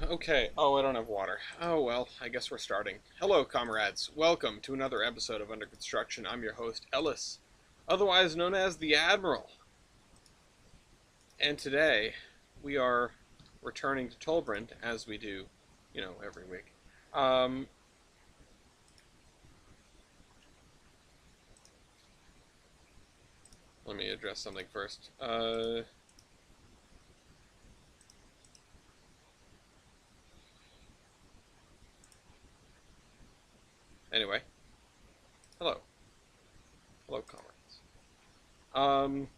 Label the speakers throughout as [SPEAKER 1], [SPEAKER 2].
[SPEAKER 1] Okay. Oh, I don't have water. Oh, well, I guess we're starting. Hello, comrades. Welcome to another episode of Under Construction. I'm your host, Ellis, otherwise known as the Admiral. And today, we are returning to Tolbrand, as we do, every week. Um, Let me address something first. Anyway. Hello. Hello, comrades. Um,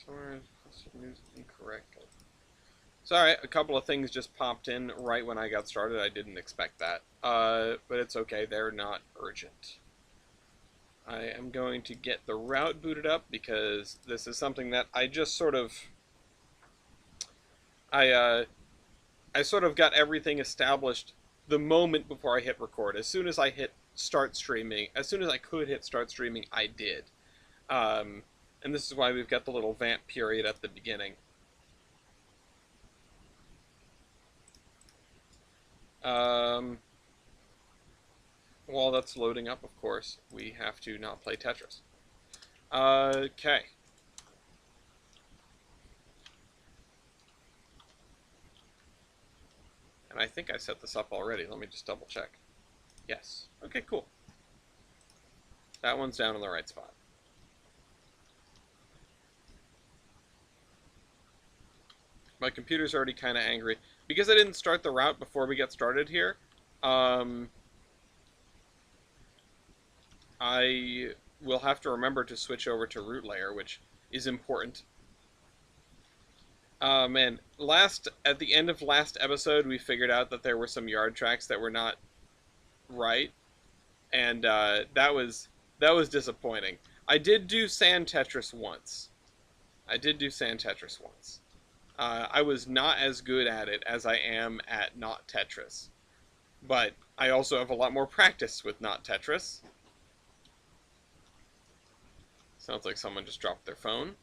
[SPEAKER 1] Somewhere news incorrectly. Sorry, a couple of things just popped in right when I got started. I didn't expect that. But it's okay. They're not urgent. I am going to get the route booted up because this is something that I just sort of I I sort of got everything established the moment before I hit record. As soon as I hit start streaming, as soon as I could hit start streaming, I did. Um, and this is why we've got the little vamp period at the beginning. Um, While that's loading up, of course, we have to not play Tetris. Okay. And I think I set this up already. Let me just double check. Yes. Okay, cool. That one's down in the right spot. My computer's already kind of angry. Because I didn't start the route before we get started here, I will have to remember to switch over to root layer, which is important. Man, at the end of last episode, we figured out that there were some yard tracks that were not right, and that was disappointing. I did do Sand Tetris once. I did do Sand Tetris once. I was not as good at it as I am at not Tetris, but I also have a lot more practice with not Tetris. Sounds like someone just dropped their phone.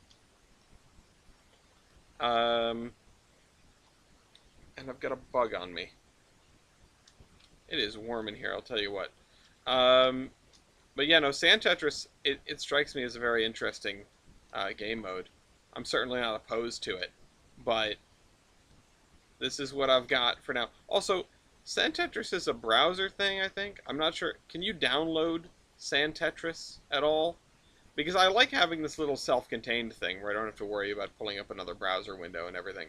[SPEAKER 1] And I've got a bug on me. It is warm in here, I'll tell you what. But yeah, no, Sand Tetris, it strikes me as a very interesting game mode. I'm certainly not opposed to it, but this is what I've got for now. Also, Sand Tetris is a browser thing, I think. I'm not sure. Can you download Sand Tetris at all? Because I like having this little self-contained thing where I don't have to worry about pulling up another browser window and everything.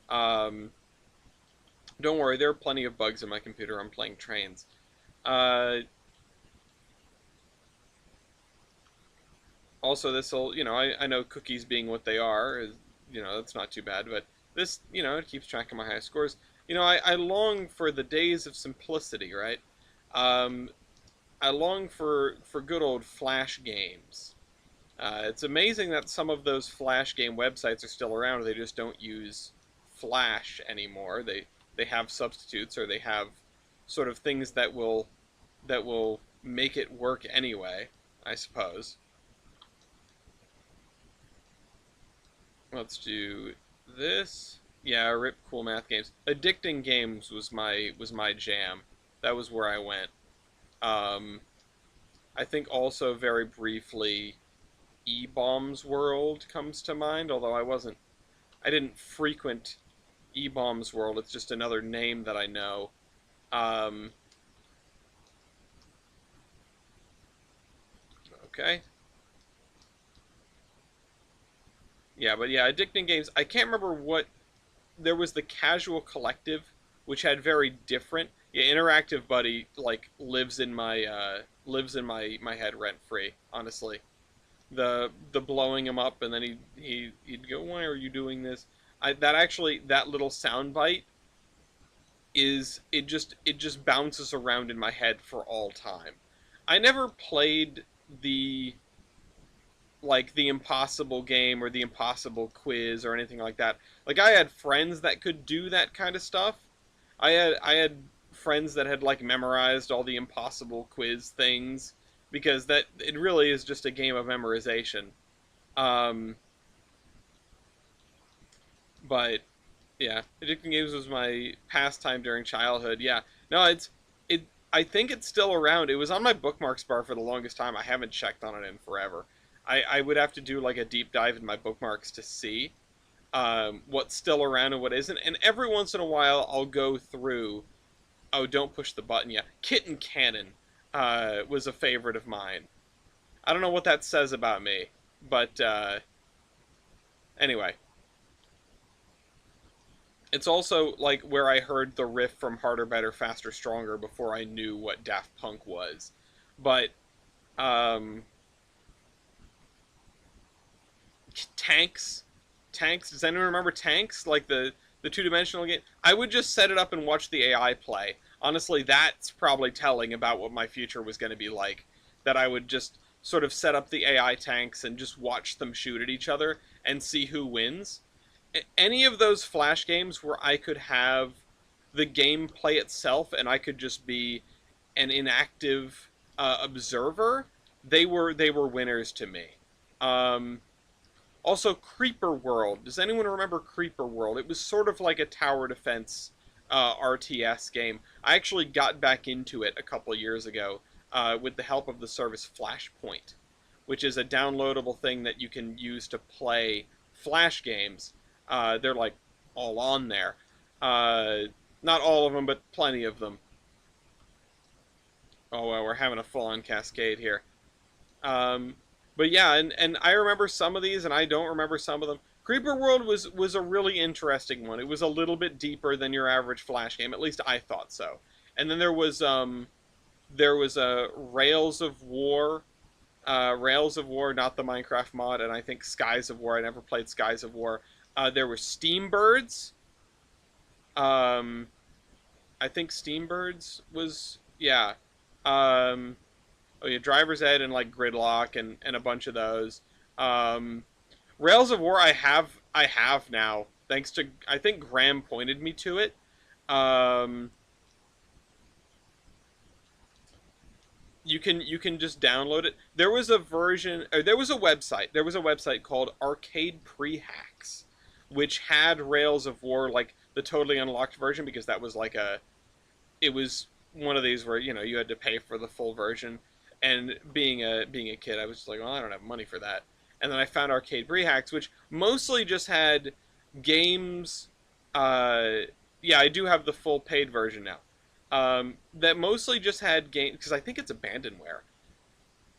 [SPEAKER 1] Don't worry, there are plenty of bugs in my computer. I'm playing Trainz. Also, this'll, I know cookies being what they are, that's not too bad, but this, it keeps track of my high scores. I long for the days of simplicity, right? Um, I long for good old Flash games. It's amazing that some of those Flash game websites are still around. They just don't use Flash anymore. They have substitutes, or they have sort of things that will make it work anyway, I suppose. Let's do this. Yeah, rip cool math games. Addicting games was my jam. That was where I went. Um, I think also very briefly, E-Bombs World comes to mind, although I didn't frequent E-Bombs World. It's just another name that I know. Um, okay. Yeah, but yeah, addicting games. I can't remember what there was. The Casual Collective, which had very different. Yeah, Interactive Buddy like lives in my head rent free. Honestly, the blowing him up and then he'd go, "Why are you doing this?" That little sound bite it just bounces around in my head for all time. I never played the the impossible game or the impossible quiz or anything like that. Like, I had friends that could do that kind of stuff. I had friends that had like memorized all the impossible quiz things. because that it really is just a game of memorization. Um, but yeah, addicting games was my pastime during childhood. Yeah, no, it. I think it's still around. It was on my bookmarks bar for the longest time. I haven't checked on it in forever. I would have to do like a deep dive in my bookmarks to see what's still around and what isn't. And every once in a while, I'll go through. Oh, don't push the button yet. Kitten Cannon was a favorite of mine. I don't know what that says about me, but anyway, it's also like where I heard the riff from Harder, Better, Faster, Stronger before I knew what Daft Punk was. But um, tanks, tanks. Does anyone remember tanks? Like the two-dimensional game. I would just set it up and watch the AI play. Honestly, that's probably telling about what my future was going to be like. That I would just sort of set up the AI tanks and just watch them shoot at each other and see who wins. Any of those flash games where I could have the gameplay itself and I could just be an inactive observer, they were winners to me. Um, Also, Creeper World. Does anyone remember Creeper World? It was sort of like a tower defense RTS game. I actually got back into it a couple years ago with the help of the service Flashpoint, which is a downloadable thing that you can use to play Flash games. They're like all on there. Uh, Not all of them, but plenty of them. Oh, well, we're having a full-on cascade here. Um, but yeah, and I remember some of these, and I don't remember some of them. Creeper World was a really interesting one. It was a little bit deeper than your average Flash game. At least I thought so. And then there was a Rails of War, not the Minecraft mod, and I think Skies of War. I never played Skies of War. There were Steambirds. Um, I think Steambirds was yeah. Um, oh yeah, Driver's Ed and like Gridlock and a bunch of those. Um, Rails of War I have now thanks to I think Graham pointed me to it. Um, you can just download it. There was a version, or there was a website. There was a website called Arcade Prehacks, which had Rails of War like the totally unlocked version because that was like a it was one of these where you had to pay for the full version. And being a kid, I was just like, well, I don't have money for that. And then I found Arcade Rehacks, which mostly just had games. Uh, yeah, I do have the full paid version now. That mostly just had games because I think it's abandonware.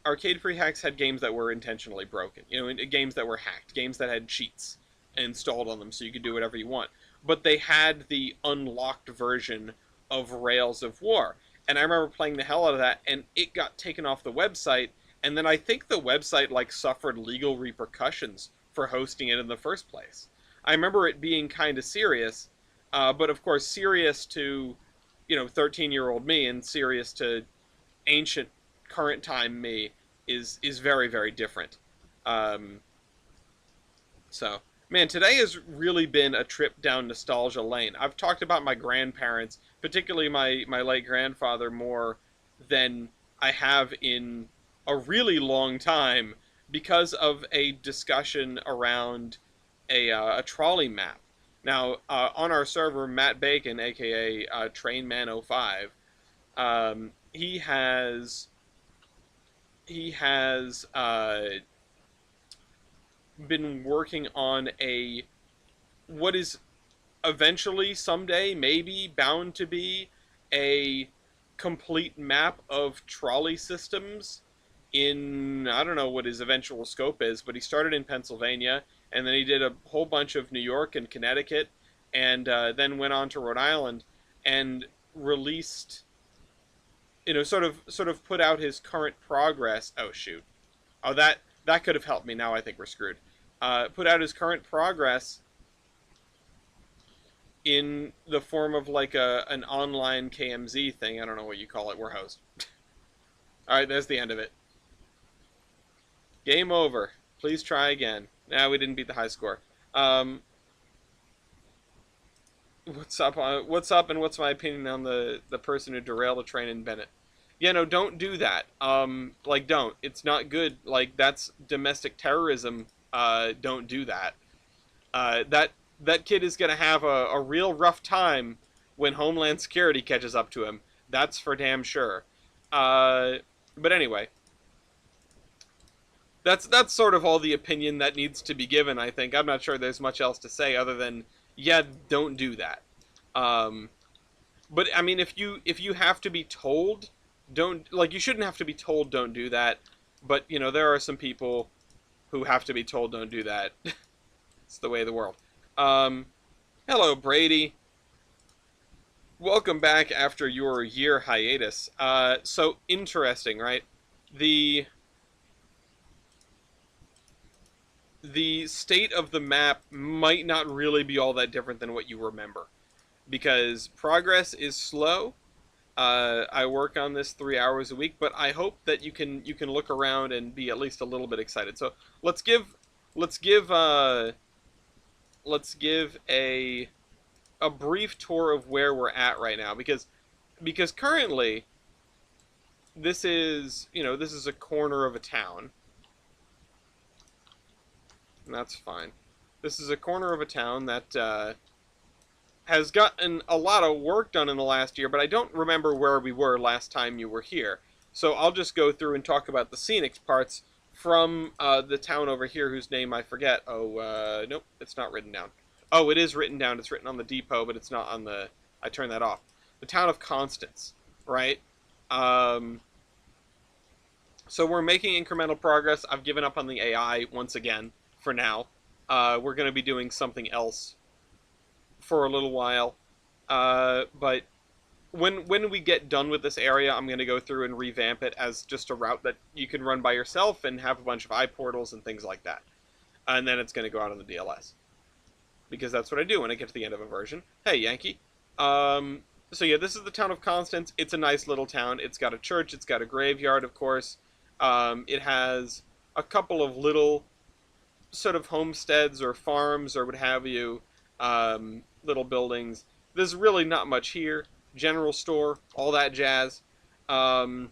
[SPEAKER 1] Arcade Free Hacks had games that were intentionally broken, games that were hacked, games that had cheats installed on them so you could do whatever you want. But they had the unlocked version of Rails of War. And I remember playing the hell out of that, and it got taken off the website. And then I think the website like suffered legal repercussions for hosting it in the first place. I remember it being kind of serious, but of course serious to 13-year-old me and serious to ancient current time me is very very different. Um, so man, today has really been a trip down nostalgia lane. I've talked about my grandparents, particularly my late grandfather, more than I have in a really long time because of a discussion around a trolley map. Now, on our server, Matt Bacon, aka Trainman05, he has been working on a what is eventually someday maybe bound to be a complete map of trolley systems in I don't know what his eventual scope is, but he started in Pennsylvania and then he did a whole bunch of New York and Connecticut and then went on to Rhode Island and released sort of put out his current progress. Oh shoot. Oh, that could have helped me. Now I think we're screwed. Put out his current progress in the form of like an online KMZ thing. I don't know what you call it. We're host. All right, there's the end of it. Game over. Please try again. Nah, we didn't beat the high score. What's up? What's up? And what's my opinion on the person who derailed the train in Bennett? Yeah, no, don't do that. Like, don't. It's not good. Like, that's domestic terrorism. Don't do that. That kid is gonna have a real rough time when Homeland Security catches up to him. That's for damn sure. Uh, but anyway, that's sort of all the opinion that needs to be given. I think I'm not sure there's much else to say other than yeah, don't do that. Um, but I mean, if you have to be told, don't like you shouldn't have to be told don't do that. But you know there are some people who have to be told don't do that. It's the way of the world. Um, Hello, Brady. Welcome back after your year hiatus. So interesting, right? The the state of the map might not really be all that different than what you remember because progress is slow. I work on this 3 hours a week, but I hope that you can look around and be at least a little bit excited. So let's give let's give let's give a brief tour of where we're at right now because currently this is a corner of a town, and that's fine. This is a corner of a town that has gotten a lot of work done in the last year, but I don't remember where we were last time you were here. So I'll just go through and talk about the scenic parts from the town over here whose name I forget. Oh, nope, it's not written down. Oh, it is written down. It's written on the depot, but it's not on the... I turned that off. The town of Constance, right? Um, so we're making incremental progress. I've given up on the AI once again for now. We're going to be doing something else for a little while. But when we get done with this area, I'm going to go through and revamp it as just a route that you can run by yourself and have a bunch of iPortals and things like that. And then it's going to go out on the DLS. Because that's what I do when I get to the end of a version. Hey, Yankee. So yeah, this is the town of Constance. It's a nice little town. It's got a church. It's got a graveyard, of course. It has a couple of little sort of homesteads or farms or what have you, little buildings. There's really not much here. General store, all that jazz. Um,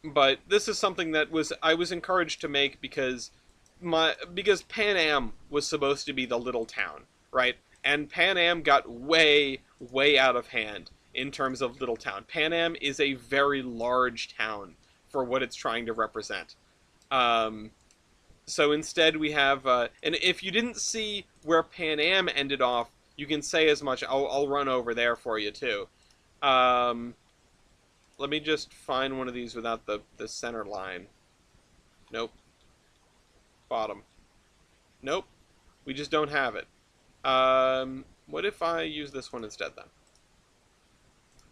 [SPEAKER 1] but this is something that I was encouraged to make because Pan Am was supposed to be the little town, right? And Pan Am got way out of hand in terms of little town. Pan Am is a very large town for what it's trying to represent. Um, so instead we have, and if you didn't see where Pan Am ended off, you can say as much. I'll run over there for you too. Um, Let me just find one of these without the center line. Nope. Bottom. Nope. We just don't have it. What if I use this one instead then?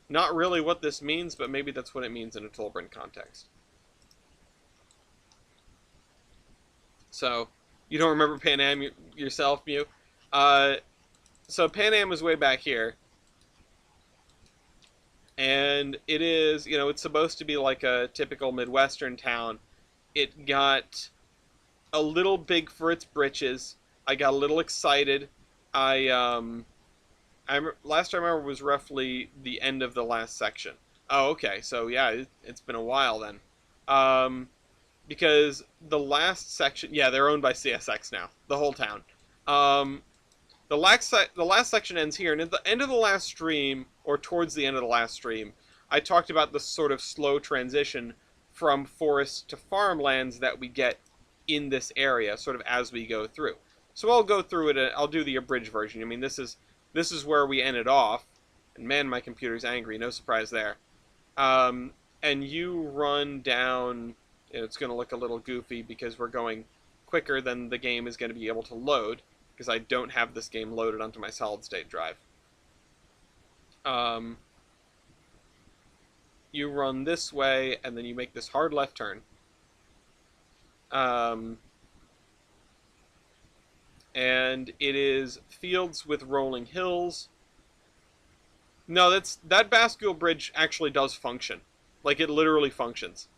[SPEAKER 1] Not really what this means, but maybe that's what it means in a Tolbrin context. So, you don't remember Pan Am yourself, Mew? So Pan Am is way back here. And it is, it's supposed to be like a typical Midwestern town. It got a little big for its britches. I got a little excited. Last time I remember was roughly the end of the last section. Oh, okay. So yeah, it's been a while then. Because the last section, yeah, they're owned by CSX now, the whole town. Um, the last section ends here, and at the end of the last stream, or towards the end of the last stream, I talked about the sort of slow transition from forest to farmlands that we get in this area, sort of as we go through. So I'll go through it. I'll do the abridged version. I mean, this is where we ended off, and man, my computer's angry. No surprise there. And you run down. It's going to look a little goofy because we're going quicker than the game is going to be able to load, because I don't have this game loaded onto my solid-state drive. You run this way, and then you make this hard left turn. And it is fields with rolling hills. No, that bascule bridge actually does function. Like, it literally functions.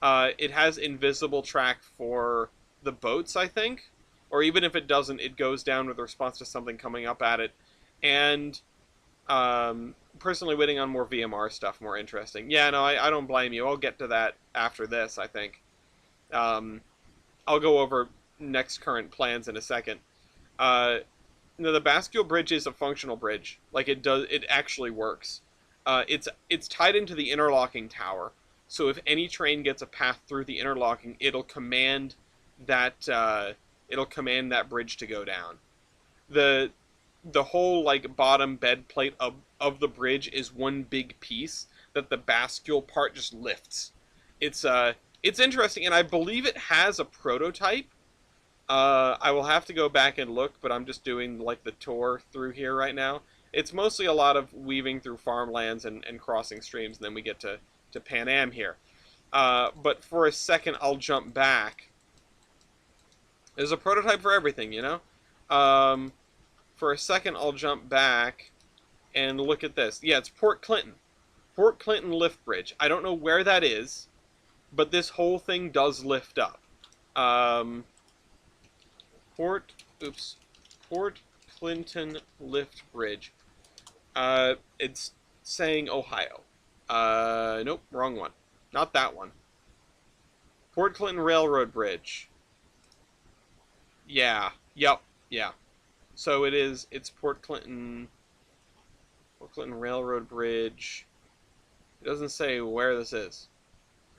[SPEAKER 1] It has invisible track for the boats, I think. Or even if it doesn't, it goes down with response to something coming up at it. And Personally, waiting on more VMR stuff, more interesting. Yeah, no, I don't blame you. I'll get to that after this, I think. Um, I'll go over next current plans in a second. Uh, no, the Bascule Bridge is a functional bridge. Like it actually works. It's tied into the interlocking tower. So if any train gets a path through the interlocking, that it'll command that bridge to go down. The the whole like bottom bed plate of the bridge is one big piece that the Bascule part just lifts. It's interesting, and I believe it has a prototype. I will have to go back and look, but I'm just doing like the tour through here right now. It's mostly a lot of weaving through farmlands and crossing streams, and then we get to Pan Am here. But for a second, I'll jump back. There's a prototype for everything, you know? For a second, I'll jump back and look at this. Yeah, it's Port Clinton. Port Clinton Lift Bridge. I don't know where that is, but this whole thing does lift up. Port Clinton Lift Bridge. It's saying Ohio. Nope, wrong one. Not that one. Port Clinton Railroad Bridge. Yeah, yep, yeah. So it's Port Clinton Railroad Bridge. It doesn't say where this is.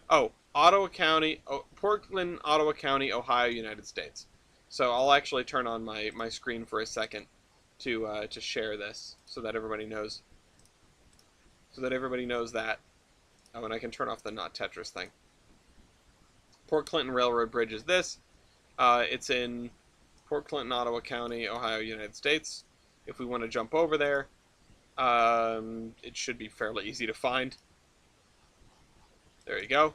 [SPEAKER 1] Oh, Ottawa County, Portland, Ottawa County, Ohio, United States. So I'll actually turn on my screen for a second to share this so that everybody knows. So that everybody knows that. Oh, and I can turn off the not Tetris thing. Port Clinton Railroad Bridge is this. It's in Port Clinton, Ottawa County, Ohio, United States. If we want to jump over there, it should be fairly easy to find. There you go.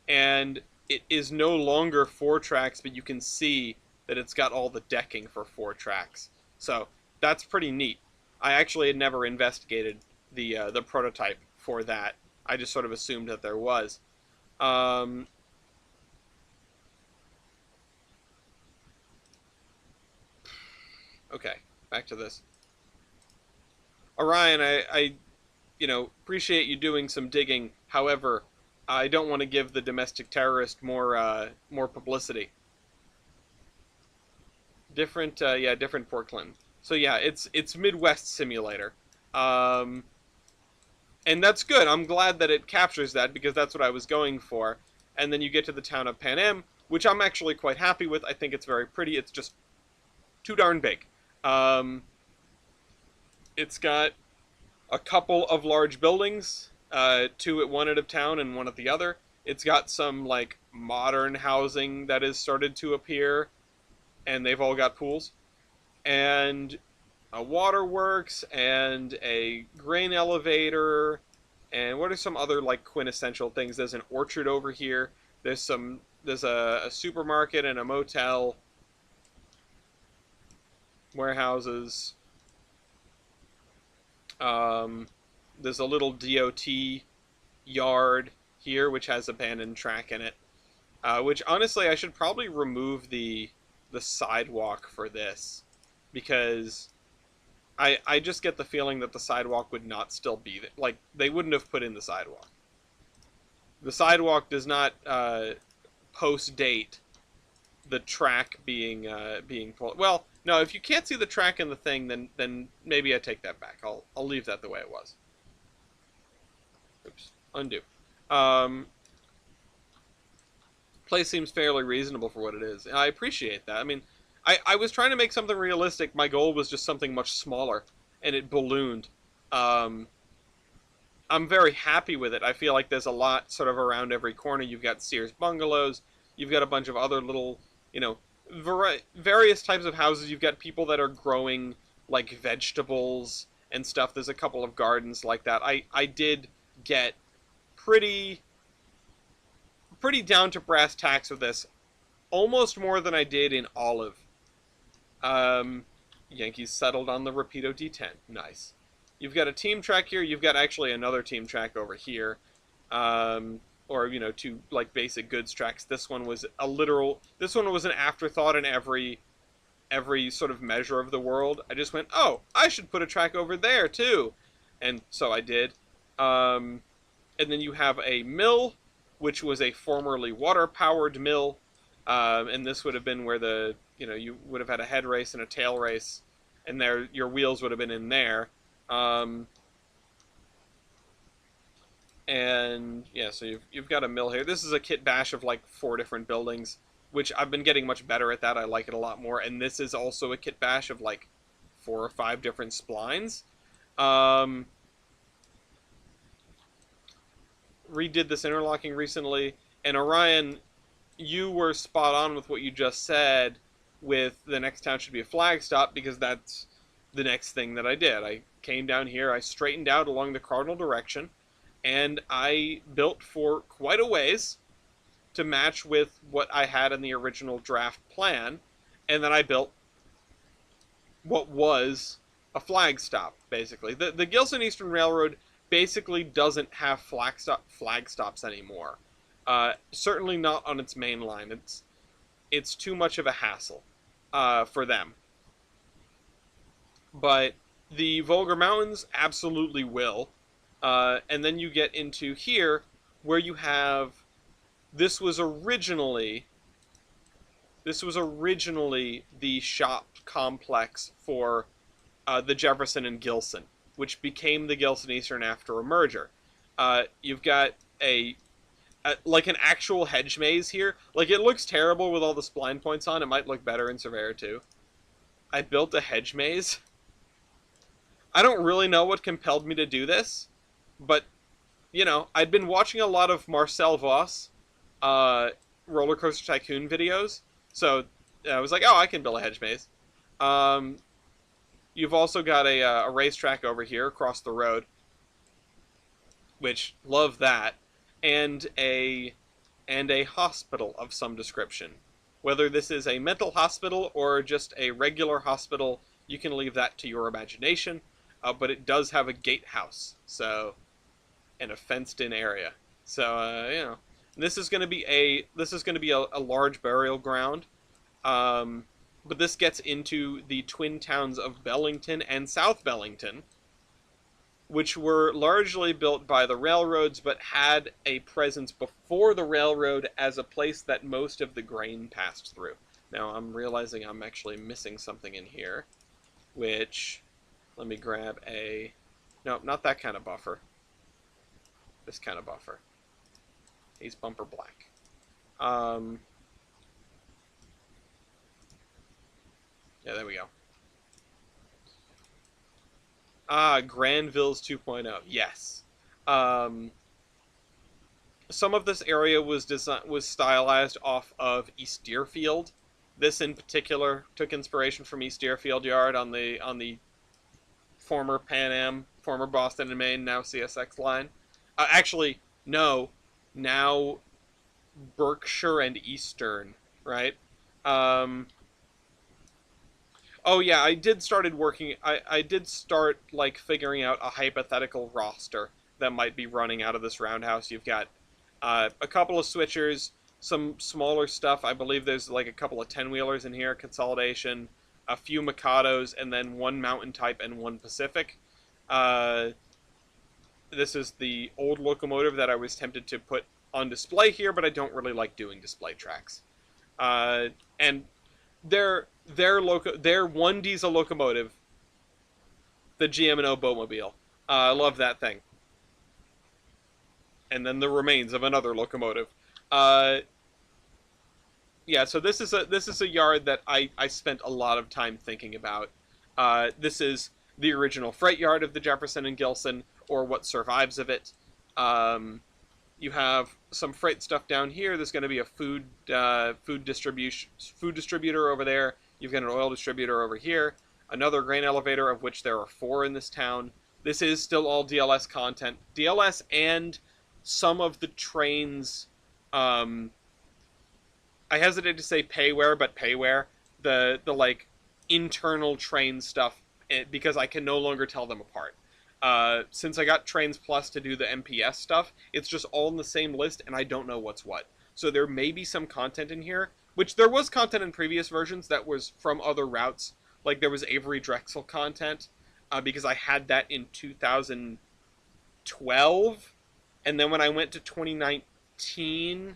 [SPEAKER 1] And it is no longer 4 tracks, but you can see that it's got all the decking for 4 tracks. So that's pretty neat. I actually had never investigated the prototype for that. I just sort of assumed that there was. Okay, back to this. Orion, I appreciate you doing some digging. However, I don't want to give the domestic terrorist more publicity. Different Port Clinton. So yeah, it's Midwest Simulator, and that's good. I'm glad that it captures that because that's what I was going for. And then you get to the town of Pan Am, which I'm actually quite happy with. I think it's very pretty. It's just too darn big. It's got a couple of large buildings, 2 at one end of town and 1 at the other. It's got some like modern housing that has started to appear, and they've all got pools, and a waterworks, and a grain elevator, and what are some other like quintessential things? There's an orchard over here. There's a supermarket and a motel, warehouses. There's a little DOT yard here, which has abandoned track in it. Which honestly, I should probably remove the sidewalk for this, because I just get the feeling that the sidewalk would not still be there. Like, they wouldn't have put in the sidewalk. The sidewalk does not post-date the track being pulled. Well, no, if you can't see the track in the thing, then maybe I take that back. I'll leave that the way it was. Oops, undo. Place seems fairly reasonable for what it is. I appreciate that. I mean, I was trying to make something realistic. My goal was just something much smaller, and it ballooned. I'm very happy with it. I feel like there's a lot sort of around every corner. You've got Sears bungalows. You've got a bunch of other little, various types of houses. You've got people that are growing like vegetables and stuff. There's a couple of gardens like that. I did get pretty down to brass tacks with this, almost more than I did in Olive. Yankees settled on the Rapido D10. Nice. You've got a team track here. You've got actually another team track over here. Or 2 like basic goods tracks. This one was an afterthought in every every sort of measure of the world, I just went, oh, I should put a track over there too, and so I did. Um, and then you have a mill, which was a formerly water-powered mill, and this would have been where you would have had a head race and a tail race, and there your wheels would have been in there. Um, and yeah, so you've got a mill here. This is a kit bash of like 4 different buildings, which I've been getting much better at that. I like it a lot more. And this is also a kit bash of like 4 or 5 different splines. Um, Redid this interlocking recently, and Orion, you were spot on with what you just said. With the next town should be a flag stop, because that's the next thing that I did. I came down here, I straightened out along the cardinal direction, and I built for quite a ways to match with what I had in the original draft plan, and then I built what was a flag stop, basically. The Gilson Eastern Railroad basically doesn't have flag stops anymore. Certainly not on its main line. It's too much of a hassle for them. But the Volga Mountains absolutely will. And then you get into here, where you have this was originally the shop complex for the Jefferson and Gilson, which became the Gilson Eastern after a merger. You've got like an actual hedge maze here. Like, it looks terrible with all the spline points on. It might look better in Surveyor 2. I built a hedge maze. I don't really know what compelled me to do this, but, I'd been watching a lot of Marcel Voss Roller Coaster Tycoon videos, so I was like, oh, I can build a hedge maze. You've also got a racetrack over here across the road, which, love that, and a hospital of some description. Whether this is a mental hospital or just a regular hospital, you can leave that to your imagination, but it does have a gatehouse, and a fenced-in area. So, this is going to be a large burial ground. But this gets into the twin towns of Bellington and South Bellington, which were largely built by the railroads, but had a presence before the railroad as a place that most of the grain passed through. Now, I'm realizing I'm actually missing something in here, which, let me grab no, not that kind of buffer. This kind of buffer. He's bumper black. Yeah, there we go. Granville's 2.0. Yes. Some of this area was stylized off of East Deerfield. This in particular took inspiration from East Deerfield Yard on the former Pan Am, former Boston and Maine, now CSX line. Actually, no, now Berkshire and Eastern, right? Oh yeah, I did start like figuring out a hypothetical roster that might be running out of this roundhouse. You've got a couple of switchers, some smaller stuff. I believe there's like a couple of 10-wheelers in here, consolidation, a few Mikados, and then 1 mountain type and 1 Pacific. This is the old locomotive that I was tempted to put on display here, but I don't really like doing display tracks. And their 1 diesel locomotive, the GM&O Boatmobile. I love that thing. And then the remains of another locomotive. Yeah, so this is a yard that I spent a lot of time thinking about. This is the original freight yard of the Jefferson and Gilson, or what survives of it. You have some freight stuff down here. There's going to be a food distributor over there. You've got an oil distributor over here. Another grain elevator, of which there are 4 in this town. This is still all DLS content. DLS and some of the Trainz, I hesitate to say payware, but payware. The like internal Trainz stuff, because I can no longer tell them apart. Since I got Trainz Plus to do the MPS stuff, it's just all in the same list, and I don't know what's what. So there may be some content in here which there was content in previous versions that was from other routes. Like there was Avery Drexel content, because I had that in 2012, and then when I went to 2019,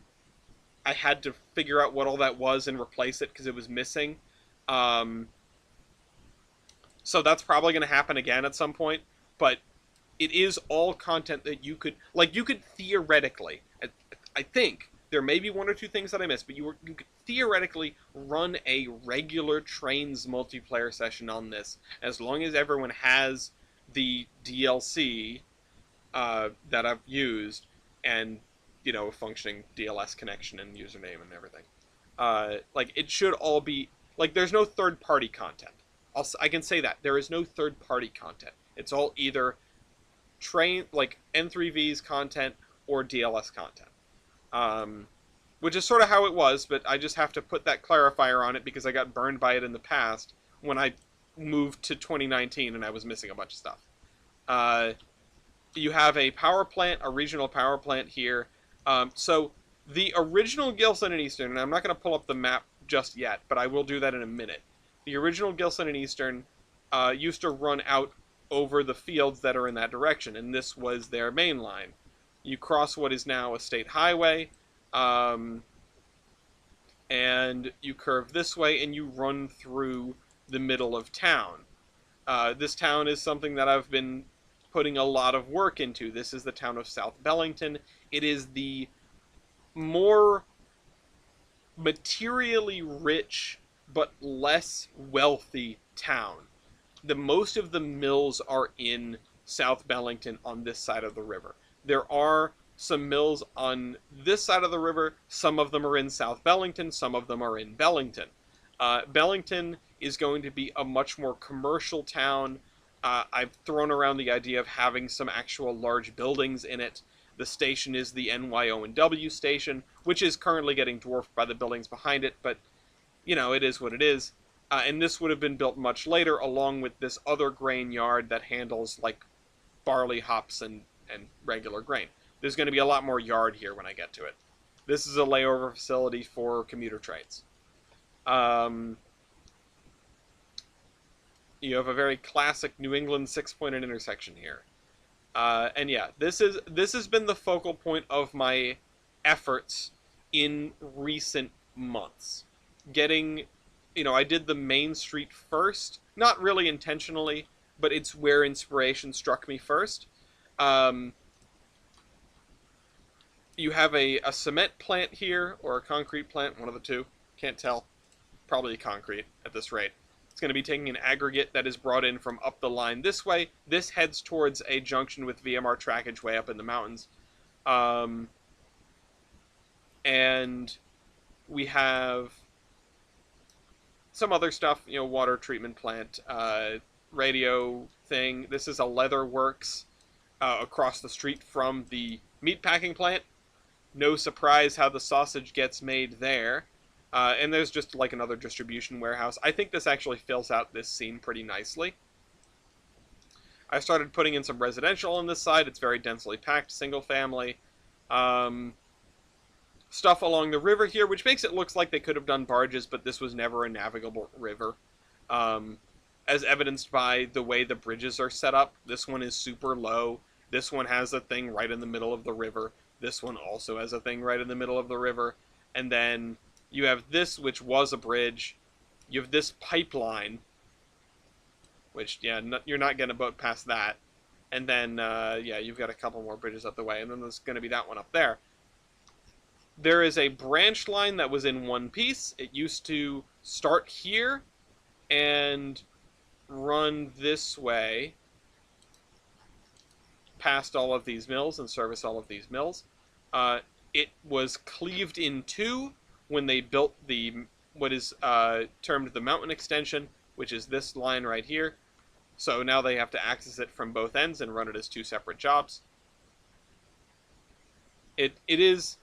[SPEAKER 1] I had to figure out what all that was and replace it because it was missing. Um, so that's probably going to happen again at some point. But it is all content that you could theoretically, I think there may be one or two things that I missed, but you could theoretically run a regular Trainz multiplayer session on this as long as everyone has the DLC that I've used, and a functioning DLS connection and username and everything. Like it should all be like there's no third party content. I can say that there is no third party content. It's all either like N3V's content or DLS content, which is sort of how it was. But I just have to put that clarifier on it because I got burned by it in the past when I moved to 2019 and I was missing a bunch of stuff. You have a power plant, a regional power plant here. So the original Gilson and Eastern, and I'm not going to pull up the map just yet, but I will do that in a minute. The original Gilson and Eastern used to run out over the fields that are in that direction, and this was their main line. You cross what is now a state highway, and you curve this way, and you run through the middle of town. This town is something that I've been putting a lot of work into. This is the town of South Bellington. It is the more materially rich but less wealthy town. Most of the mills are in South Bellington on this side of the river. There are some mills on this side of the river. Some of them are in South Bellington. Some of them are in Bellington. Bellington is going to be a much more commercial town. I've thrown around the idea of having some actual large buildings in it. The station is the NYO&W station, which is currently getting dwarfed by the buildings behind it, but, it is what it is. And this would have been built much later, along with this other grain yard that handles, like, barley, hops, and regular grain. There's going to be a lot more yard here when I get to it. This is a layover facility for commuter trains. You have a very classic New England six-pointed intersection here. And yeah, this has been the focal point of my efforts in recent months. I did the main street first, not really intentionally, but it's where inspiration struck me first. You have a cement plant here, or a concrete plant, one of the two. Can't tell. Probably concrete at this rate. It's going to be taking an aggregate that is brought in from up the line this way. This heads towards a junction with VMR trackage way up in the mountains. And we have some other stuff, water treatment plant, radio thing. This is a leather works across the street from the meatpacking plant. No surprise how the sausage gets made there. And there's just like another distribution warehouse. I think this actually fills out this scene pretty nicely. I started putting in some residential on this side. It's very densely packed, single family. Stuff along the river here, which makes it look like they could have done barges, but this was never a navigable river. As evidenced by the way the bridges are set up. This one is super low. This one has a thing right in the middle of the river. This one also has a thing right in the middle of the river. And then you have this, which was a bridge. You have this pipeline, which, yeah, you're not going to boat past that. And then, you've got a couple more bridges up the way, and then there's going to be that one up there. There is a branch line that was in one piece. It used to start here and run this way past all of these mills and service all of these mills. It was cleaved in two when they built what is termed the mountain extension, which is this line right here. So now they have to access it from both ends and run it as two separate jobs. It is.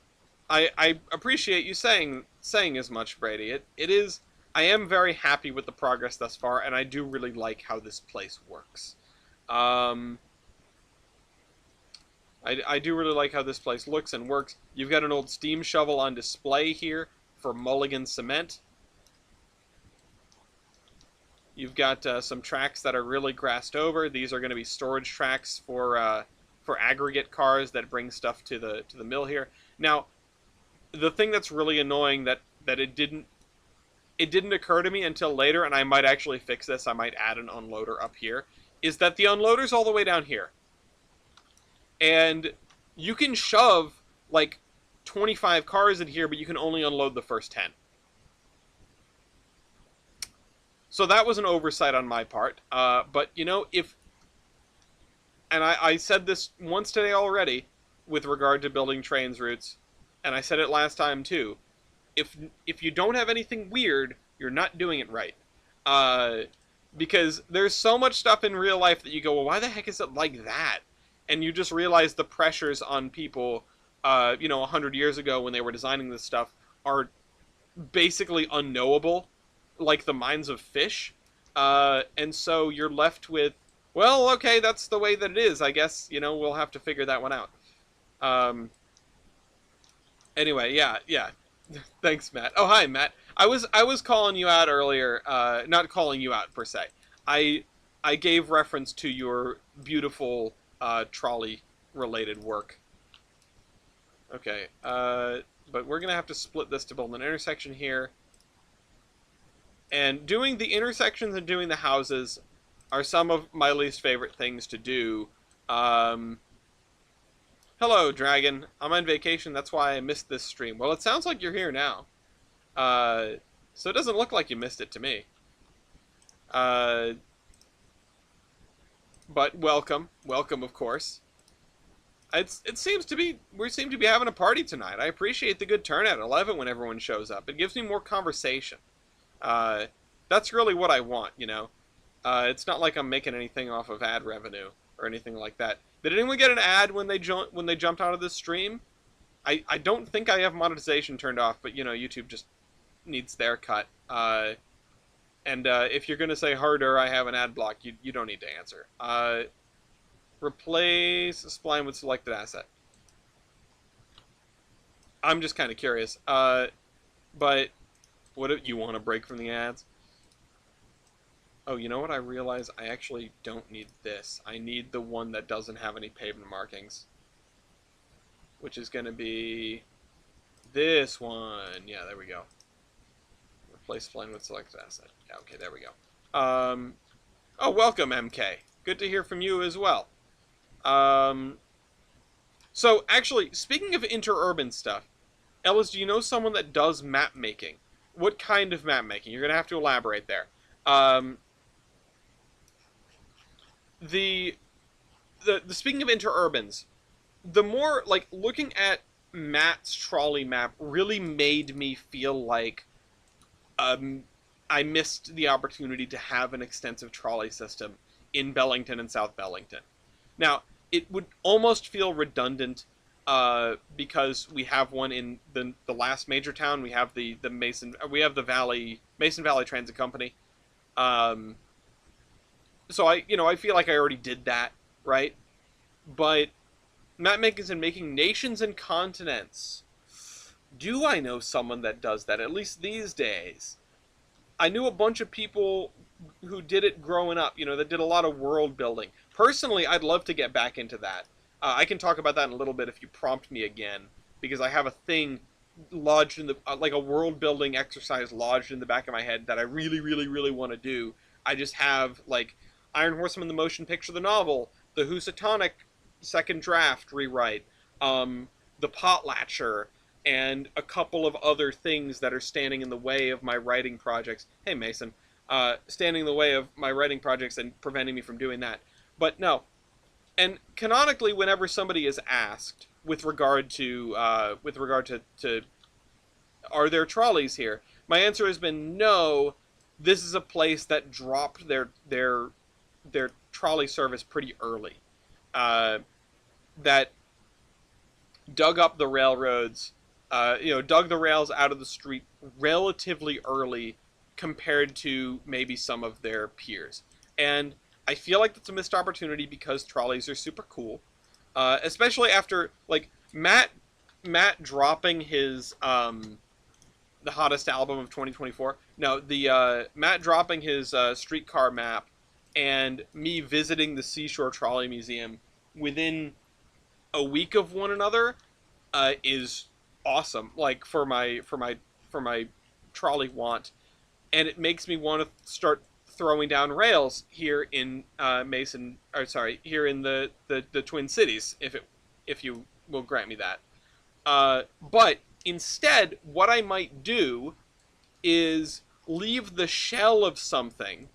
[SPEAKER 1] I appreciate you saying as much, Brady. It is. I am very happy with the progress thus far, and I do really like how this place works. I do really like how this place looks and works. You've got an old steam shovel on display here. for Mulligan Cement. You've got some tracks that are really grassed over. These are going to be storage tracks for aggregate cars that bring stuff to the mill here. Now, the thing that's really annoying that it didn't occur to me until later, and I might actually fix this. I might add an unloader up here. Is that the unloader's all the way down here, and you can shove like 25 cars in here, but you can only unload the first 10. So that was an oversight on my part. But, you know, and I said this once today already with regard to building Trainz routes, and I said it last time too. If you don't have anything weird, you're not doing it right. Because there's so much stuff in real life that you go, well, why the heck is it like that? And you just realize the pressures on people, 100 years ago when they were designing this stuff are basically unknowable, like the minds of fish. And so you're left with, well, okay, that's the way that it is. I guess, we'll have to figure that one out. Anyway, yeah. Thanks, Matt. Oh, hi, Matt. I was calling you out earlier. Not calling you out per se. I gave reference to your beautiful trolley-related work. Okay. But we're gonna have to split this to build an intersection here. And doing the intersections and doing the houses are some of my least favorite things to do. Hello, Dragon. I'm on vacation, that's why I missed this stream. Well, it sounds like you're here now. So it doesn't look like you missed it to me. But welcome. Welcome, of course. It seems to be, we seem to be having a party tonight. I appreciate the good turnout. I love it when everyone shows up. It gives me more conversation. That's really what I want, It's not like I'm making anything off of ad revenue or anything like that. Did anyone get an ad when they jumped out of this stream? I don't think I have monetization turned off, but YouTube just needs their cut. And if you're gonna say harder, I have an ad block. You don't need to answer. Replace spline with selected asset. I'm just kind of curious. But what if you want to break from the ads? Oh, you know what? I realize I actually don't need this. I need the one that doesn't have any pavement markings. Which is going to be this one. Yeah, there we go. Replace spline with selected asset. Yeah, okay, there we go. Oh, welcome, MK. Good to hear from you as well. So, actually, speaking of interurban stuff, Ellis, do you know someone that does map making? What kind of map making? You're going to have to elaborate there. The speaking of interurbans, the more, like, looking at Matt's trolley map really made me feel like I missed the opportunity to have an extensive trolley system in Bellington and South Bellington. Now, it would almost feel redundant because we have one in the last major town. We have the Mason Valley Transit Company. So I feel like I already did that, right? But map makers and making nations and continents. Do I know someone that does that, at least these days? I knew a bunch of people who did it growing up, that did a lot of world building. Personally, I'd love to get back into that. I can talk about that in a little bit if you prompt me again, because I have a thing lodged in the, like a world building exercise lodged in the back of my head that I really, really, really want to do. I just have, like, Iron Horseman the Motion Picture, the novel, the Housatonic second draft rewrite, the Potlatcher, and a couple of other things that are standing in the way of my writing projects. Hey, Mason. Standing in the way of my writing projects and preventing me from doing that. But no. And canonically, whenever somebody is asked with regard to are there trolleys here, my answer has been no. This is a place that dropped their trolley service pretty early. That dug up the railroads, dug the rails out of the street relatively early compared to maybe some of their peers. And I feel like that's a missed opportunity because trolleys are super cool. Especially after, like, Matt dropping his the hottest album of 2024. No, the Matt dropping his streetcar map and me visiting the Seashore Trolley Museum within a week of one another is awesome. Like for my trolley want, and it makes me want to start throwing down rails here in Mason, or sorry, here in the Twin Cities, if you will grant me that. But instead, what I might do is leave the shell of something,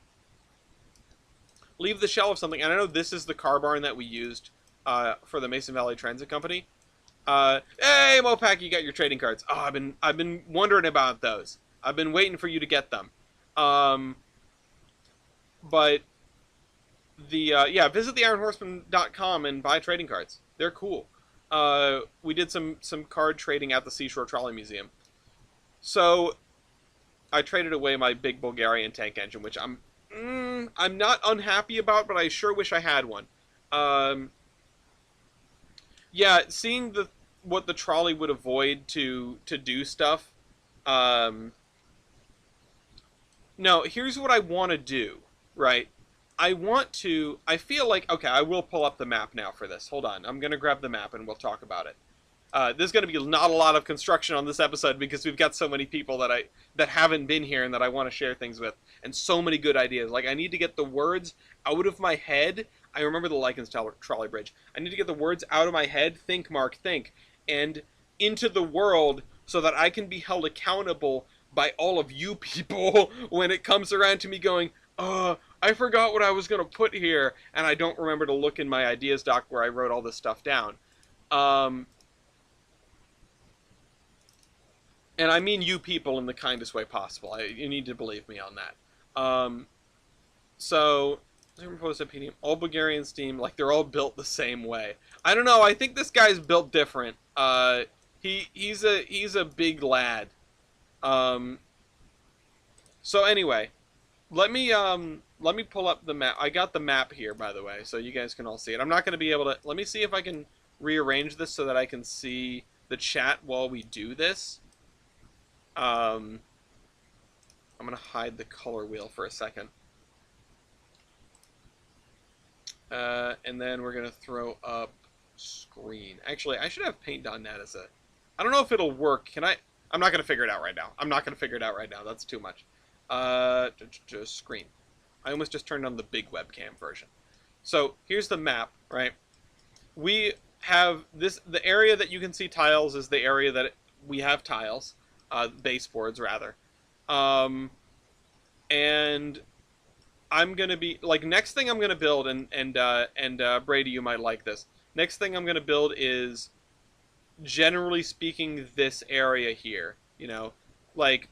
[SPEAKER 1] and I know this is the car barn that we used for the Mason Valley Transit Company. Hey, Mopac, you got your trading cards. Oh, I've been wondering about those. I've been waiting for you to get them. Um, but yeah, visit theironhorseman.com and buy trading cards. They're cool. We did some card trading at the Seashore Trolley Museum. So I traded away my big Bulgarian tank engine, which I'm not unhappy about, but I sure wish I had one. Um, yeah, seeing what the trolley would avoid to do stuff. Um, no, here's what I want to do. Right, I feel like, okay, I will pull up the map now for this. Hold on, I'm gonna grab the map and we'll talk about it. There's going to be not a lot of construction on this episode because we've got so many people that haven't been here and that I want to share things with, and so many good ideas. Like, I need to get the words out of my head. I remember the Lycans trolley bridge. I need to get the words out of my head, think, Mark, think, and into the world so that I can be held accountable by all of you people when it comes around to me going, I forgot what I was going to put here, and I don't remember to look in my ideas doc where I wrote all this stuff down. Um, and I mean you people in the kindest way possible. You need to believe me on that. So, proposed opinion, all Bulgarian steam, like they're all built the same way. I don't know. I think this guy's built different. He's a big lad. Um, so anyway, let me pull up the map. I got the map here, by the way, so you guys can all see it. I'm not going to be able to. Let me see if I can rearrange this so that I can see the chat while we do this. I'm going to hide the color wheel for a second. And then we're going to throw up screen. Actually, I should have paint.net as a... I don't know if it'll work. Can I... I'm not going to figure it out right now. I'm not going to figure it out right now. That's too much. Screen. I almost just turned on the big webcam version. So, here's the map, right? We have this... The area that you can see tiles is the area that we have tiles. Baseboards, rather. And I'm going to be... Like, next thing I'm going to build, and Brady, you might like this. Next thing I'm going to build is, generally speaking, this area here. You know? Like,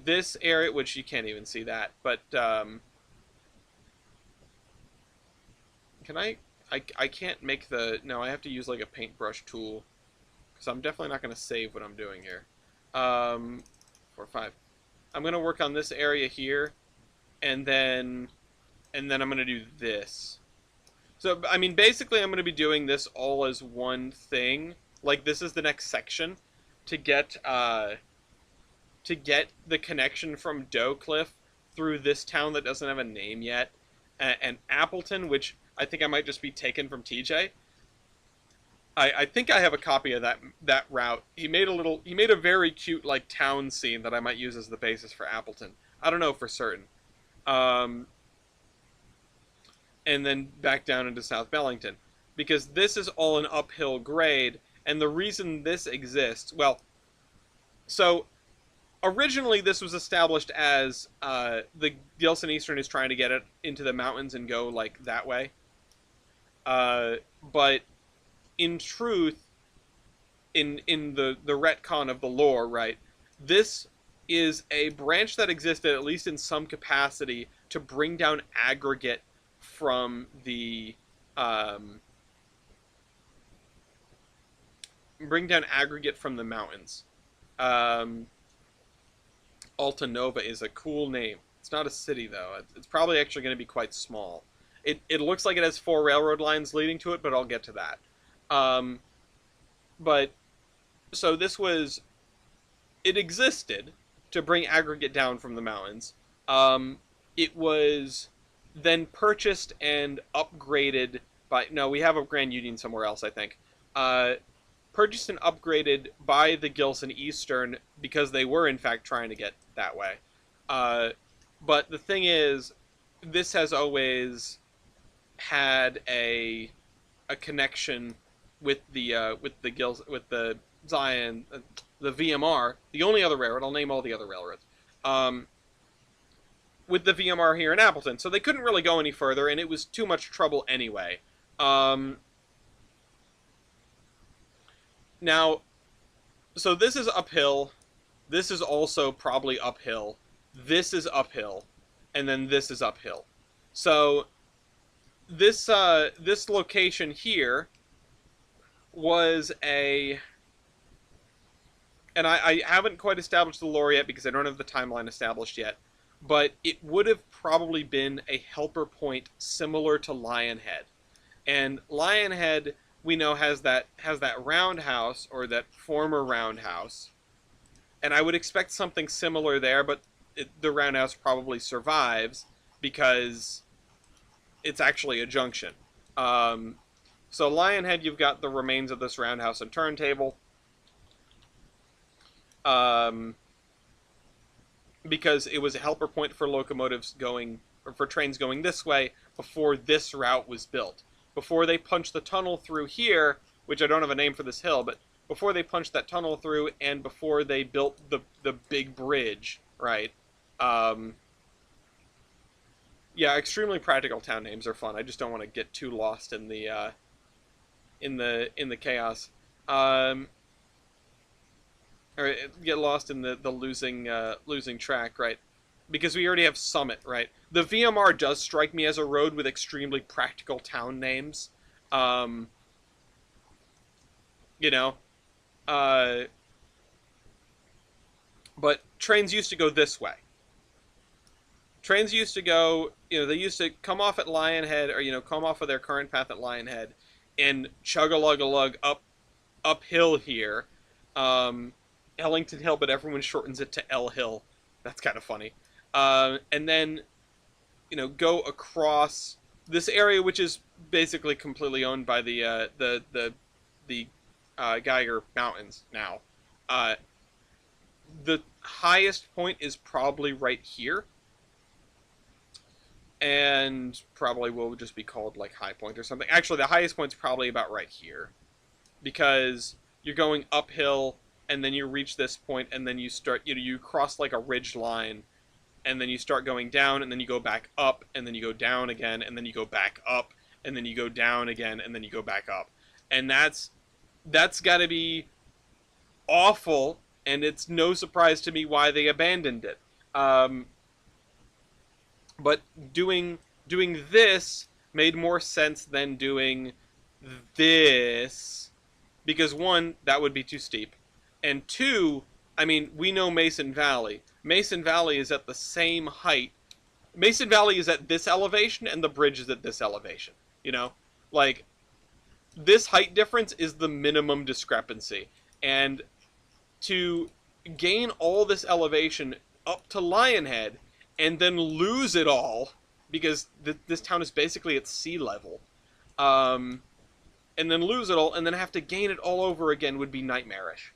[SPEAKER 1] this area, which you can't even see that, but, can I can't make the... No, I have to use, like, a paintbrush tool. Because I'm definitely not going to save what I'm doing here. 4, 5. I'm going to work on this area here, and then I'm going to do this. So, I mean, basically I'm going to be doing this all as one thing. Like, this is the next section to get the connection from Doe Cliff through this town that doesn't have a name yet, and Appleton, which I think I might just be taken from TJ. I think I have a copy of that route. He made a very cute, like, town scene that I might use as the basis for Appleton. I don't know for certain. And then back down into South Bellington. Because this is all an uphill grade, and the reason this exists, well, so originally this was established as the Gilson Eastern is trying to get it into the mountains and go, like, that way. But in truth, in the retcon of the lore, right, this is a branch that existed, at least in some capacity, to bring down aggregate from the mountains. Alta Nova is a cool name. It's not a city, though. It's probably actually going to be quite small. It looks like it has 4 railroad lines leading to it, but I'll get to that. But, so this was... It existed, to bring aggregate down from the mountains. Um, it was then purchased and upgraded by, no, we have a Grand Union somewhere else, I think. Uh, Purchased and upgraded by the Gilson Eastern because they were in fact trying to get that way. Uh, but the thing is, this has always had a connection with the Gils with the Zion, the VMR, the only other railroad. I'll name all the other railroads. Um, with the VMR here in Appleton, so they couldn't really go any further, and it was too much trouble anyway. Um, Now, so this is uphill. This is also probably uphill. This is uphill, and then this is uphill. So this location here was a, and I haven't quite established the lore yet because I don't have the timeline established yet, but it would have probably been a helper point similar to Lionhead. And Lionhead, we know, has that roundhouse, or that former roundhouse, and I would expect something similar there, but the roundhouse probably survives because it's actually a junction. Um, so Lionhead, you've got the remains of this roundhouse and turntable, um, because it was a helper point for locomotives going, or for trains going this way before this route was built. Before they punched the tunnel through here, which I don't have a name for this hill, but before they punched that tunnel through, and before they built the big bridge, right? Um, yeah, extremely practical town names are fun. I just don't want to get too lost in the chaos, or get lost in the losing track, right? Because we already have Summit, right? The VMR does strike me as a road with extremely practical town names. Um, you know, uh, but trains used to go this way. Trains used to go, they used to come off at Lionhead, or, come off of their current path at Lionhead, and chug-a-lug-a-lug uphill here. Ellington Hill, but everyone shortens it to L Hill. That's kind of funny. And then, go across this area, which is basically completely owned by the Geiger Mountains now. The highest point is probably right here, and probably will just be called like High Point or something. Actually, the highest point's probably about right here, because you're going uphill, and then you reach this point, and then you start, you cross like a ridge line, and then you start going down, and then you go back up, and then you go down again, and then you go back up, and then you go down again, and then you go back up. And that's got to be awful, and it's no surprise to me why they abandoned it. But doing this made more sense than doing this, because one, that would be too steep, and two, I mean, we know Mason Valley. Mason Valley is at the same height. Mason Valley is at this elevation, and the bridge is at this elevation. Like, this height difference is the minimum discrepancy. And to gain all this elevation up to Lionhead, and then lose it all, because this town is basically at sea level, and then lose it all, and then have to gain it all over again would be nightmarish.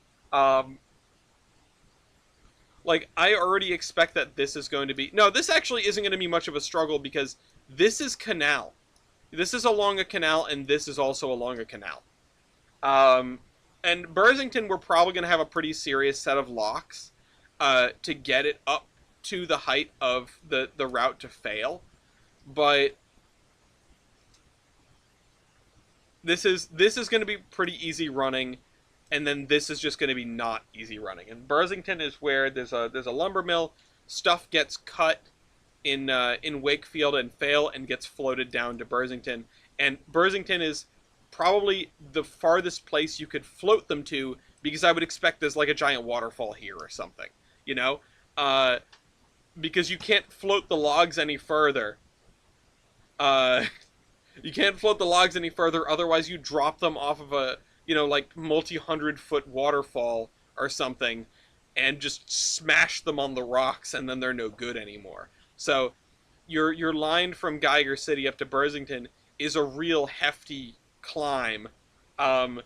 [SPEAKER 1] Like, I already expect that this is going to be... No, this actually isn't going to be much of a struggle, because this is canal. This is along a canal, and this is also along a canal. And Bursington, we're probably going to have a pretty serious set of locks to get it up to the height of the route to fail. But this is going to be pretty easy running, and then this is just going to be not easy running. And Bursington is where there's a lumber mill. Stuff gets cut in Wakefield and Fail and gets floated down to Bursington. And Bursington is probably the farthest place you could float them to, because I would expect there's like a giant waterfall here or something, because you can't float the logs any further. You can't float the logs any further, otherwise you drop them off of a, like multi-100-foot waterfall or something, and just smash them on the rocks, and then they're no good anymore. So your line from Geiger City up to Bursington is a real hefty climb, um,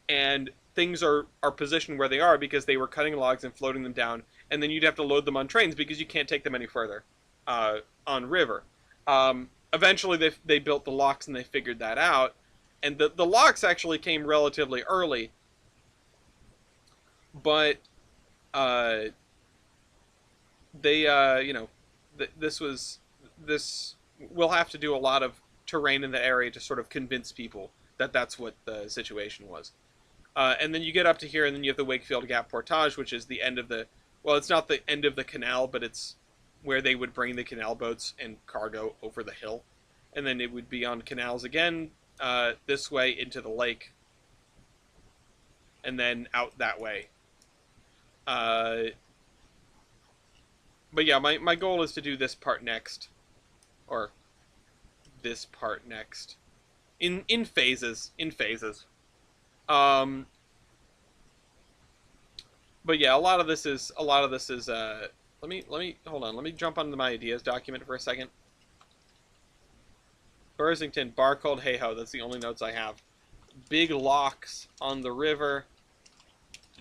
[SPEAKER 1] and things are positioned where they are because they were cutting logs and floating them down, and then you'd have to load them on trains because you can't take them any further on river. Eventually, they built the locks and they figured that out, and the locks actually came relatively early, but uh, they this was this we'll have to do a lot of terrain in the area to sort of convince people that that's what the situation was. And then you get up to here, and then you have the Wakefield Gap Portage, which is the end of the, well, it's not the end of the canal, but it's where they would bring the canal boats and cargo over the hill. And then it would be on canals again, this way into the lake, and then out that way. Uh, but yeah, my goal is to do this part next, or this part next, in phases, Um, but yeah, a lot of this is. Let me hold on. Let me jump onto my ideas document for a second. Bursington, bar called Hey Ho. That's the only notes I have. Big locks on the river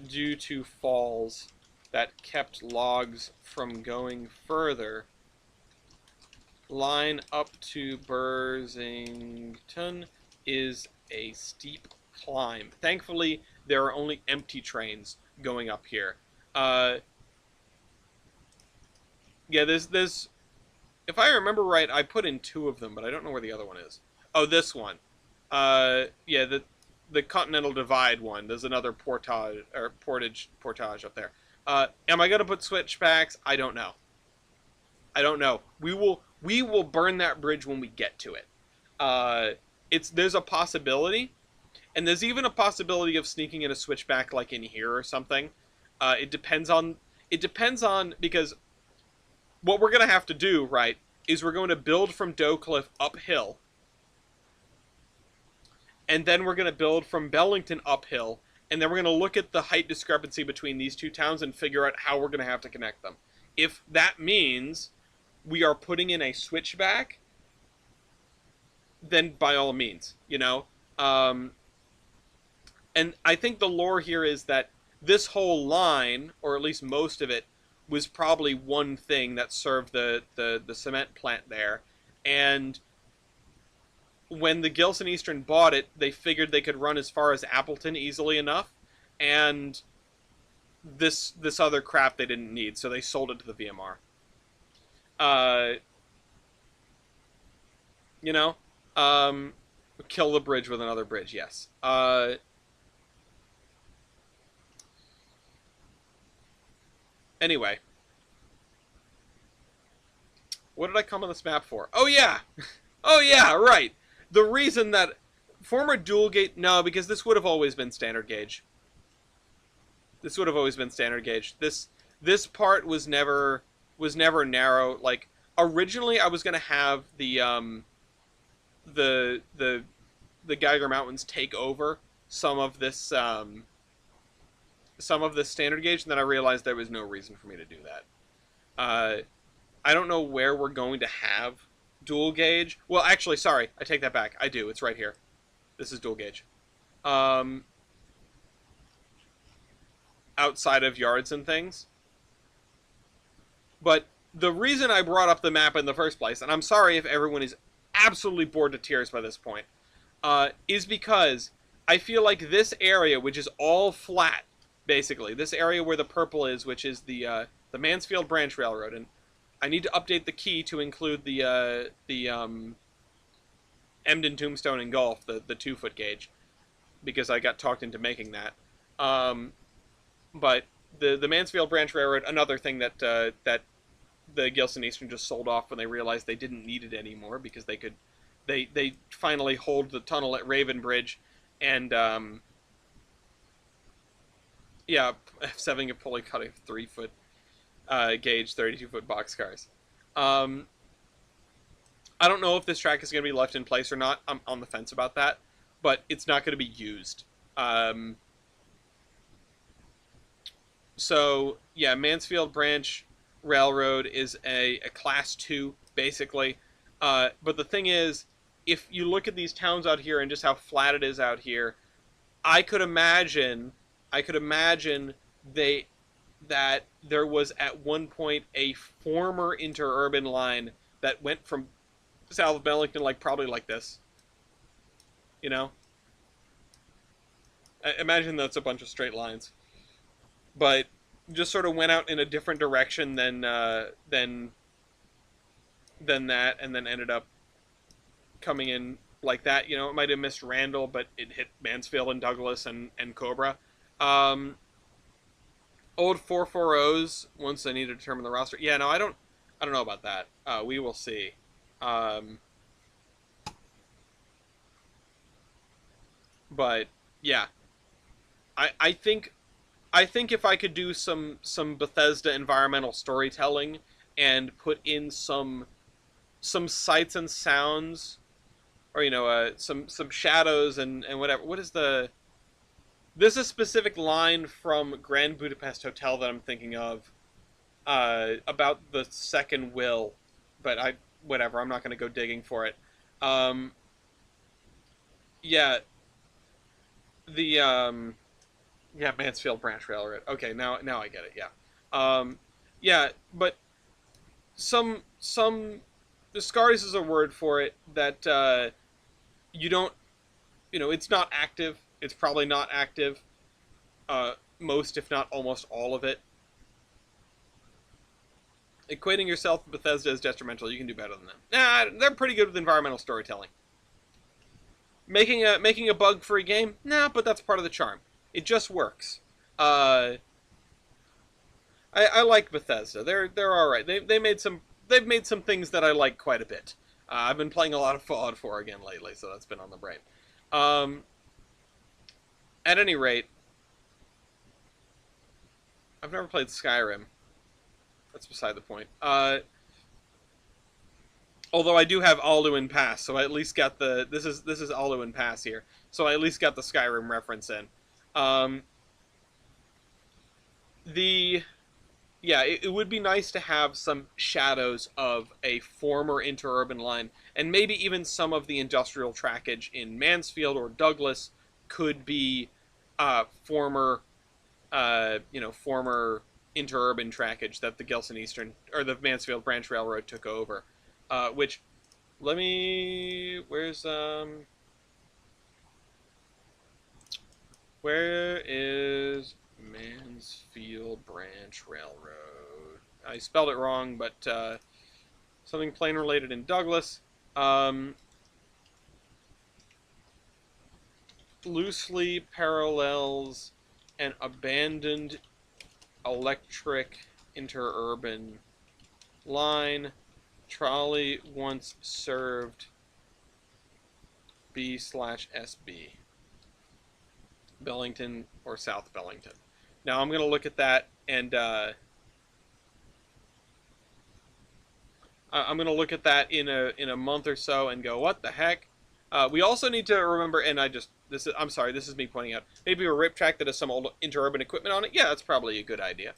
[SPEAKER 1] due to falls that kept logs from going further. Line up to Bursington is a steep climb. Thankfully, there are only empty trains going up here. Yeah, there's if I remember right, I put in two of them, but I don't know where the other one is. Oh, this one. Yeah, the Continental Divide one. There's another portage up there. Am I gonna put switchbacks? I don't know. I don't know. We will burn that bridge when we get to it. There's a possibility, and there's even a possibility of sneaking in a switchback like in here or something. It depends on because what we're gonna have to do, right, is we're going to build from Doe Cliff uphill, and then we're gonna build from Bellington uphill, and then we're gonna look at the height discrepancy between these two towns and figure out how we're gonna have to connect them. If that means we are putting in a switchback, then by all means, and I think the lore here is that this whole line, or at least most of it, was probably one thing that served the cement plant there. And when the Gilson Eastern bought it, they figured they could run as far as Appleton easily enough. And this other crap they didn't need, so they sold it to the VMR. Uh, you know, um, kill the bridge with another bridge. Yes. Anyway, what did I come on this map for? Oh yeah, oh yeah, right. The reason that former dual gauge, no, because this would have always been standard gauge. This would have always been standard gauge. This part was never narrow. Like originally, I was gonna have the the the Geiger Mountains take over some of this standard gauge, and then I realized there was no reason for me to do that. Uh, I don't know where we're going to have dual gauge. Well, actually, sorry, I take that back. I do. It's right here. This is dual gauge. Um, Outside of yards and things. But the reason I brought up the map in the first place, and I'm sorry if everyone is absolutely bored to tears by this point, is because I feel like this area, which is all flat, basically, this area where the purple is, which is the Mansfield Branch Railroad, and I need to update the key to include the Emden, Tombstone, and Gulf, the 2-foot gauge, because I got talked into making that. But the Mansfield Branch Railroad, another thing that the Gilson Eastern just sold off when they realized they didn't need it anymore because they finally hold the tunnel at Raven Bridge, and yeah, 7 a pulley cutting 3-foot gauge 32-foot boxcars. I don't know if this track is going to be left in place or not. I'm on the fence about that, but it's not going to be used. So yeah, Mansfield Branch Railroad is a class two basically. But the thing is, if you look at these towns out here and just how flat it is out here, I could imagine, I could imagine they that there was at one point a former interurban line that went from south of Bellington, like probably like this. You know, I imagine that's a bunch of straight lines, but just sort of went out in a different direction than that, and then ended up coming in like that. You know, it might have missed Randall, but it hit Mansfield and Douglas and Cobra. Um, Old 440s once I need to determine the roster. Yeah, no, I don't know about that. We will see. Um, but yeah, I think if I could do some Bethesda environmental storytelling and put in some sights and sounds, or some shadows and whatever. What is the There's a specific line from Grand Budapest Hotel that I'm thinking of, about the second will, but whatever. I'm not going to go digging for it. Um, yeah, the yeah, Mansfield Branch Railroad. Okay, now I get it. Yeah, yeah, but some the scars is a word for it that you don't it's not active. It's probably not active. Most, if not almost all of it. Equating yourself with Bethesda is detrimental. You can do better than them. Nah, they're pretty good with environmental storytelling. Making a bug-free game? Nah, but that's part of the charm. It just works. Uh, I like Bethesda. They're all right. They've made some things that I like quite a bit. I've been playing a lot of Fallout 4 again lately, so that's been on the brain. Um, at any rate, I've never played Skyrim. That's beside the point. Although I do have Alduin Pass, so I at least got the this is Alduin Pass here, so I at least got the Skyrim reference in. Um, the Yeah, it would be nice to have some shadows of a former interurban line, and maybe even some of the industrial trackage in Mansfield or Douglas could be former interurban trackage that the Gilson Eastern or the Mansfield Branch Railroad took over. Which, let me, where is Mansfield Branch Railroad? I spelled it wrong, but something plane related in Douglas. Loosely parallels an abandoned electric interurban line. Trolley once served B/SB. Bellington or South Bellington. Now I'm going to look at that, and I'm going to look at that in a month or so and go, what the heck? We also need to remember, and I'm sorry, this is me pointing out, maybe a rip track that has some old interurban equipment on it. Yeah, that's probably a good idea.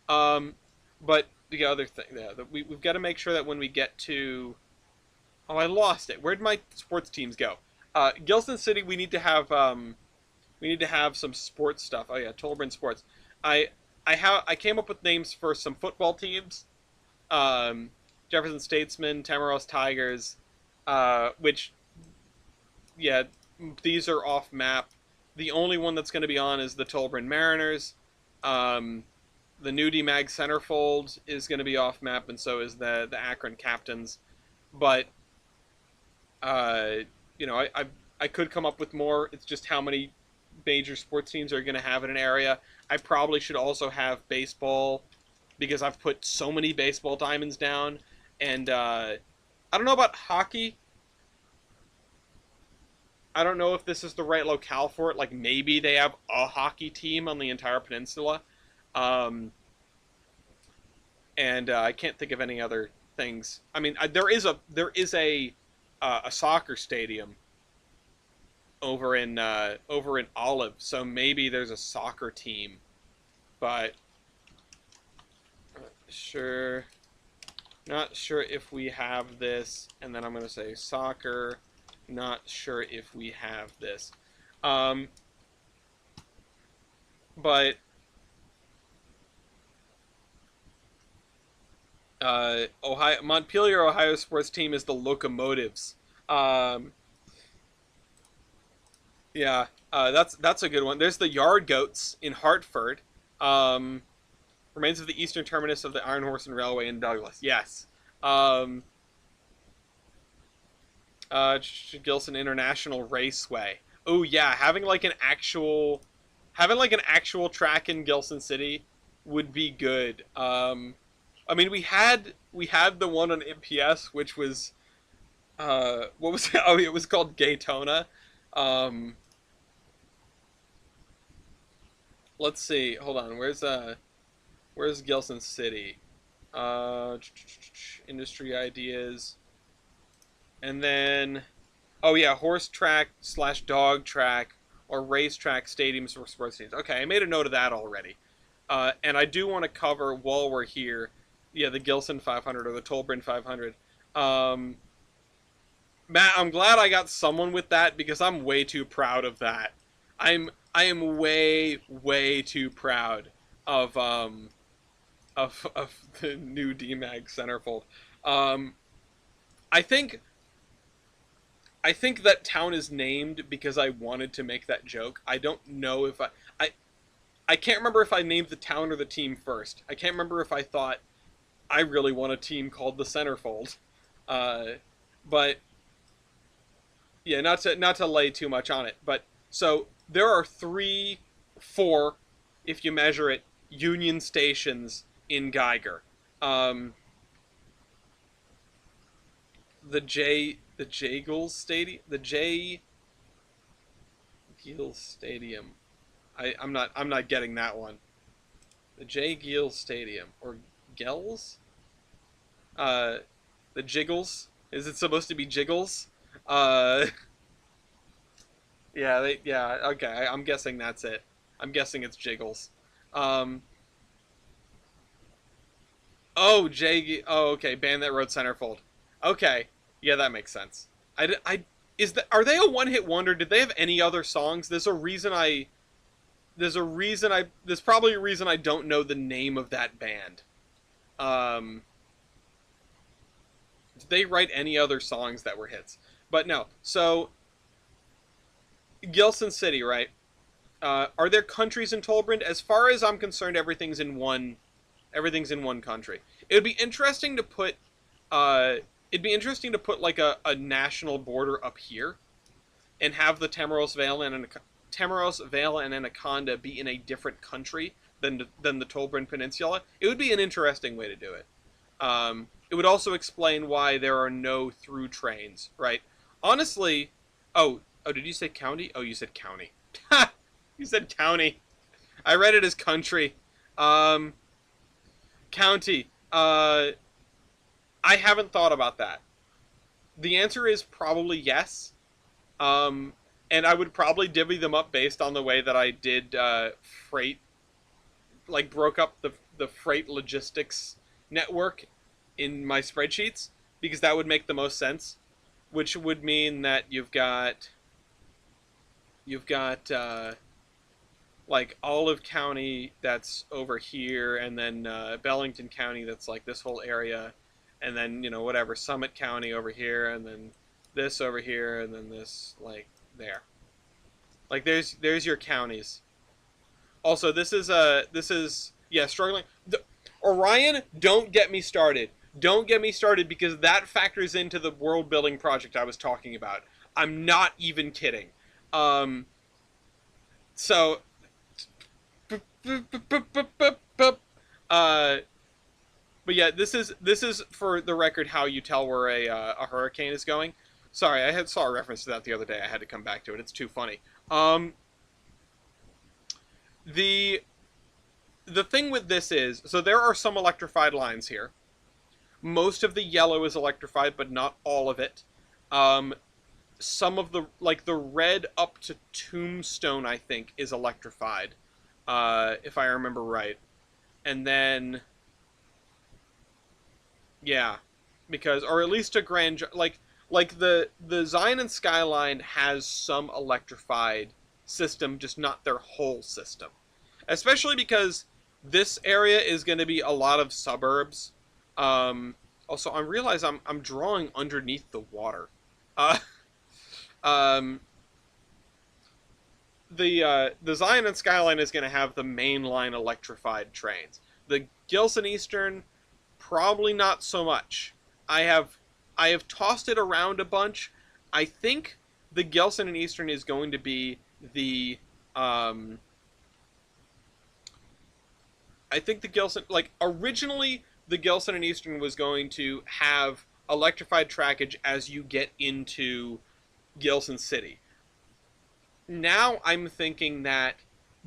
[SPEAKER 1] But the other thing, yeah, we've got to make sure that when we get to, oh, I lost it. Where'd my sports teams go? Gilson City, we need to have some sports stuff. Oh yeah, Tolbrin Sports. I came up with names for some football teams. Jefferson Statesmen, Tamaros Tigers, which, yeah, these are off map. The only one that's going to be on is the Tolbrin Mariners. The Nudie Mag Centerfold is going to be off map, and so is the Akron Captains. But I could come up with more. It's just how many major sports teams are going to have in an area. I probably should also have baseball, because I've put so many baseball diamonds down. And I don't know about hockey. I don't know if this is the right locale for it. Like, maybe they have a hockey team on the entire peninsula. Um, and I can't think of any other things. I mean, there is a soccer stadium over in Olive, so maybe there's a soccer team, but sure. Not sure if we have this. And then I'm going to say soccer. Not sure if we have this. Um, but Ohio Montpelier, Ohio sports team is the Locomotives. Um, yeah, that's a good one. There's the Yard Goats in Hartford. Um, Remains of the eastern terminus of the Iron Horse and Railway in Douglas. Yes. Um, Gilson International Raceway. Oh yeah, having like an actual track in Gilson City would be good. I mean we had the one on MPS which was what was it? Oh, it was called Gaytona. Um, let's see. Hold on. Where's Gilson City? Uh, Industry ideas, and then oh yeah, horse track slash dog track or racetrack stadiums for sports teams. Okay, I made a note of that already. And I do want to cover while we're here, yeah, the Gilson 500 or the Tolbrin 500. Um, Matt, I'm glad I got someone with that because I'm way too proud of that. I am way too proud of of the new DMAG centerfold. Um, I think I think that town is named because I wanted to make that joke. I don't know if I can't remember if I named the town or the team first. I can't remember if I thought I really want a team called the Centerfold. Uh, but yeah, not to lay too much on it. But so there are four, if you measure it, Union stations in Geiger. Um, the J Gill Stadium. I'm not getting that one. The J Gill Stadium or Gels? Uh, the Jiggles. Is it supposed to be Jiggles? Uh, yeah. Okay, I'm guessing that's it. I'm guessing it's Jiggles. Um, oh oh okay, band that wrote Centerfold. Okay, yeah, that makes sense. I is that are they a one hit wonder? Did they have any other songs? There's probably a reason I don't know the name of that band. Um, did they write any other songs that were hits? But no. So Gilson City, right? Are there countries in Tolbrand? As far as I'm concerned, everything's in one country. It would be interesting to put uh, it'd be interesting to put like a national border up here and have the Tamaros Vale and Anaconda be in a different country than the Tolbrand Peninsula. It would be an interesting way to do it. It would also explain why there are no through trains, right? Honestly, oh, did you say county? Oh, you said county. You said county. I read it as country. Um, County. I haven't thought about that. The answer is probably yes. Um, and I would probably divvy them up based on the way that I did freight, like broke up the freight logistics network in my spreadsheets because that would make the most sense. Which would mean that you've got like Olive County that's over here, and then Bellington County that's like this whole area, and then whatever Summit County over here, and then this over here, and then this like there. Like there's your counties. Also, this is yeah struggling. Orion, don't get me started. Don't get me started because that factors into the world building project I was talking about. I'm not even kidding. Um, so uh, but yeah, this is for the record how you tell where a hurricane is going. Sorry, I saw a reference to that the other day. I had to come back to it. It's too funny. Um, the the thing with this is, so there are some electrified lines here. Most of the yellow is electrified, but not all of it. Um, some of the red up to Tombstone, I think, is electrified, if I remember right. And then Yeah, because or at least a like the Zion and Skyline has some electrified system, just not their whole system. Especially because this area is going to be a lot of suburbs. Um, Also, I realize I'm drawing underneath the water. Uh, um, the Zion and Skyline is going to have the mainline electrified trains. The Gilson Eastern, probably not so much. I have I have tossed it around a bunch. I think the Gilson and Eastern is going to be the um, I think the Gilson, like originally, the Gilson and Eastern was going to have electrified trackage as you get into Gilson City. Now I'm thinking that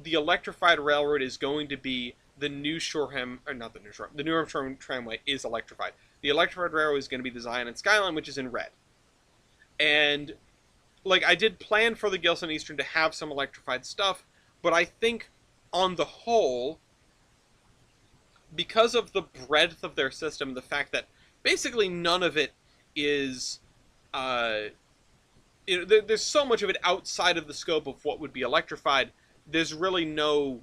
[SPEAKER 1] the electrified railroad is going to be the New Shoreham, or not the New Shoreham, the New Shoreham Tramway is electrified. The electrified railroad is going to be the Zion and Skyline, which is in red. And like I did plan for the Gilson Eastern to have some electrified stuff, but I think on the whole, because of the breadth of their system, the fact that basically none of it is, uh, there's so much of it outside of the scope of what would be electrified. There's really no,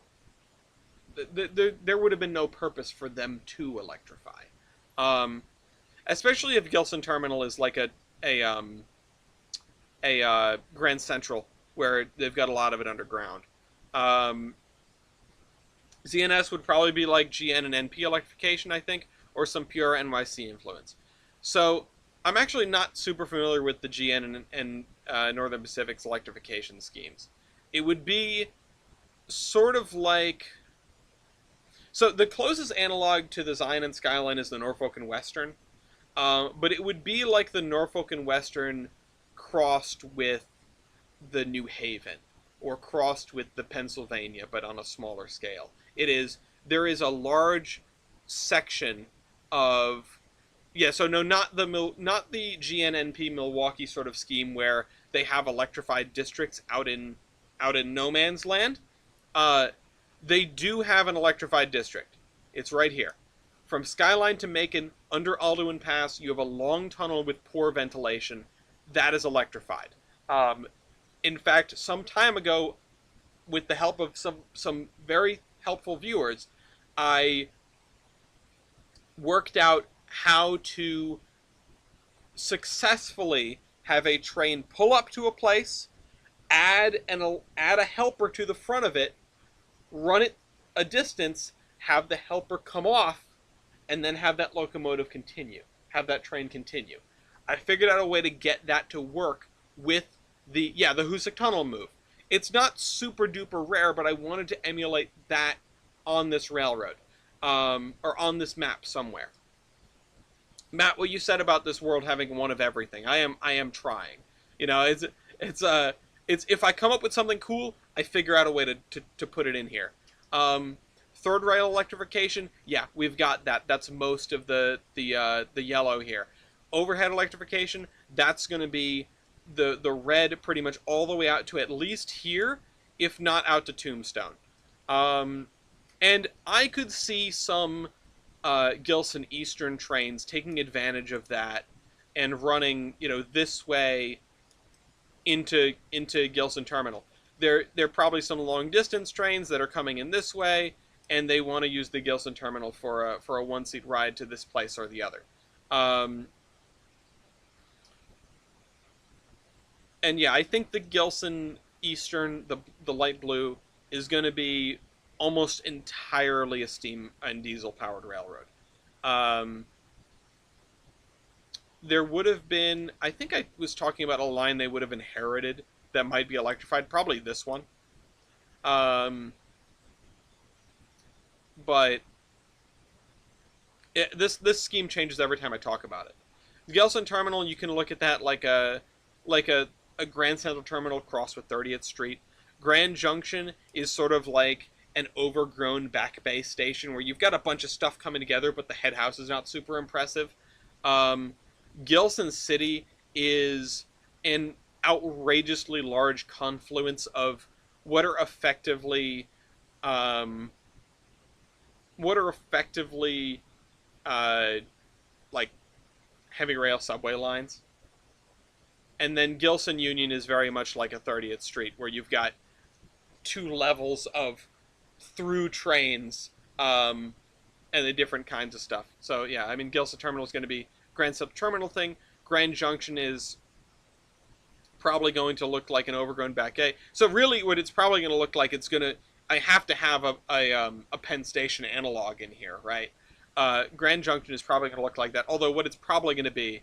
[SPEAKER 1] there would have been no purpose for them to electrify, um, especially if Gilson Terminal is like a Grand Central where they've got a lot of it underground. Um, ZNS would probably be like GN and NP electrification, I think, or some pure NYC influence. So I'm actually not super familiar with the GN and Northern Pacific's electrification schemes. It would be sort of like, so the closest analog to the Zion and Skyline is the Norfolk and Western, but it would be like the Norfolk and Western crossed with the New Haven or crossed with the Pennsylvania, but on a smaller scale. It is there is a large section of yeah. So no, not the GNNP Milwaukee sort of scheme where they have electrified districts out in no man's land. Uh, they do have an electrified district. It's right here. From Skyline to Macon, under Alduin Pass, you have a long tunnel with poor ventilation. That is electrified. Um, in fact, some time ago, with the help of some very helpful viewers, I worked out how to successfully have a train pull up to a place, add a helper to the front of it, run it a distance, have the helper come off, and then have that locomotive continue, have that train continue. I figured out a way to get that to work with the Hoosick Tunnel move. It's not super duper rare, but I wanted to emulate that on this railroad, or on this map somewhere. Matt, what you said about this world having one of everything, I am trying. You know, it's if I come up with something cool, I figure out a way to put it in here. Third rail electrification, yeah, we've got that. That's most of the yellow here. Overhead electrification, that's going to be the red pretty much all the way out to at least here, if not out to Tombstone. And I could see some Gilson Eastern trains taking advantage of that and running, this way into Gilson Terminal. There are probably some long distance trains that are coming in this way, and they want to use the Gilson Terminal for a 1-seat ride to this place or the other. And yeah, I think the Gilson Eastern, the light blue, is going to be almost entirely a steam and diesel powered railroad. Um, there would have been, I think I was talking about a line they would have inherited that might be electrified, probably this one. Um, but this scheme changes every time I talk about it. The Gilson Terminal, you can look at that like a Grand Central Terminal crossed with 30th Street. Grand Junction is sort of like an overgrown back bay station where you've got a bunch of stuff coming together, but the head house is not super impressive. Um, Gilson City is an outrageously large confluence of what are effectively um, what are effectively uh, like heavy rail subway lines. And then Gilson Union is very much like a 30th Street, where you've got two levels of through trains, and the different kinds of stuff. So yeah, I mean, Gilson Terminal is going to be Grand Central Terminal thing. Grand Junction is probably going to look like an overgrown back A. So really, what it's probably going to look like, it's going to, I have to have a Penn Station analog in here, right? Grand Junction is probably going to look like that. Although what it's probably going to be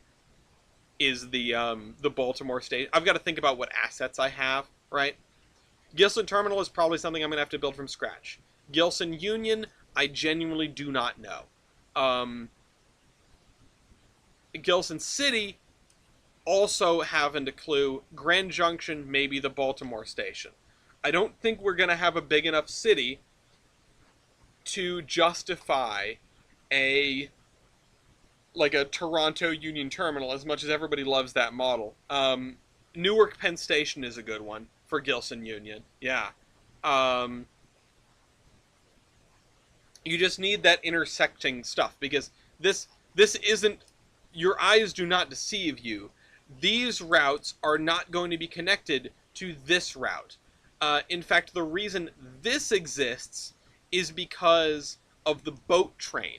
[SPEAKER 1] is the Baltimore station. I've got to think about what assets I have, right? Gilson Terminal is probably something I'm going to have to build from scratch. Gilson Union, I genuinely do not know. Gilson City, also haven't a clue. Grand Junction, maybe the Baltimore station. I don't think we're going to have a big enough city to justify a Toronto Union Terminal, as much as everybody loves that model. Newark Penn Station is a good one for Gilson Union. Yeah. You just need that intersecting stuff, because this isn't, your eyes do not deceive you. These routes are not going to be connected to this route. In fact, the reason this exists is because of the boat train.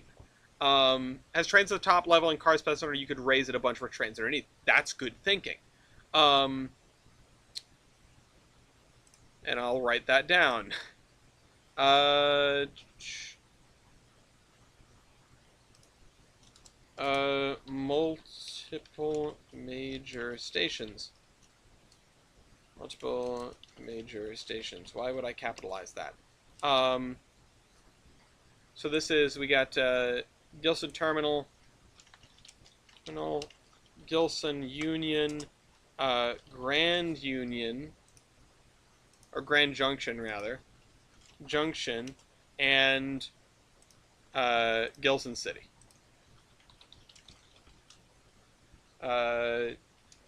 [SPEAKER 1] As trains at the top level and cars pass under, you could raise it a bunch for trains underneath. That's good thinking. And I'll write that down. Multiple major stations. Multiple major stations. Why would I capitalize that? So this is, we got Gilson Terminal, Gilson Union, Grand Union, or Grand Junction rather, Junction, and Gilson City.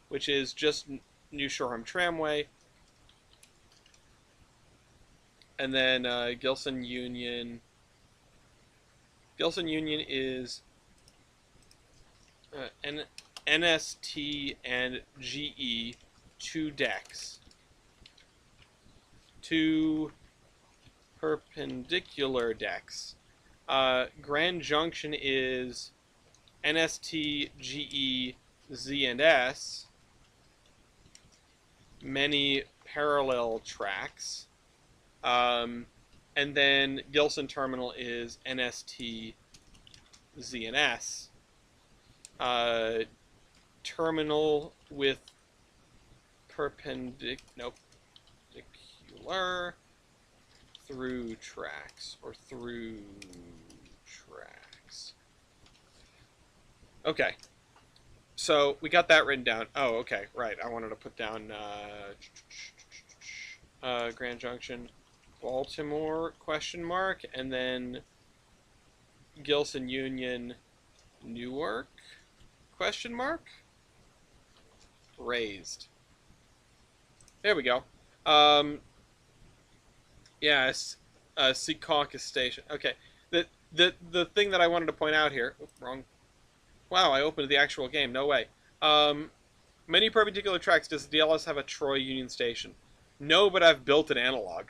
[SPEAKER 1] Which is just New Shoreham Tramway. And then Gilson Union. Gilson Union is NST and GE, 2 decks. 2 perpendicular decks. Grand Junction is NST, GE, Z and S, many parallel tracks, and then Gilson Terminal is NST, Z and S, terminal with perpendicular through tracks, or through tracks. Okay. So we got that written down. Oh, okay, right. I wanted to put down Grand Junction, Baltimore, question mark, and then Gilson Union, Newark, question mark, raised. There we go. Yes, Secaucus Station. Okay, the thing that I wanted to point out here. Oops, wrong. Wow, I opened the actual game. No way. Many perpendicular tracks. Does the DLS have a Troy Union Station? No, but I've built an analog.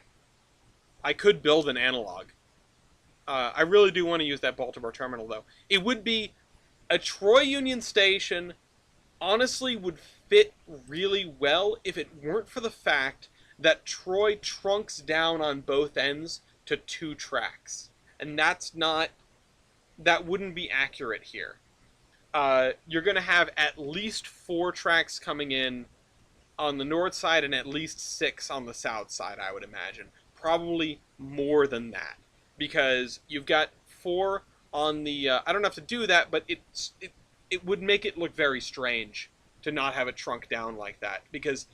[SPEAKER 1] I could build an analog. I really do want to use that Baltimore terminal, though. It would be a Troy Union Station. Honestly, would fit really well if it weren't for the fact that Troy trunks down on both ends to 2 tracks, and that wouldn't be accurate here. You're going to have at least 4 tracks coming in on the north side and at least 6 on the south side, I would imagine. Probably more than that, because you've got 4 on the... I don't have to do that, but it would make it look very strange to not have it trunk down like that, because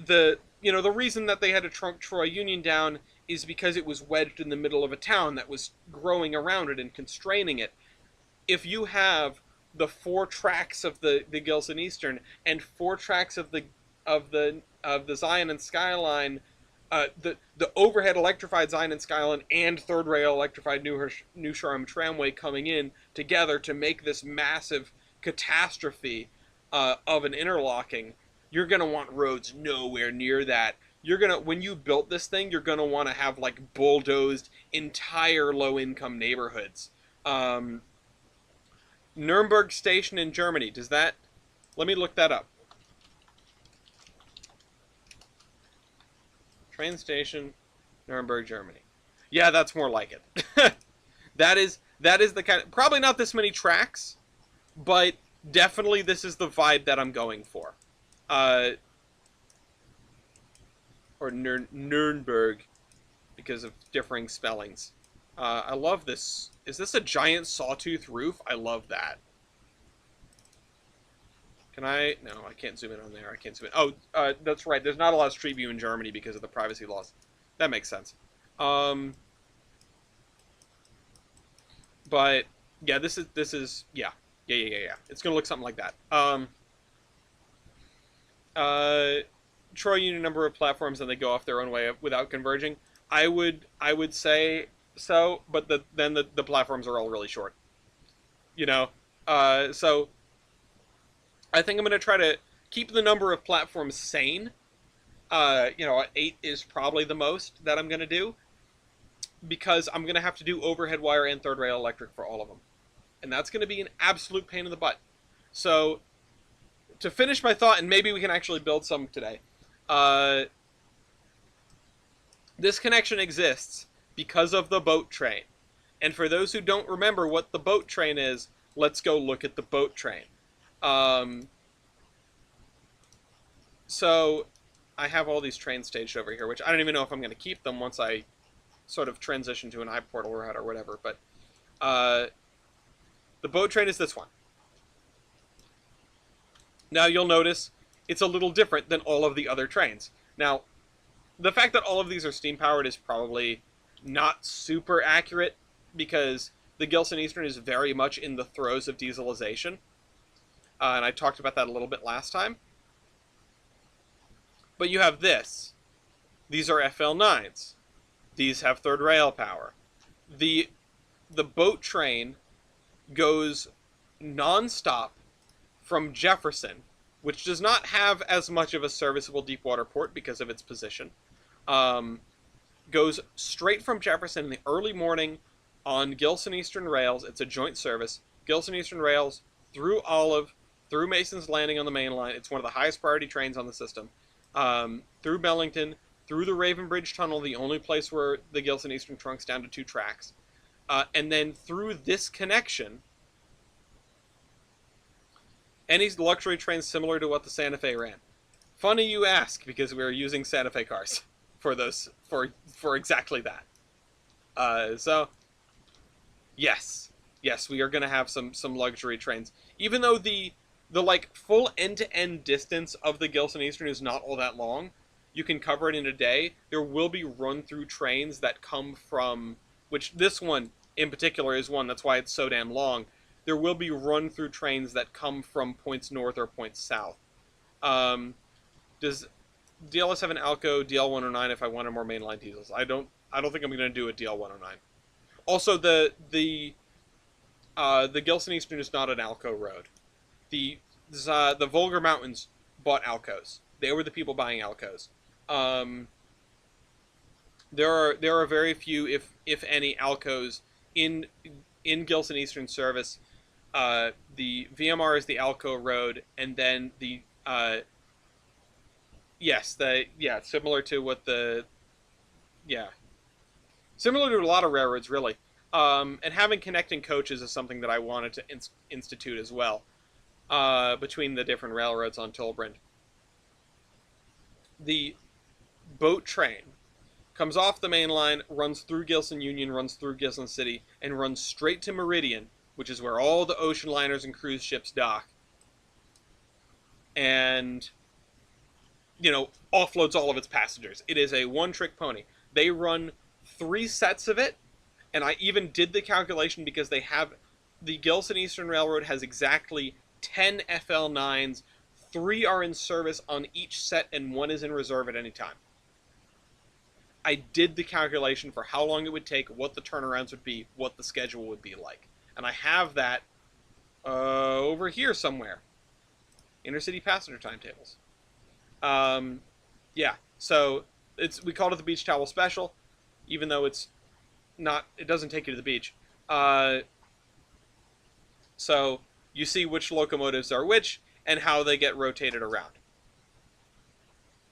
[SPEAKER 1] the reason that they had to trunk Troy Union down is because it was wedged in the middle of a town that was growing around it and constraining it. If you have the 4 tracks of the Gilson Eastern and 4 tracks of the Zion and Skyline the overhead electrified Zion and Skyline and third rail electrified New Shoreham tramway coming in together to make this massive catastrophe of an interlocking, you're gonna want roads nowhere near that. You're gonna, when you built this thing, you're gonna want to have like bulldozed entire low-income neighborhoods. Um, Nuremberg Station in Germany. Does that? Let me look that up. Train station, Nuremberg, Germany. Yeah, that's more like it. That is the kind of, probably not this many tracks, but definitely this is the vibe that I'm going for. Uh, or Nuremberg, because of differing spellings. I love this. Is this a giant sawtooth roof? I love that. Can I? No, I can't zoom in on there. I can't zoom in. Oh, that's right. There's not a lot of Street View in Germany because of the privacy laws. That makes sense. But yeah, this is yeah. It's gonna look something like that. Troy Union number of platforms and they go off their own way without converging. I would say so, but then the platforms are all really short. You know, so I think I'm going to try to keep the number of platforms sane. 8 is probably the most that I'm going to do because I'm going to have to do overhead wire and third rail electric for all of them. And that's going to be an absolute pain in the butt. So, to finish my thought, and maybe we can actually build some today, this connection exists because of the boat train. And for those who don't remember what the boat train is, let's go look at the boat train. So I have all these trains staged over here, which I don't even know if I'm going to keep them once I sort of transition to an iPortal route or whatever. But the boat train is this one. Now you'll notice it's a little different than all of the other trains. Now, the fact that all of these are steam powered is probably not super accurate because the Gilson Eastern is very much in the throes of dieselization. And I talked about that a little bit last time. But you have this. These are FL9s. These have third rail power. The boat train goes non-stop from Jefferson, which does not have as much of a serviceable deep water port because of its position. Goes straight from Jefferson in the early morning on Gilson Eastern Rails. It's a joint service. Gilson Eastern Rails through Olive, through Mason's Landing on the main line. It's one of the highest priority trains on the system. Through Bellington, through the Raven Bridge Tunnel, the only place where the Gilson Eastern trunks down to 2 tracks. And then through this connection, any luxury train similar to what the Santa Fe ran. Funny you ask, because we were using Santa Fe cars for those, for exactly that. So, yes, we are going to have some luxury trains. Even though the like full end-to-end distance of the Gilson Eastern is not all that long, you can cover it in a day. There will be run-through trains that come from, which this one in particular is one, that's why it's so damn long. There will be run-through trains that come from points north or points south. Does DLS have an Alco DL109 if I wanted more mainline diesels? I don't think I'm going to do a DL109. Also, the Gilson Eastern is not an Alco road. The Volga Mountains bought Alcos. They were the people buying Alcos. There are very few, if any, Alcos in Gilson Eastern service. The VMR is the Alco road, and then similar to what similar to a lot of railroads, really. And having connecting coaches is something that I wanted to institute as well, between the different railroads on Tolbrand. The boat train comes off the main line, runs through Gilson Union, runs through Gilson City, and runs straight to Meridian, which is where all the ocean liners and cruise ships dock. And, offloads all of its passengers. It is a one-trick pony. They run 3 sets of it, and I even did the calculation because the Gilson Eastern Railroad has exactly 10 FL9s. 3 are in service on each set, and 1 is in reserve at any time. I did the calculation for how long it would take, what the turnarounds would be, what the schedule would be like. And I have that over here somewhere. Intercity passenger timetables. Um, yeah, so we called it the beach towel special, even though it's not. It doesn't take you to the beach. Uh, so you see which locomotives are which and how they get rotated around.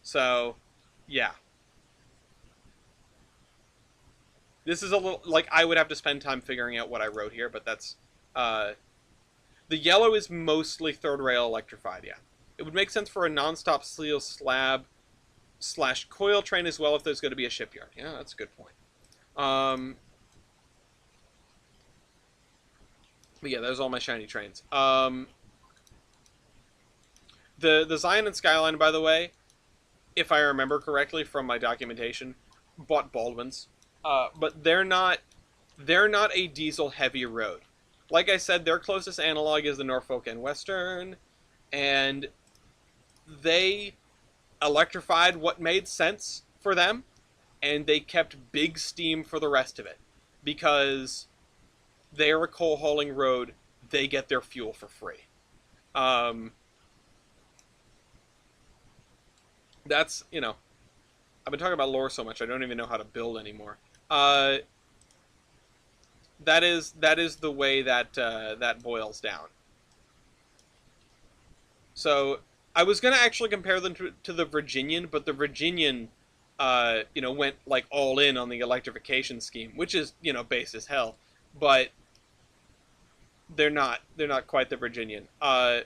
[SPEAKER 1] So, yeah, this is a little like I would have to spend time figuring out what I wrote here, but that's uh, the yellow is mostly third rail electrified. Yeah, it would make sense for a non-stop steel slab slash coil train as well if there's going to be a shipyard. Yeah, that's a good point. But yeah, there's all my shiny trains. The Zion and Skyline, by the way, if I remember correctly from my documentation, bought Baldwin's, but they're not a diesel heavy road. Like I said, their closest analog is the Norfolk and Western, and they electrified what made sense for them, and they kept big steam for the rest of it because they're a coal hauling road. They get their fuel for free. Um, that's I've been talking about lore so much I don't even know how to build anymore. Uh, that is the way that boils down. So I was gonna actually compare them to the Virginian, but the Virginian, went like all in on the electrification scheme, which is base as hell, but they're not quite the Virginian. And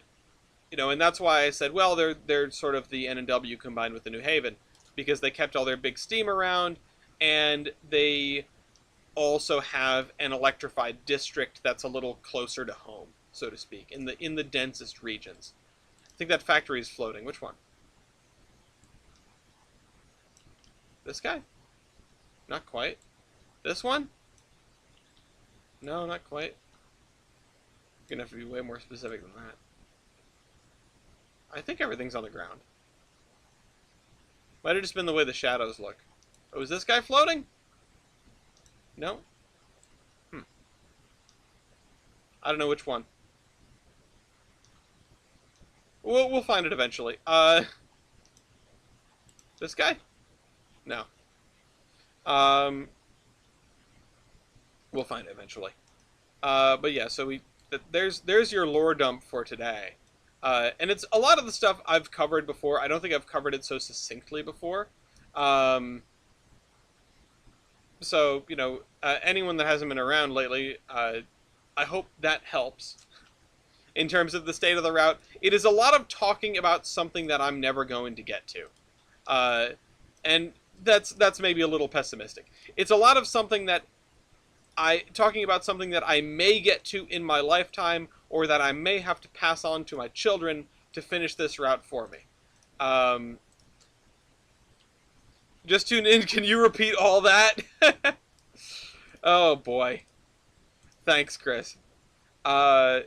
[SPEAKER 1] that's why I said, well, they're sort of the N&W combined with the New Haven, because they kept all their big steam around, and they also have an electrified district that's a little closer to home, so to speak, in the densest regions. I think that factory is floating. Which one? This guy? Not quite. This one? No, not quite. You're gonna have to be way more specific than that. I think everything's on the ground. Might have just been the way the shadows look. Oh, is this guy floating? No? I don't know which one. We'll find it eventually. This guy? No. Um, we'll find it eventually. But yeah, so there's your lore dump for today. And it's a lot of the stuff I've covered before. I don't think I've covered it so succinctly before. Um, so, anyone that hasn't been around lately, I hope that helps in terms of the state of the route. It is a lot of talking about something that I'm never going to get to. Uh, and that's maybe a little pessimistic. It's a lot of something that talking about something that I may get to in my lifetime, or that I may have to pass on to my children to finish this route for me. Um, just tune in. Can you repeat all that? Oh boy. Thanks, Chris. Uh,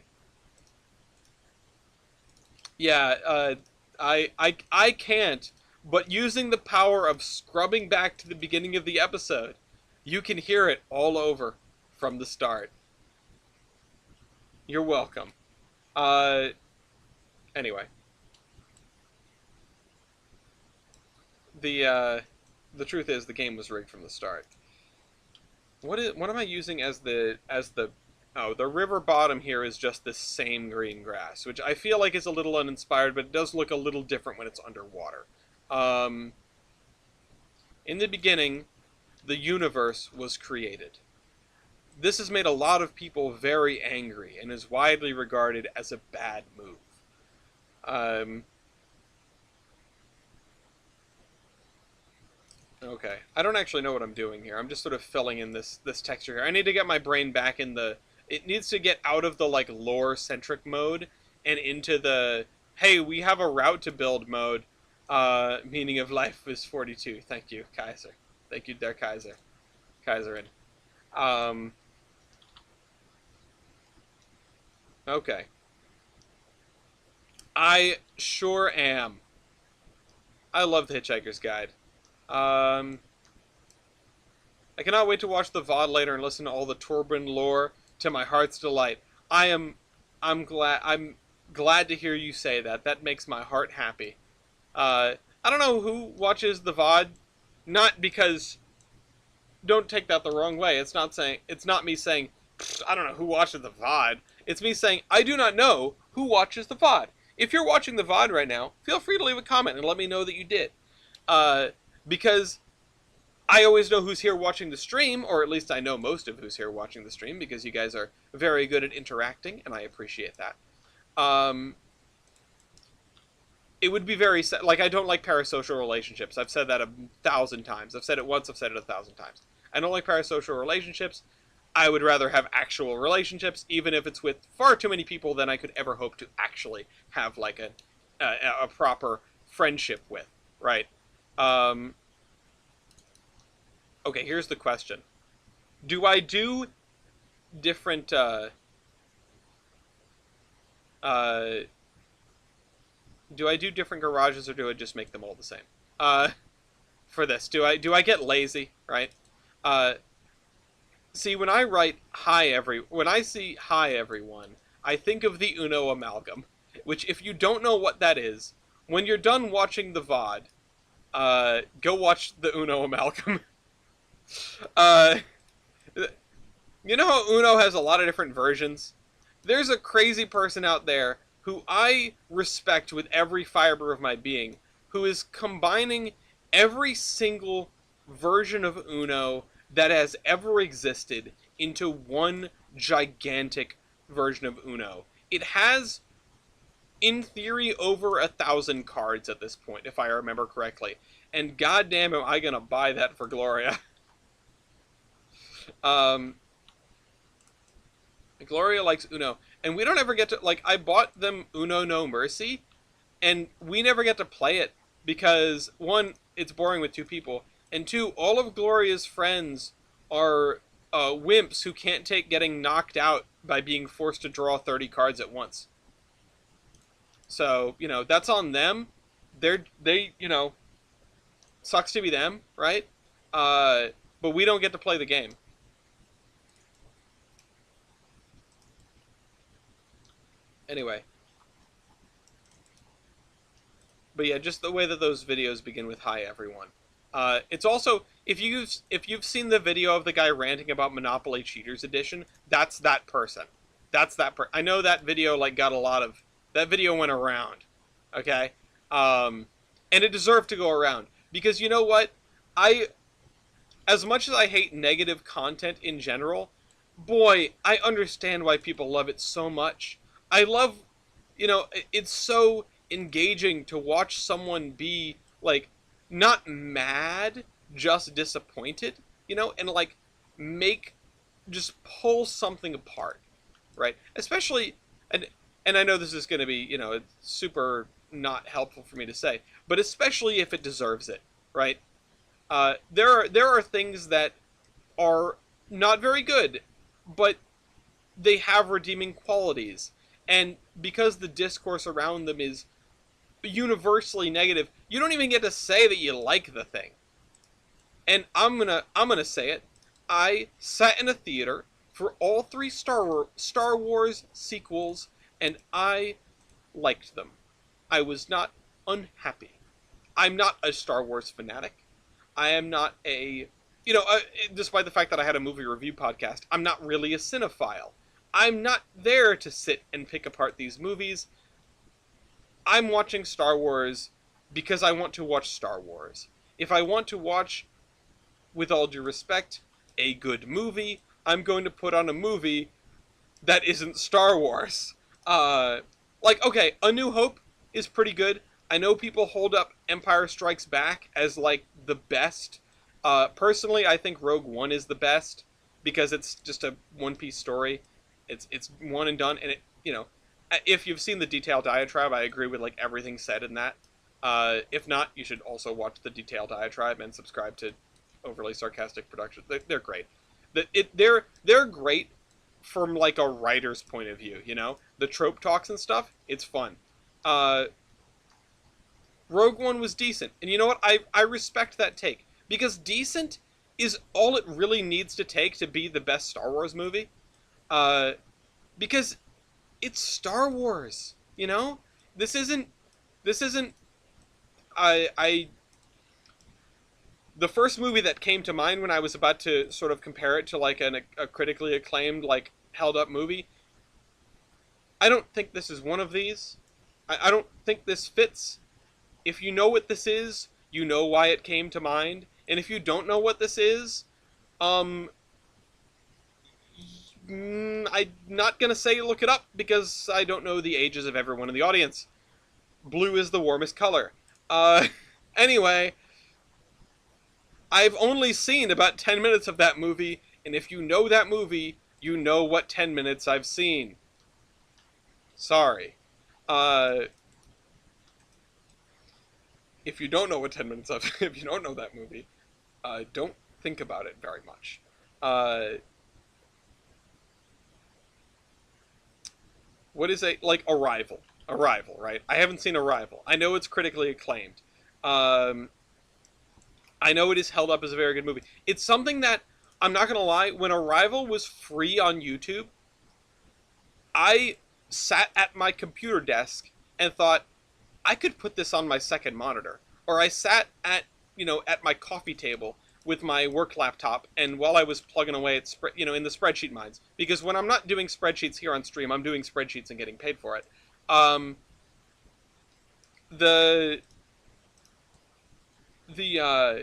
[SPEAKER 1] yeah. I can't. But using the power of scrubbing back to the beginning of the episode, you can hear it all over from the start. You're welcome. Uh, anyway, the truth is the game was rigged from the start. What am I using as the oh, the river bottom here is just this same green grass, which I feel like is a little uninspired, but it does look a little different when it's underwater. Um, in the beginning, the universe was created. This has made a lot of people very angry and is widely regarded as a bad move. Um, okay, I don't actually know what I'm doing here. I'm just sort of filling in this texture here. I need to get my brain back in the. It needs to get out of the like lore centric mode and into the hey, we have a route to build mode. Meaning of life is 42. Thank you, Kaiser. Thank you, Der Kaiser. Kaiserin. Um, okay. I sure am. I love the Hitchhiker's Guide. Um, I cannot wait to watch the VOD later and listen to all the Torben lore to my heart's delight. I am, I'm glad to hear you say that. That makes my heart happy. I don't know who watches the VOD, not because, don't take that the wrong way. It's not me saying, I don't know who watches the VOD. It's me saying, I do not know who watches the VOD. If you're watching the VOD right now, feel free to leave a comment and let me know that you did. Because I always know who's here watching the stream, or at least I know most of who's here watching the stream, because you guys are very good at interacting, and I appreciate that. It would be very sad. Like, I don't like parasocial relationships. I've said that 1,000 times. I've said it once, I've said it 1,000 times. I don't like parasocial relationships. I would rather have actual relationships, even if it's with far too many people than I could ever hope to actually have, like, a proper friendship with, right? Okay, here's the question. Do I do different, do I do different garages, or do I just make them all the same? For this, do I get lazy, right? See, when I write when I see hi everyone, I think of the Uno amalgam, which, if you don't know what that is, when you're done watching the VOD, go watch the Uno amalgam. You know how Uno has a lot of different versions? There's a crazy person out there who I respect with every fiber of my being, who is combining every single version of Uno that has ever existed into one gigantic version of Uno. It has, in theory, over 1,000 cards at this point, if I remember correctly. And goddamn, am I gonna buy that for Gloria. Gloria likes Uno. And we don't ever get to, like, I bought them Uno No Mercy, and we never get to play it because, one, it's boring with two people, and two, all of Gloria's friends are wimps who can't take getting knocked out by being forced to draw 30 cards at once. So, that's on them. They, sucks to be them, right? But we don't get to play the game. Anyway. But yeah, just the way that those videos begin with "Hi everyone." It's also, if you've seen the video of the guy ranting about Monopoly Cheaters Edition, that's that person. I know that video that video went around, okay, and it deserved to go around, because you know what, as much as I hate negative content in general, boy, I understand why people love it so much. I love, it's so engaging to watch someone be, like, not mad, just disappointed, and, like, just pull something apart, right? Especially, and I know this is going to be, it's super not helpful for me to say, but especially if it deserves it, right? There are things that are not very good, but they have redeeming qualities. And because the discourse around them is universally negative, you don't even get to say that you like the thing. And I'm gonna say it. I sat in a theater for all 3 Star Wars sequels, and I liked them. I was not unhappy. I'm not a Star Wars fanatic. I am not despite the fact that I had a movie review podcast, I'm not really a cinephile. I'm not there to sit and pick apart these movies. I'm watching Star Wars because I want to watch Star Wars. If I want to watch, with all due respect, a good movie, I'm going to put on a movie that isn't Star Wars. Okay, A New Hope is pretty good. I know people hold up Empire Strikes Back as, like, the best. Personally, I think Rogue One is the best, because it's just a one-piece story. It's one and done, and if you've seen the detailed diatribe, I agree with, like, everything said in that. If not, you should also watch the detailed diatribe and subscribe to Overly Sarcastic Productions. They're great. They're great from, like, a writer's point of view, The trope talks and stuff, it's fun. Rogue One was decent, and you know what? I respect that take, because decent is all it really needs to take to be the best Star Wars movie. Uh, because it's Star Wars, you know? This isn't this isn't I the first movie that came to mind when I was about to sort of compare it to like a critically acclaimed, like held up movie. I don't think this is one of these. I don't think this fits. If you know what this is, you know why it came to mind. And if you don't know what this is, um, I'm not gonna say look it up because I don't know the ages of everyone in the audience. Blue is the warmest color. Uh, anyway, I've only seen about 10 minutes of that movie, and if you know that movie, you know what 10 minutes I've seen. Sorry. Uh, if you don't know what 10 minutes of, if you don't know that movie, don't think about it very much. Uh, what is like Arrival? Arrival, right? I haven't seen Arrival. I know it's critically acclaimed. Um, I know it is held up as a very good movie. It's something that I'm not gonna lie. When Arrival was free on YouTube, I sat at my computer desk and thought I could put this on my second monitor, or I sat at at my coffee table with my work laptop, and while I was plugging away at in the spreadsheet mines, because when I'm not doing spreadsheets here on stream, I'm doing spreadsheets and getting paid for it. Um, the the uh,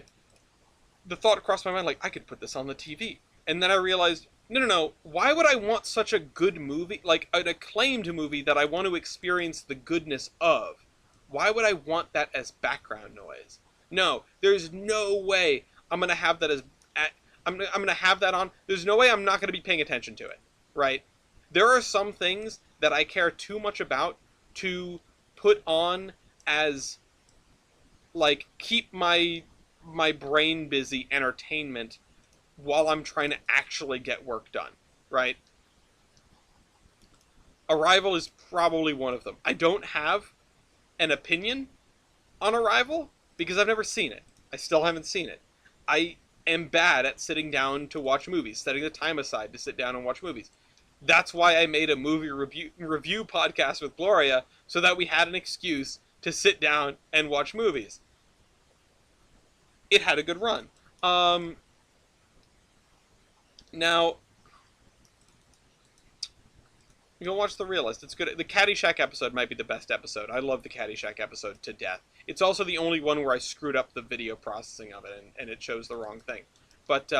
[SPEAKER 1] the thought crossed my mind, like I could put this on the TV, and then I realized, no, no, no. Why would I want such a good movie, like an acclaimed movie that I want to experience the goodness of? Why would I want that as background noise? No, there's no way I'm gonna have that as. I'm gonna have that on. There's no way I'm not gonna be paying attention to it, right? There are some things that I care too much about to put on as like keep my brain busy entertainment while I'm trying to actually get work done, right? Arrival is probably one of them. I don't have an opinion on Arrival because I've never seen it. I still haven't seen it. I am bad at sitting down to watch movies, setting the time aside to sit down and watch movies. That's why I made a movie review podcast with Gloria, so that we had an excuse to sit down and watch movies. It had a good run. Now, you go watch The Realist. It's good. The Caddyshack episode might be the best episode. I love the Caddyshack episode to death. It's also the only one where I screwed up the video processing of it, and it shows the wrong thing. But,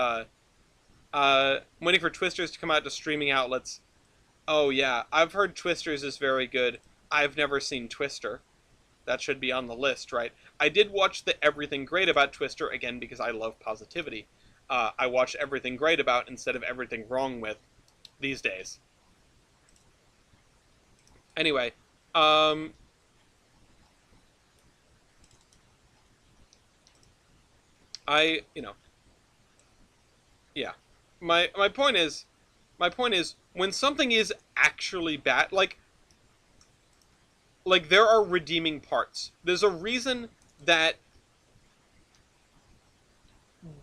[SPEAKER 1] I'm waiting for Twisters to come out to streaming outlets. Oh, yeah. I've heard Twisters is very good. I've never seen Twister. That should be on the list, right? I did watch the Everything Great About Twister, again, because I love positivity. I watch Everything Great About instead of Everything Wrong With these days. Anyway, I, yeah. My point is when something is actually bad, like there are redeeming parts. There's a reason that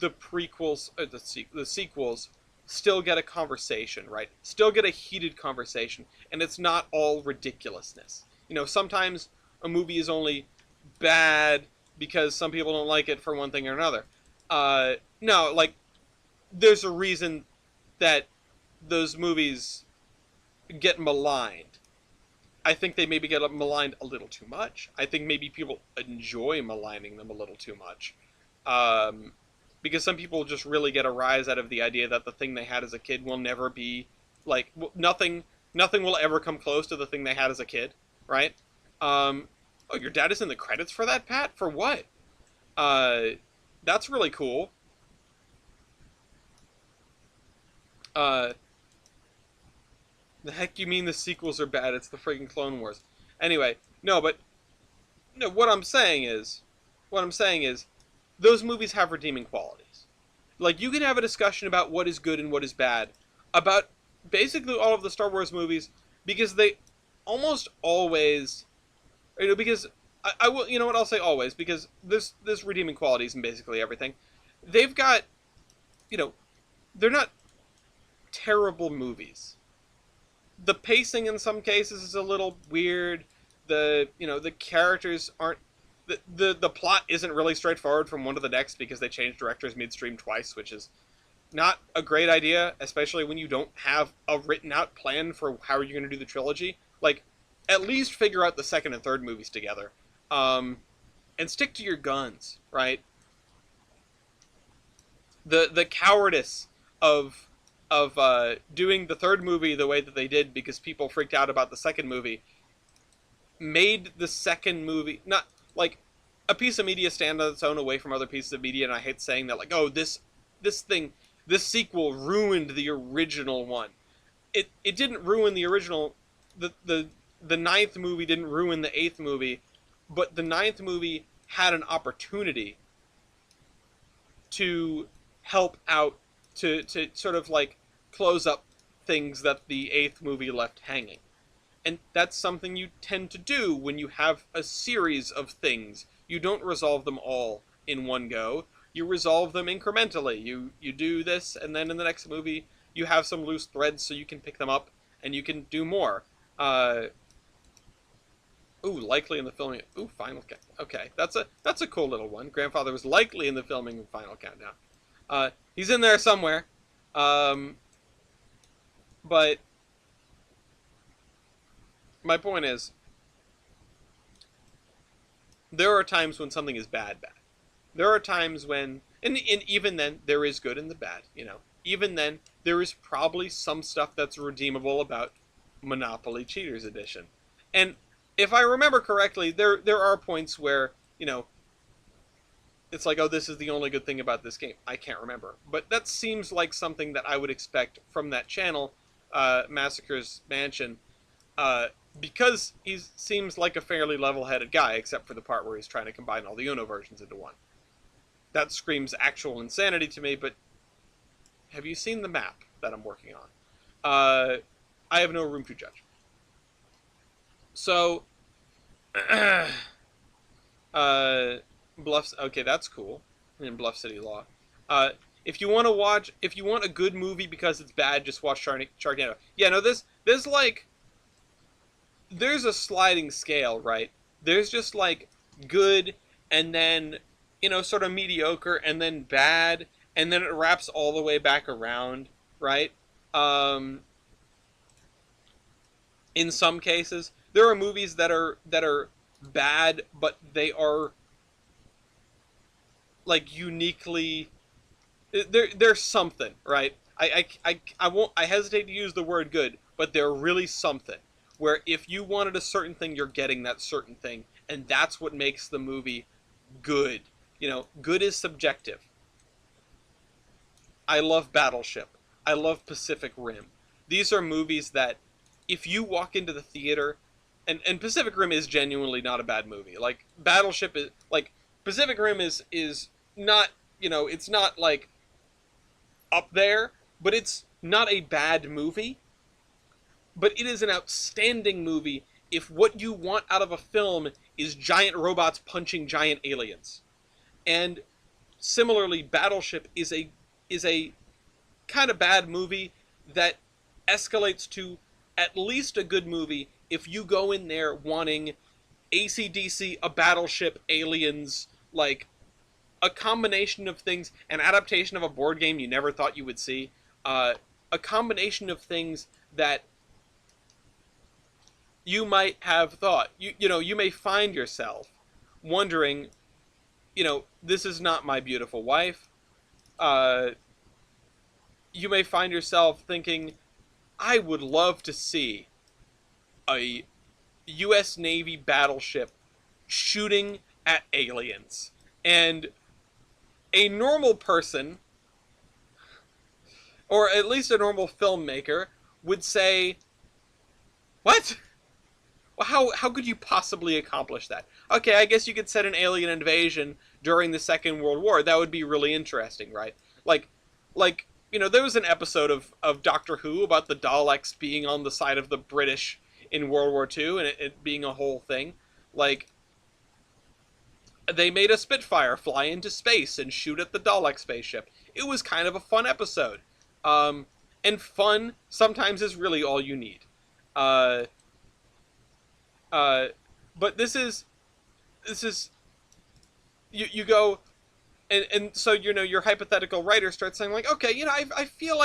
[SPEAKER 1] the prequels, the sequels, still get a conversation, right? Still get a heated conversation, and it's not all ridiculousness. Sometimes a movie is only bad because some people don't like it for one thing or another. No, like there's a reason that those movies get maligned. I think they maybe get maligned a little too much. I think maybe people enjoy maligning them a little too much. Um, because some people just really get a rise out of the idea that the thing they had as a kid will never be like nothing will ever come close to the thing they had as a kid, right? Oh, your dad is in the credits for that, Pat? For what? Uh, that's really cool. Uh, the heck you mean the sequels are bad? It's the friggin' Clone Wars. Anyway, no, but no. What I'm saying is, those movies have redeeming qualities. Like you can have a discussion about what is good and what is bad about basically all of the Star Wars movies because they almost always, because I will, you know what, I'll say always because there's redeeming qualities in basically everything. They've got you know, they're not terrible movies. The pacing in some cases is a little weird. The characters aren't the plot isn't really straightforward from one to the next because they changed directors midstream twice, which is not a great idea, especially when you don't have a written out plan for how you're going to do the trilogy. Like, at least figure out the second and third movies together, and stick to your guns, right? The cowardice of doing the third movie the way that they did because people freaked out about the second movie made the second movie not like a piece of media stand on its own away from other pieces of media, and I hate saying that, like, oh, this sequel ruined the original one. It didn't ruin the original. The ninth movie didn't ruin the eighth movie, but the ninth movie had an opportunity to help out, to sort of like close up things that the eighth movie left hanging. And that's something you tend to do when you have a series of things. You don't resolve them all in one go. You resolve them incrementally. You do this, and then in the next movie, you have some loose threads so you can pick them up, and you can do more. Likely in the filming. Final Count. Okay, that's a cool little one. Grandfather was likely in the filming of Final Countdown. He's in there somewhere. But my point is, there are times when something is bad. There are times when, and even then, there is good in the bad. Even then, there is probably some stuff that's redeemable about Monopoly Cheaters Edition. And if I remember correctly, there are points where, it's like, oh, this is the only good thing about this game. I can't remember. But that seems like something that I would expect from that channel, Massacre's Mansion, because he seems like a fairly level-headed guy, except for the part where he's trying to combine all the Uno versions into one. That screams actual insanity to me, but have you seen the map that I'm working on? I have no room to judge. So, Bluffs. Okay, that's cool. In Bluff City Law. If you want a good movie because it's bad, just watch Sharknado. Yeah, no, there's like, there's a sliding scale, right? There's just like good, and then, sort of mediocre, and then bad, and then it wraps all the way back around, right? In some cases, there are movies that are bad, but they are like uniquely, there's something, right? I hesitate to use the word good, but they're really something. Where if you wanted a certain thing, you're getting that certain thing, and that's what makes the movie good. Good is subjective. I love Battleship. I love Pacific Rim. These are movies that, if you walk into the theater, and Pacific Rim is genuinely not a bad movie. Like, Battleship is, like, Pacific Rim is not, it's not, like, up there, but it's not a bad movie. But it is an outstanding movie if what you want out of a film is giant robots punching giant aliens. And similarly, Battleship is a kind of bad movie that escalates to at least a good movie if you go in there wanting AC/DC, a battleship, aliens, like a combination of things, an adaptation of a board game you never thought you would see, a combination of things that you might have thought. You may find yourself wondering, this is not my beautiful wife. You may find yourself thinking, I would love to see a U.S. Navy battleship shooting at aliens. And a normal person, or at least a normal filmmaker, would say, what? Well, how could you possibly accomplish that? Okay, I guess you could set an alien invasion during the Second World War. That would be really interesting, right? Like, there was an episode of Doctor Who about the Daleks being on the side of the British in World War II, and it being a whole thing. Like, They made a Spitfire fly into space and shoot at the Dalek spaceship. It was kind of a fun episode. Um, and fun sometimes is really all you need. Uh, uh, but this is you go and so your hypothetical writer starts saying like, okay, I feel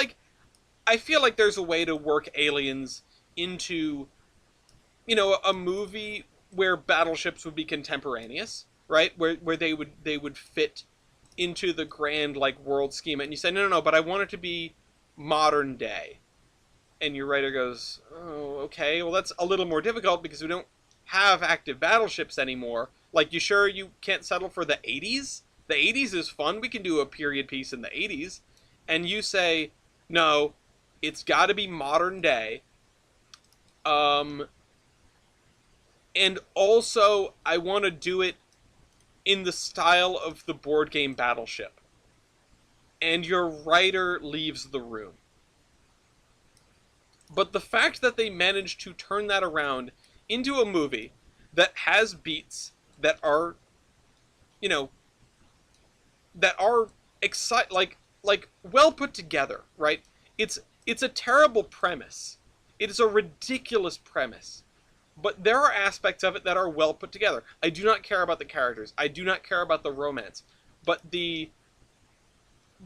[SPEAKER 1] like there's a way to work aliens into a movie where battleships would be contemporaneous, right? Where they would fit into the grand like world schema. And you say, no, no, no, but I want it to be modern day. And your writer goes, oh, okay, well that's a little more difficult because we don't have active battleships anymore. Like, you sure you can't settle for the 80s? The 80s is fun. We can do a period piece in the 80s. And you say, no, it's got to be modern day. Um, and also, I want to do it in the style of the board game Battleship. And your writer leaves the room. But the fact that they managed to turn that around into a movie that has beats that are, you know, that are like well put together, right? It's a terrible premise. It is a ridiculous premise. But there are aspects of it that are well put together. I do not care about the characters. I do not care about the romance. But the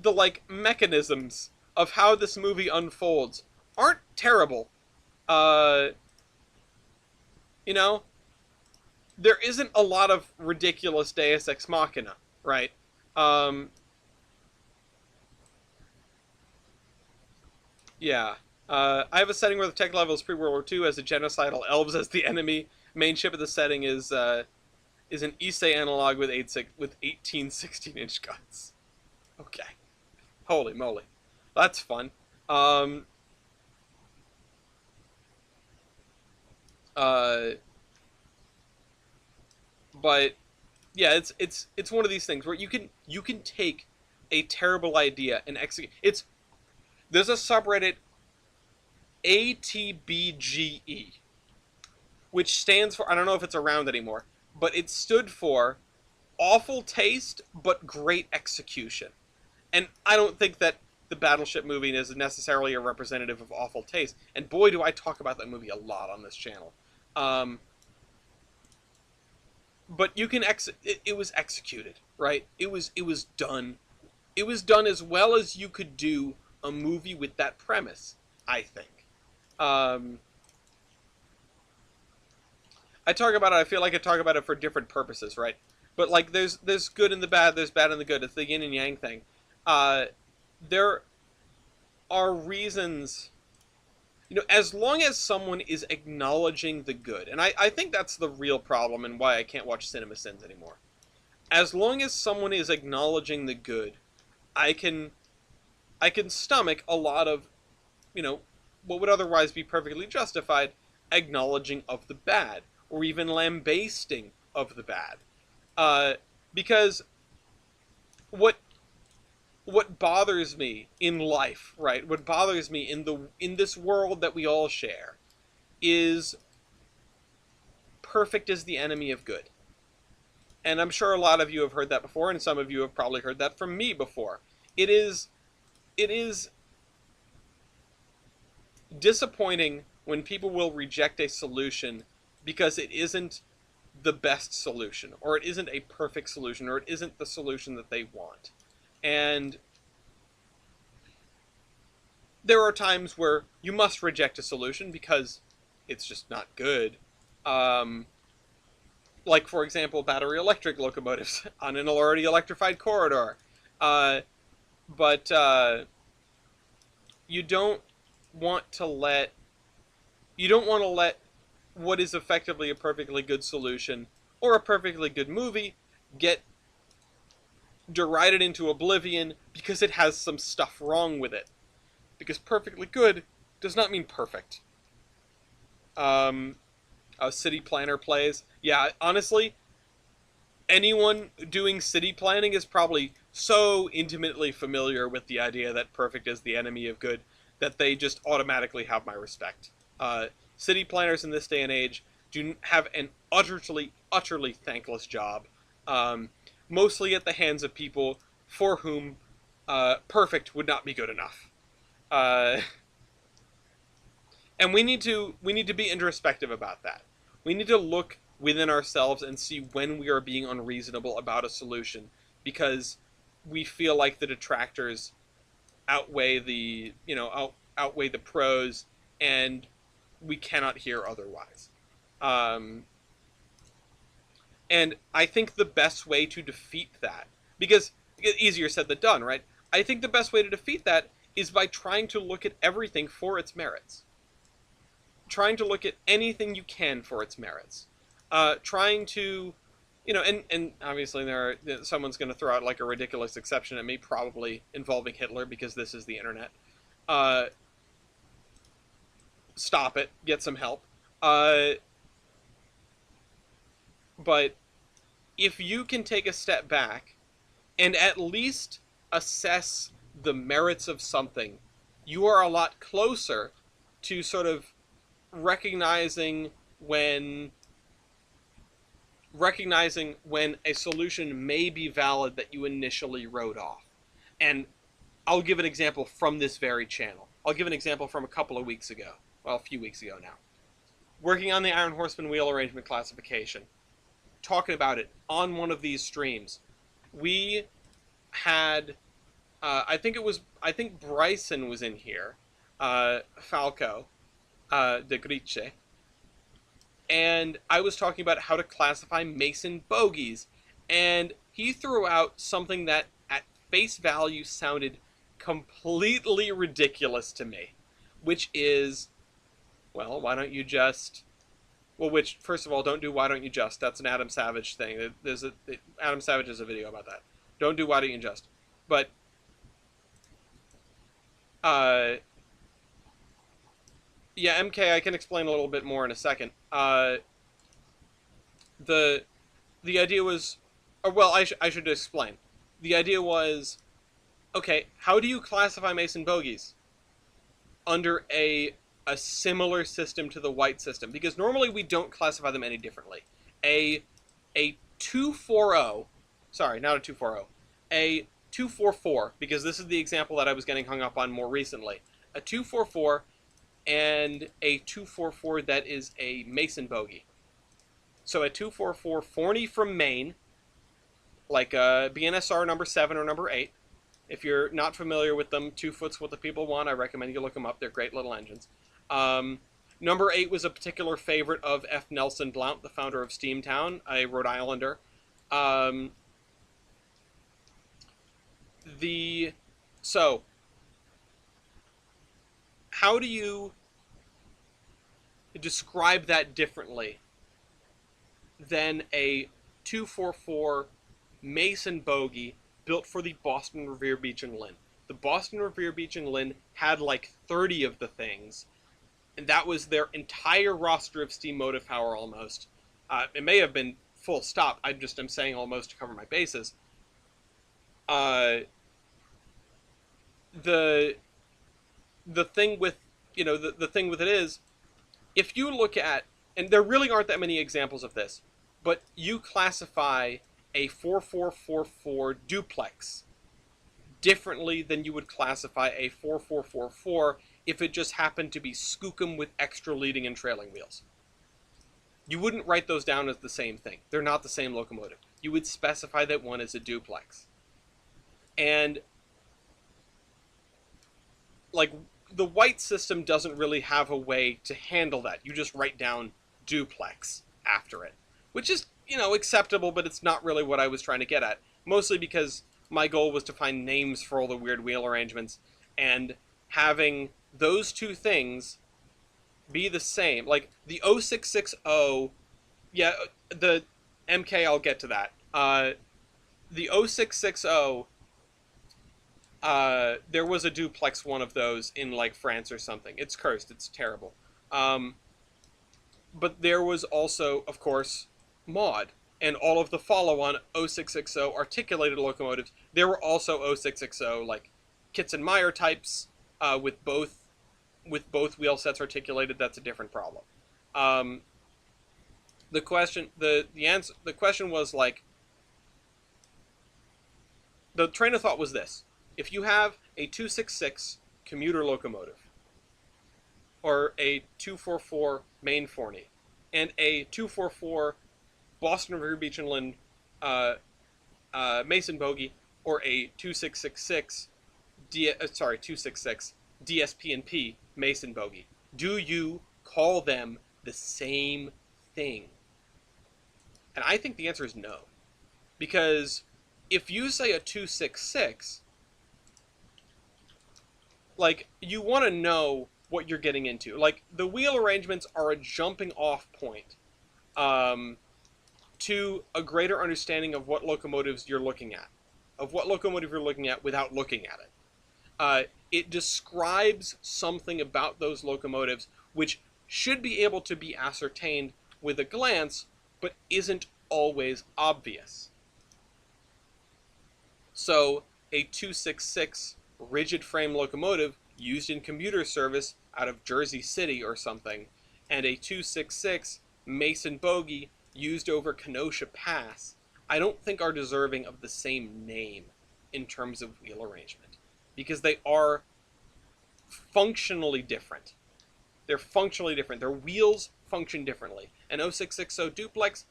[SPEAKER 1] like mechanisms of how this movie unfolds aren't terrible. Uh you know, there isn't a lot of ridiculous Deus Ex Machina, right? Um yeah. I have a setting where the tech level is pre-World War II as a genocidal elves as the enemy. Main ship of the setting is an Issei analog with 18 16-inch guns. Okay. Holy moly. That's fun. Um uh but yeah, it's one of these things where you can take a terrible idea and execute. There's a subreddit ATBGE, which stands for, I don't know if it's around anymore, but it stood for awful taste but great execution. And I don't think that the Battleship movie is necessarily a representative of awful taste. And boy, do I talk about that movie a lot on this channel. Um, but it was executed, right? It was done. It was done as well as you could do a movie with that premise, I think. Um, I talk about it. I feel like I talk about it for different purposes, right? But like, there's good and the bad. There's bad and the good. It's the yin and yang thing. Uh, there are reasons, as long as someone is acknowledging the good, and I think that's the real problem and why I can't watch Cinema Sins anymore. As long as someone is acknowledging the good, I can I can stomach a lot of, what would otherwise be perfectly justified acknowledging of the bad, or even lambasting of the bad. Uh, because what what bothers me in life, right? What bothers me in this world that we all share is perfect is the enemy of good. And I'm sure a lot of you have heard that before, and some of you have probably heard that from me before. It is disappointing when people will reject a solution because it isn't the best solution, or it isn't a perfect solution, or it isn't the solution that they want. And there are times where you must reject a solution because it's just not good. Um, like, for example, battery electric locomotives on an already electrified corridor. Uh, but you don't want to let you don't want to let what is effectively a perfectly good solution or a perfectly good movie get derided into oblivion because it has some stuff wrong with it. Because perfectly good does not mean perfect. Um, City planner plays. Yeah, honestly, anyone doing city planning is probably so intimately familiar with the idea that perfect is the enemy of good that they just automatically have my respect. City planners in this day and age do have an utterly thankless job um, mostly at the hands of people for whom perfect would not be good enough. Uh, and we need to be introspective about that. We need to look within ourselves and see when we are being unreasonable about a solution because we feel like the detractors outweigh the outweigh the pros, and we cannot hear otherwise. Um, and I think the best way to defeat that, because easier said than done, right? I think the best way to defeat that is by trying to look at everything for its merits. Trying to look at anything you can for its merits. Trying to, and obviously someone's going to throw out like a ridiculous exception at me, probably involving Hitler because this is the internet. Uh, Stop it. Get some help. Uh, but if you can take a step back and at least assess the merits of something, you are a lot closer to sort of recognizing when a solution may be valid that you initially wrote off. And I'll give an example from this very channel. I'll give an example from a couple of weeks ago. Well, a few weeks ago now. Working on the Iron Horseman wheel arrangement classification. Talking about it on one of these streams. We had, I think Bryson was in here. Falco, de Grice. And I was talking about how to classify Mason bogies. And he threw out something that at face value sounded completely ridiculous to me. Which is, well, why don't you just... Well, which, first of all, don't do why don't you just. That's an Adam Savage thing. Adam Savage has a video about that. Don't do why don't you just. But, yeah, MK, I can explain a little bit more in a second. The idea was, or well, I should explain. The idea was, okay, how do you classify Mason bogies under a similar system to the white system? Because normally we don't classify them any differently. A 240, sorry, not a 240, a 244, because this is the example that I was getting hung up on more recently. A 244 and a 244 that is a Mason bogey. So a 244 Forney from Maine, like a BNSR number 7 or number 8. If you're not familiar with them, 2 Foot's what the people want. I recommend you look them up. They're great little engines. Number 8 was a particular favorite of F. Nelson Blount, the founder of Steamtown, a Rhode Islander. So, how do you describe that differently than a 244 Mason bogey built for the Boston Revere Beach and Lynn? The Boston Revere Beach and Lynn had like 30 of the things, and that was their entire roster of steam motive power almost. It may have been full stop. I'm saying almost to cover my bases. The thing with the thing with it is, if you look at, and there really aren't that many examples of this, but you classify a 4444 duplex differently than you would classify a 4444 if it just happened to be skookum with extra leading and trailing wheels. You wouldn't write those down as the same thing. They're not the same locomotive. You would specify that one is a duplex. And like, the white system doesn't really have a way to handle that. You just write down duplex after it, which is, acceptable, but it's not really what I was trying to get at. Mostly because my goal was to find names for all the weird wheel arrangements, and having those two things be the same. Like, the 0660, yeah, the MK, I'll get to that. The 0660, there was a duplex one of those in, like, France or something. It's cursed. It's terrible. But there was also, of course, Maud. And all of the follow-on 0660 articulated locomotives, there were also 0660, like, Kitson-Meyer types, with both wheel sets articulated. That's a different problem. The question was, like, the train of thought was this: if you have a 266 commuter locomotive, or a 244 main Forney, and a 244 Boston River Beach and Lynn Mason Bogie, or a 2666 266 DSP&P Mason Bogie, do you call them the same thing? And I think the answer is no. Because if you say a 266, like, you want to know what you're getting into. Like, the wheel arrangements are a jumping off point to a greater understanding of what locomotives you're looking at, of what locomotive you're looking at without looking at it. It describes something about those locomotives which should be able to be ascertained with a glance, but isn't always obvious. So, a 266 rigid frame locomotive used in commuter service out of Jersey City or something, and a 266 Mason Bogie used over Kenosha Pass, I don't think are deserving of the same name in terms of wheel arrangement, because they are functionally different. They're functionally different. Their wheels function differently. An 0660 duplex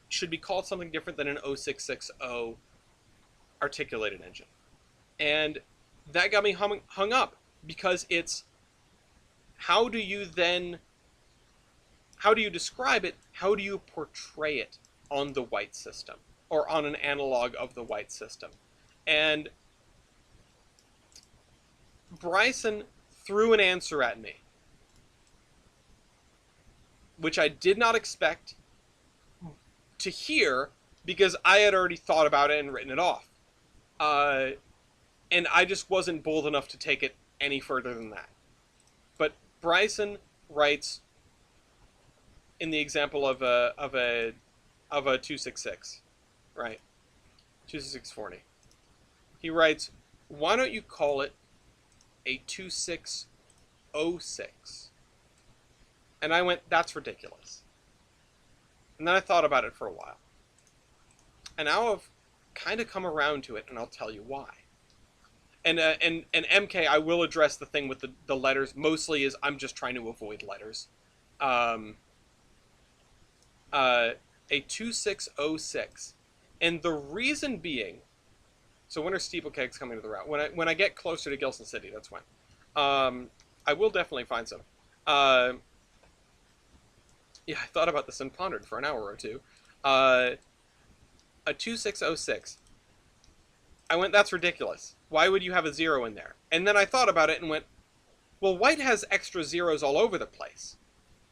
[SPEAKER 1] should be called something different than an 0660 articulated engine. And that got me hung up, because it's, how do you describe it? How do you portray it on the white system, or on an analog of the white system? And Bryson threw an answer at me, which I did not expect to hear, because I had already thought about it and written it off. And I just wasn't bold enough to take it any further than that. But Bryson writes, in the example of a 266, right? 266 Forney. He writes, why don't you call it a 2606? And I went, that's ridiculous. And then I thought about it for a while. And now I've kind of come around to it, and I'll tell you why. And MK, I will address the thing with the letters. Mostly is I'm just trying to avoid letters. A 2606. And the reason being, so when are steeplekegs coming to the route? When I get closer to Gilson City, that's when. I will definitely find some. Yeah, I thought about this and pondered for an hour or two. A 2606. I went, that's ridiculous. Why would you have a zero in there? And then I thought about it and went, well, white has extra zeros all over the place.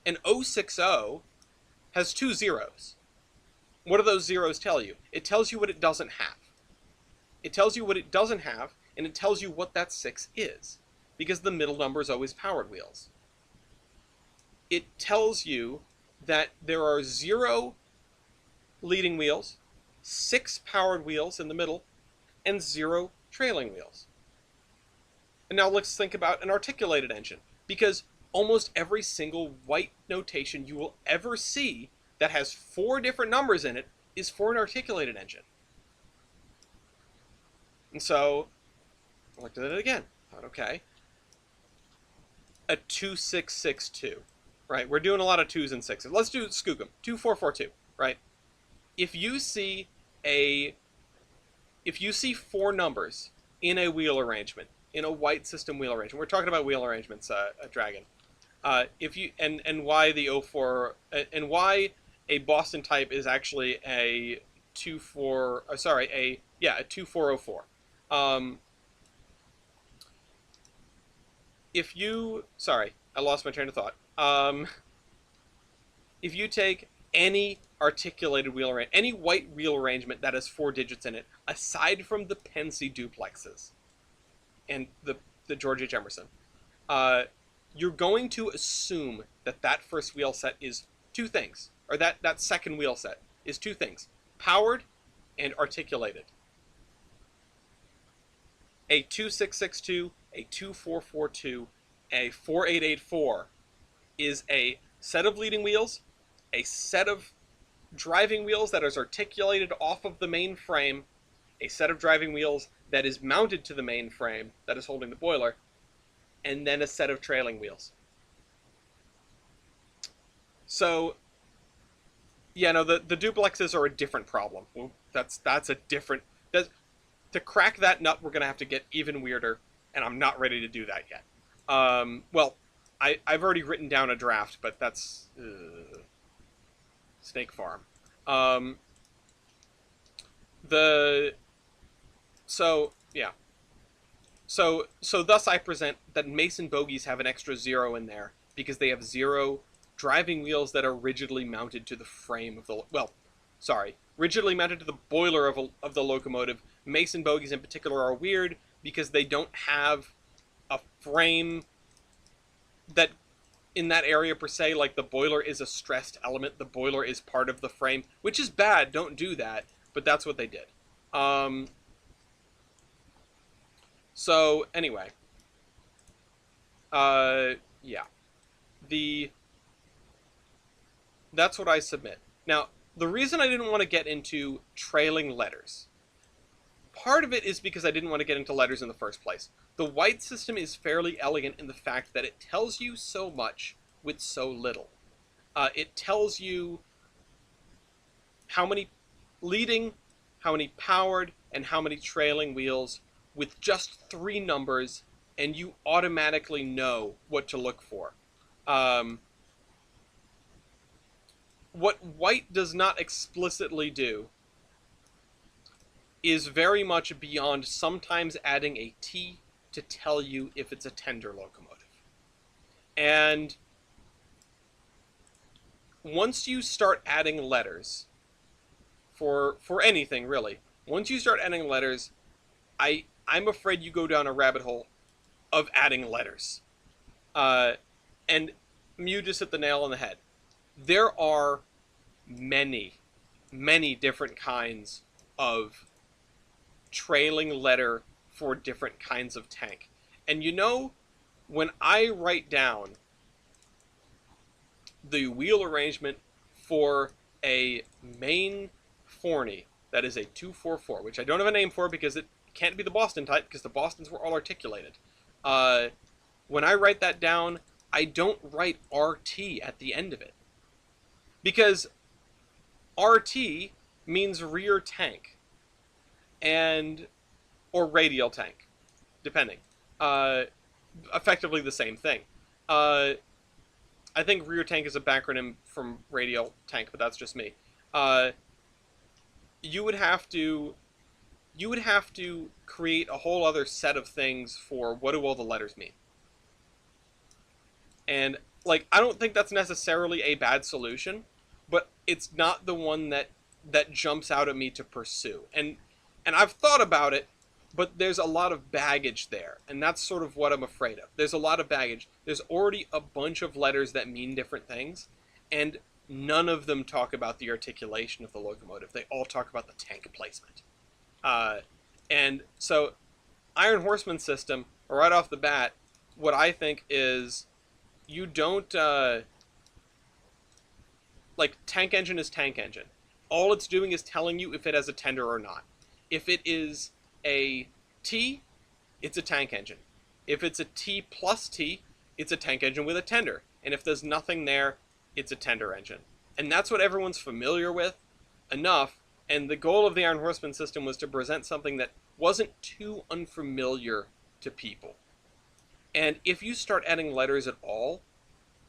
[SPEAKER 1] And 060 has 2 zeros. What do those zeros tell you? It tells you what it doesn't have. It tells you what it doesn't have, and it tells you what that 6 is, because the middle number is always powered wheels. It tells you that there are 0 leading wheels, 6 powered wheels in the middle, and 0 trailing wheels. And now let's think about an articulated engine, because almost every single white notation you will ever see that has 4 different numbers in it is for an articulated engine. And so I looked at it again. Thought, okay, a 2662, right? We're doing a lot of 2s and 6s. Let's do Skookum, 2442, right? If you see 4 numbers in a wheel arrangement, in a white system wheel arrangement, we're talking about wheel arrangements, Dragon. And why the 04 and why a Boston type is actually a 2404. Sorry, I lost my train of thought. If you take any articulated wheel arrangement, any white wheel arrangement that has 4 digits in it, aside from the Pensy duplexes and the George H. Emerson, you're going to assume that that first wheel set is 2 things, or that second wheel set is 2 things: powered and articulated. A 2662, a 2442, a 4884 is a set of leading wheels, a set of driving wheels that is articulated off of the main frame, a set of driving wheels that is mounted to the main frame that is holding the boiler, and then a set of trailing wheels. So, yeah, no, the duplexes are a different problem. That's a different. That's, to crack that nut, we're gonna have to get even weirder, and I'm not ready to do that yet. Well, I've already written down a draft, but that's Snake Farm. Um, the so yeah. So thus I present that Mason bogies have an extra 0 in there because they have 0 driving wheels that are rigidly mounted to the frame of the, well, sorry, rigidly mounted to the boiler of the locomotive. Mason bogies in particular are weird because they don't have a frame that in that area per se. Like, the boiler is a stressed element. The boiler is part of the frame, which is bad. Don't do that. But that's what they did. So anyway, yeah, the that's what I submit. Now, the reason I didn't want to get into trailing letters, part of it is because I didn't want to get into letters in the first place. The white system is fairly elegant in the fact that it tells you so much with so little. It tells you how many leading, how many powered, and how many trailing wheels with just 3 numbers, and you automatically know what to look for. What white does not explicitly do is very much beyond sometimes adding a T to tell you if it's a tender locomotive. And once you start adding letters, for anything really, once you start adding letters, I'm afraid you go down a rabbit hole of adding letters. And Mew just hit the nail on the head. There are many, many different kinds of trailing letter for different kinds of tank. And you know, when I write down the wheel arrangement for a main Forney that is a 244, which I don't have a name for because it can't be the Boston type because the Bostons were all articulated. When I write that down, I don't write RT at the end of it, because RT means rear tank, and or radial tank, depending. Effectively the same thing. I think rear tank is a backronym from radial tank, but that's just me. You would have to create a whole other set of things for what do all the letters mean. And, like, I don't think that's necessarily a bad solution, but it's not the one that jumps out at me to pursue. And I've thought about it, but there's a lot of baggage there, and that's sort of what I'm afraid of. There's a lot of baggage. There's already a bunch of letters that mean different things, and none of them talk about the articulation of the locomotive. They all talk about the tank placement. And so, Iron Horseman system, right off the bat, what I think is, you don't, like, tank engine is tank engine. All it's doing is telling you if it has a tender or not. If it is a T, it's a tank engine. If it's a T plus T, it's a tank engine with a tender. And if there's nothing there, it's a tender engine. And that's what everyone's familiar with enough. And the goal of the Iron Horseman system was to present something that wasn't too unfamiliar to people. And if you start adding letters at all,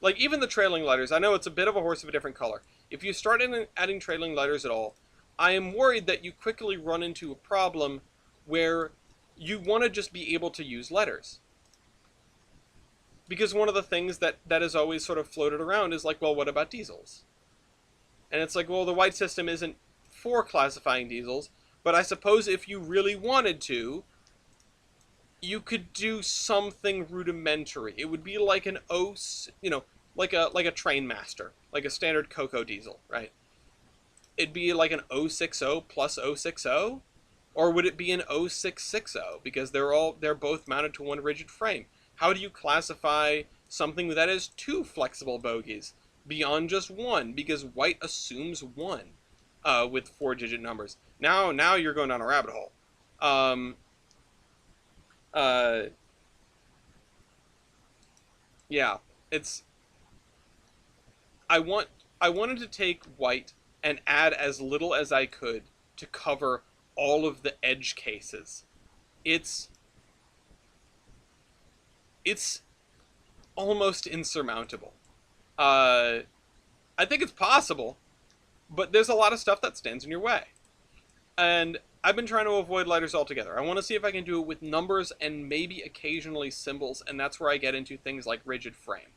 [SPEAKER 1] like even the trailing letters, I know it's a bit of a horse of a different color. If you start adding trailing letters at all, I am worried that you quickly run into a problem where you want to just be able to use letters. Because one of the things that is always sort of floated around is like, well, what about diesels? And it's like, well, the white system isn't for classifying diesels, but I suppose if you really wanted to, you could do something rudimentary. It would be like an like a Trainmaster, like a standard Cocoa diesel, right? It'd be like an 060 plus 060, or would it be an 0660 because they're both mounted to one rigid frame? How do you classify something that has 2 flexible bogies beyond just 1? Because white assumes 1 with 4-digit numbers. Now you're going down a rabbit hole. Uh, yeah, it's I want I wanted to take white and add as little as I could to cover all of the edge cases. It's it's almost insurmountable. Uh, I think it's possible, but there's a lot of stuff that stands in your way. And I've been trying to avoid lighters altogether. I want to see if I can do it with numbers and maybe occasionally symbols, and that's where I get into things like rigid frame.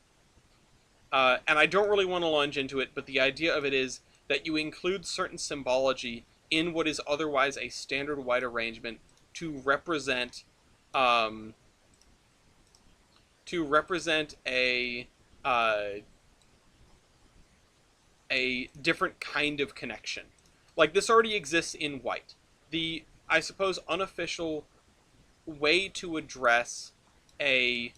[SPEAKER 1] And I don't really want to lunge into it, but the idea of it is that you include certain symbology in what is otherwise a standard white arrangement to represent um, uh, a different kind of connection. Like this already exists in white. The I suppose unofficial way to address a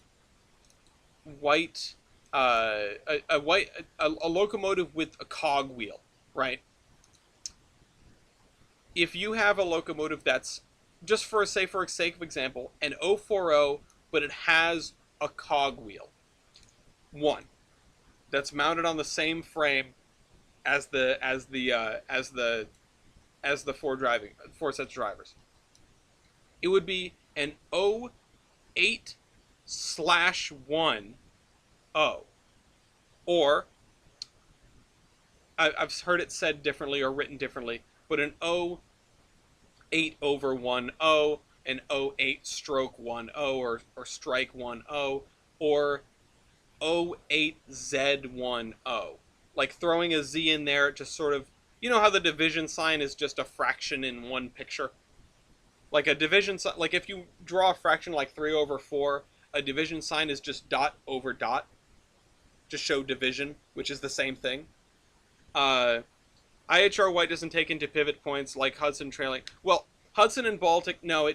[SPEAKER 1] white a white a locomotive with a cog wheel, right? If you have a locomotive that's just for sake of example an 040 but it has a cog wheel, one that's mounted on the same frame as the four sets of drivers, it would be an 08 slash 1 O. Or I've heard it said differently or written differently, but an 08 over 1 O, an 08 stroke 1 O, or strike 1 O, or 08Z1 O. Like throwing a Z in there, just sort of, you know how the division sign is just a fraction in one picture? Like a division sign, like if you draw a fraction like 3 over 4, a division sign is just dot over dot, just show division, which is the same thing. Uh, IHR white doesn't take into pivot points like Hudson trailing. Well, Hudson and Baltic, no,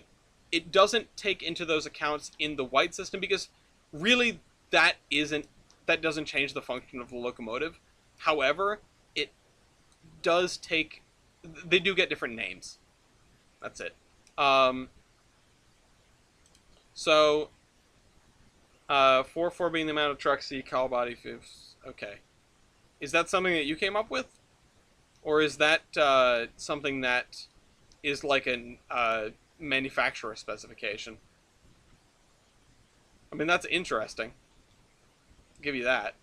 [SPEAKER 1] it doesn't take into those accounts in the white system because really that doesn't change the function of the locomotive. However, it does take they do get different names. That's it. Um, so 4-4 being the amount of trucks the call body fifths. Okay. Is that something that you came up with? Or is that something that is like a manufacturer specification? I mean, that's interesting. I'll give you that.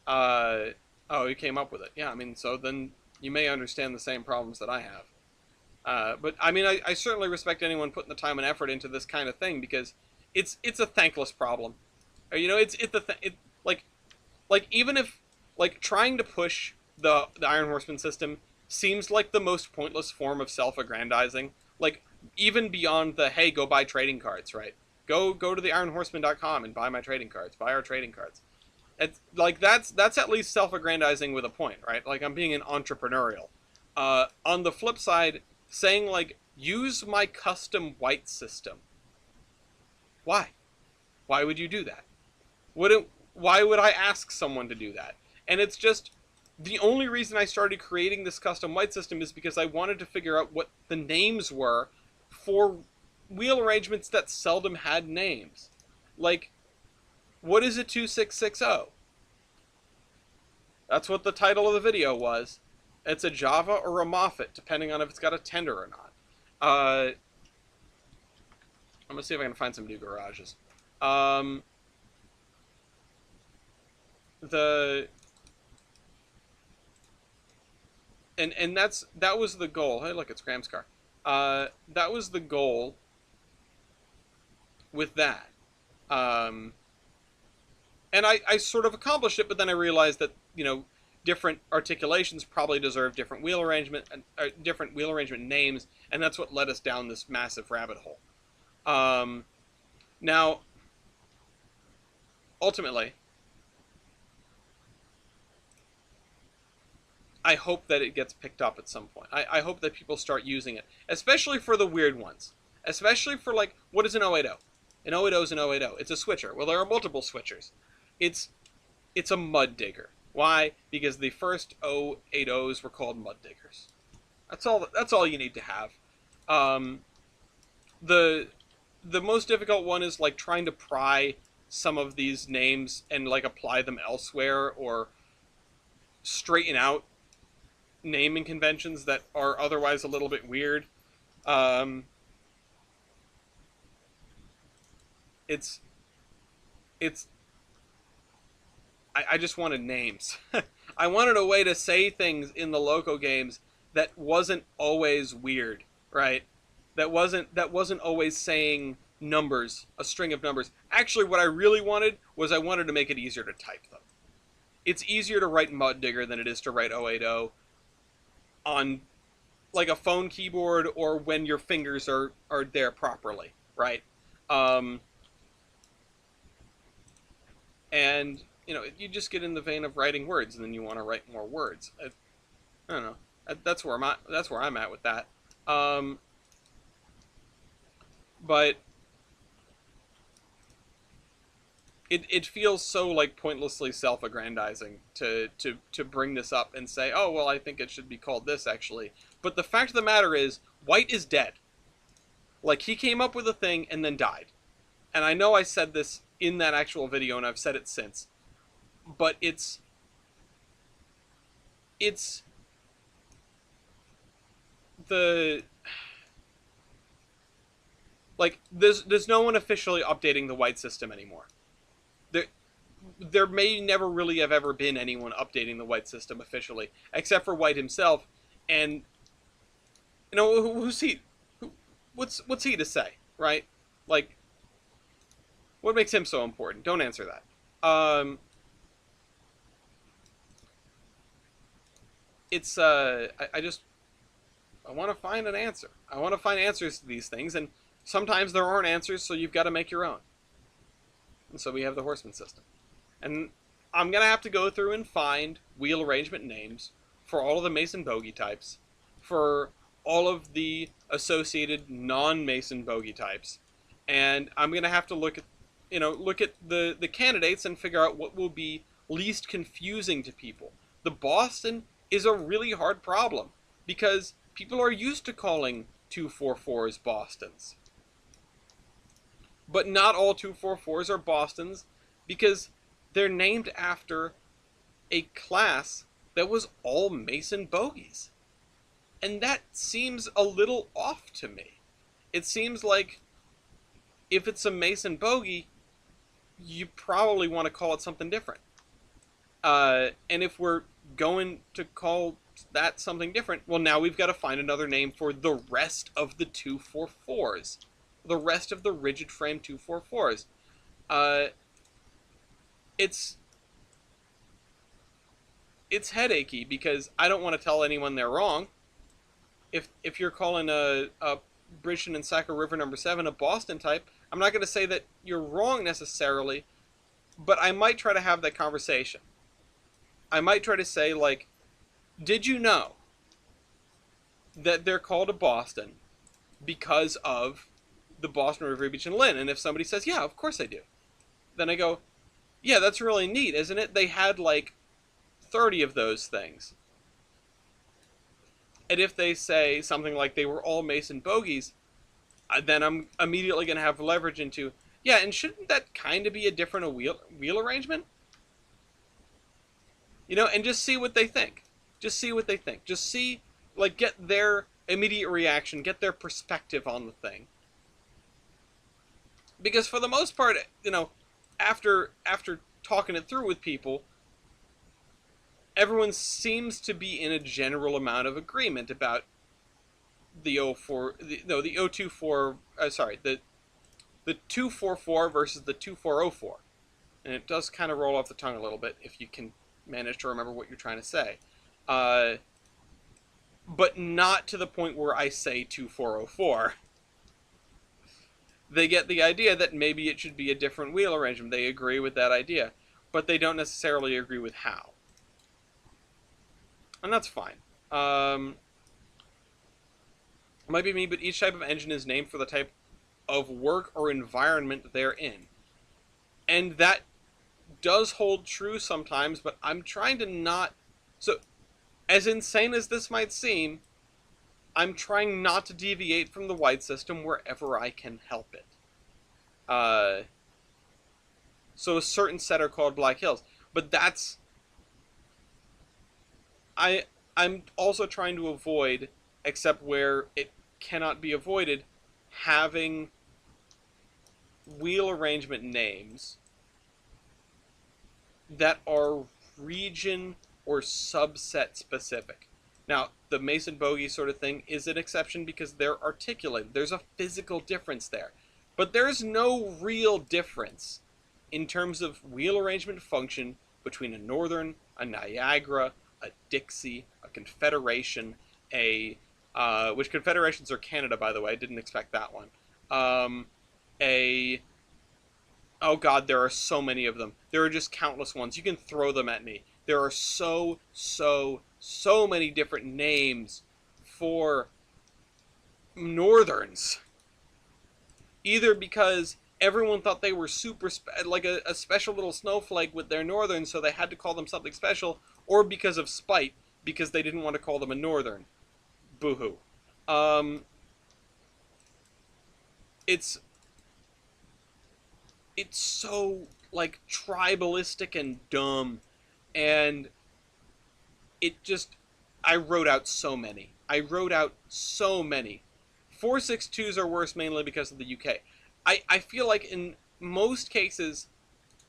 [SPEAKER 1] Oh, you came up with it. Yeah, I mean, so then you may understand the same problems that I have. But I mean, I certainly respect anyone putting the time and effort into this kind of thing because it's a thankless problem. You know, like even if like trying to push the Iron Horseman system seems like the most pointless form of self-aggrandizing. Like even beyond the hey, go buy trading cards, right? Go to the ironhorseman.com and buy my trading cards. Buy our trading cards. It's like that's at least self-aggrandizing with a point, right? Like I'm being an entrepreneurial. On the flip side, saying like use my custom white system. Why? Why would you do that? Why would I ask someone to do that? And it's just the only reason I started creating this custom white system is because I wanted to figure out what the names were for wheel arrangements that seldom had names. Like, what is a 2660? That's what the title of the video was. It's a Java or a Moffat, depending on if it's got a tender or not. I'm gonna see if I can find some new garages. The and that was the goal. Hey, look, it's Graham's car. That was the goal with that. And I sort of accomplished it, but then I realized that different articulations probably deserve different wheel arrangement different wheel arrangement names, and that's what led us down this massive rabbit hole. Now, ultimately, I hope that it gets picked up at some point. I hope that people start using it, especially for the weird ones. Especially for, like, what is an 080? An 080 is an 080. It's a switcher. Well, there are multiple switchers. It's a mud digger. Why? Because the first 080s were called mud diggers. That's all you need to have. The the most difficult one is like trying to pry some of these names and like apply them elsewhere, or straighten out naming conventions that are otherwise a little bit weird. Um, it's it's I just wanted names. I wanted a way to say things in the loco games that wasn't always weird, right? That wasn't always saying numbers, a string of numbers. Actually, what I really wanted was I wanted to make it easier to type them. It's easier to write Mud Digger than it is to write 080 on like a phone keyboard, or when your fingers are there properly, right? Um, and you just get in the vein of writing words, and then you want to write more words. I don't know. That's where I'm at. That's where I'm at with that. Um, but it feels so like pointlessly self-aggrandizing to bring this up and say, oh well, I think it should be called this actually. But the fact of the matter is, White is dead. Like, he came up with a thing and then died. And I know I said this in that actual video, and I've said it since. But it's the like there's no one officially updating the White system anymore. There there may never really have ever been anyone updating the White system officially, except for White himself. And who's he? What's he to say, right? Like, what makes him so important? Don't answer that. It's I just I want to find an answer. I want to find answers to these things, and sometimes there aren't answers, so you've got to make your own. And so we have the Horseman system. And I'm going to have to go through and find wheel arrangement names for all of the Mason bogey types, for all of the associated non-Mason bogey types. And I'm going to have to look at the candidates and figure out what will be least confusing to people. The Boston is a really hard problem because people are used to calling 244s Bostons. But not all 244s are Bostons, because they're named after a class that was all Mason bogies. And that seems a little off to me. It seems like if it's a Mason bogey, you probably want to call it something different. And if we're going to call that something different, well, now we've got to find another name for the rest of the 244s. The rest of the rigid frame 244s. It's headachy because I don't want to tell anyone they're wrong. If you're calling a Bridgeton and Saco River number 7 a Boston type, I'm not going to say that you're wrong necessarily, but I might try to have that conversation. I might try to say, like, did you know that they're called a Boston because of the Boston River Beach and Lynn? And if somebody says, yeah, of course I do, then I go, yeah, that's really neat, isn't it? They had like 30 of those things. And if they say something like they were all Mason bogies, then I'm immediately going to have leverage into, yeah, and shouldn't that kind of be a different wheel arrangement? And just see what they think. Just see what they think. Just see, like, get their immediate reaction, get their perspective on the thing. Because for the most part, after talking it through with people, everyone seems to be in a general amount of agreement about the 244 versus the 2404. And it does kind of roll off the tongue a little bit if you can manage to remember what you're trying to say. But not to the point where I say 2404. They get the idea that maybe it should be a different wheel arrangement. They agree with that idea, but they don't necessarily agree with how. And that's fine. It might be me, but each type of engine is named for the type of work or environment they're in. And that does hold true sometimes, but I'm trying to not... So, as insane as this might seem, I'm trying not to deviate from the White system wherever I can help it. Uh, so a certain set are called Black Hills, but that's I I'm also trying to avoid, except where it cannot be avoided, having wheel arrangement names that are region or subset specific. Now, the Mason Bogey sort of thing is an exception because they're articulated. There's a physical difference there. But there's no real difference in terms of wheel arrangement function between a Northern, a Niagara, a Dixie, a Confederation, a which confederations are Canada, by the way. I didn't expect that one. A Oh God, there are so many of them. There are just countless ones. You can throw them at me. There are so many different names for Northerns. Either because everyone thought they were like a special little snowflake with their Northern, so they had to call them something special, or because of spite, because they didn't want to call them a Northern. Boo-hoo. Um, it's it's so like tribalistic and dumb, and it just I wrote out so many. I wrote out so many. 462s are worse mainly because of the UK. I feel like in most cases,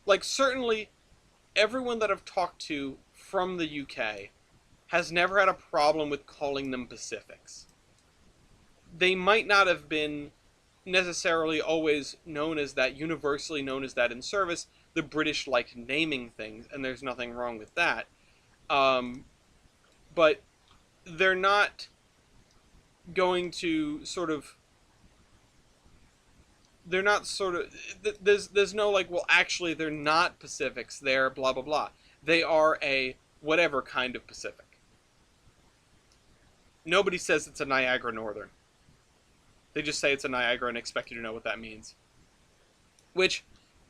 [SPEAKER 1] like certainly everyone that I've talked to from the UK has never had a problem with calling them Pacifics. They might not have been necessarily always known as that, universally known as that in service. The British like naming things, and there's nothing wrong with that. Um, but they're not going to sort of they're not sort of there's no like, well, actually they're not Pacifics, they're blah blah blah. They are a whatever kind of Pacific. Nobody says it's a Niagara Northern. They just say it's a Niagara and expect you to know what that means. Which,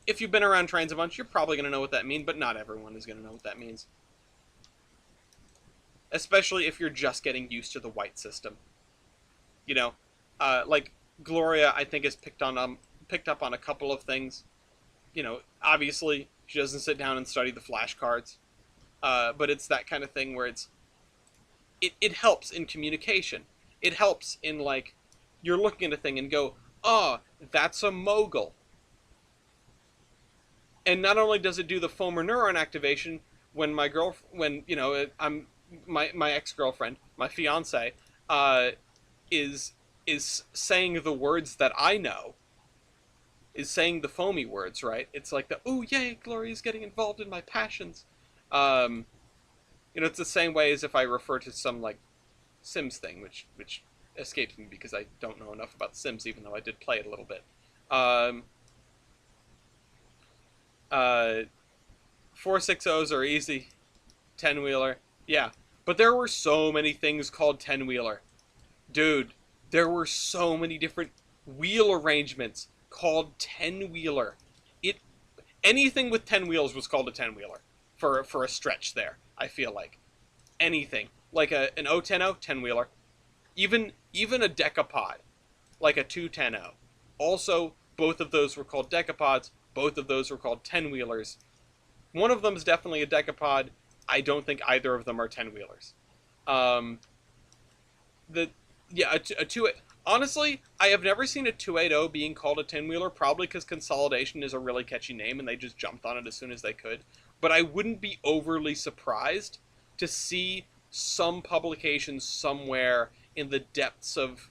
[SPEAKER 1] if you've been around Trainz a bunch, you're probably going to know what that means, but not everyone is going to know what that means. Especially if you're just getting used to the white system. You know, like Gloria, I think, has picked up on a couple of things. You know, obviously she doesn't sit down and study the flashcards, but it's that kind of thing where it helps in communication. It helps in like you're looking at a thing and go, oh, that's a mogul. And not only does it do the fomer neuron activation when when you know I'm my ex girlfriend, my fiance, uh, is saying the words that I know, is saying the foamy words, right? It's like the oh yay, Gloria's getting involved in my passions. Um, you know, it's the same way as if I refer to some like Sims thing, which escapes me because I don't know enough about Sims, even though I did play it a little bit. Um, uh, 460s are easy. 10-wheeler, yeah, but there were so many things called 10-wheeler, dude. There were so many different wheel arrangements called 10-wheeler. It anything with 10 wheels was called a 10-wheeler for a stretch there. I feel like anything like an O10O 10-wheeler, even a decapod like a 210O. Also, both of those were called decapods. Both of those were called 10-wheelers. One of them is definitely a decapod. I don't think either of them are 10-wheelers. Um, the yeah, a two. Honestly, I have never seen a 280 being called a 10-wheeler, probably because Consolidation is a really catchy name and they just jumped on it as soon as they could. But I wouldn't be overly surprised to see some publication somewhere in the depths of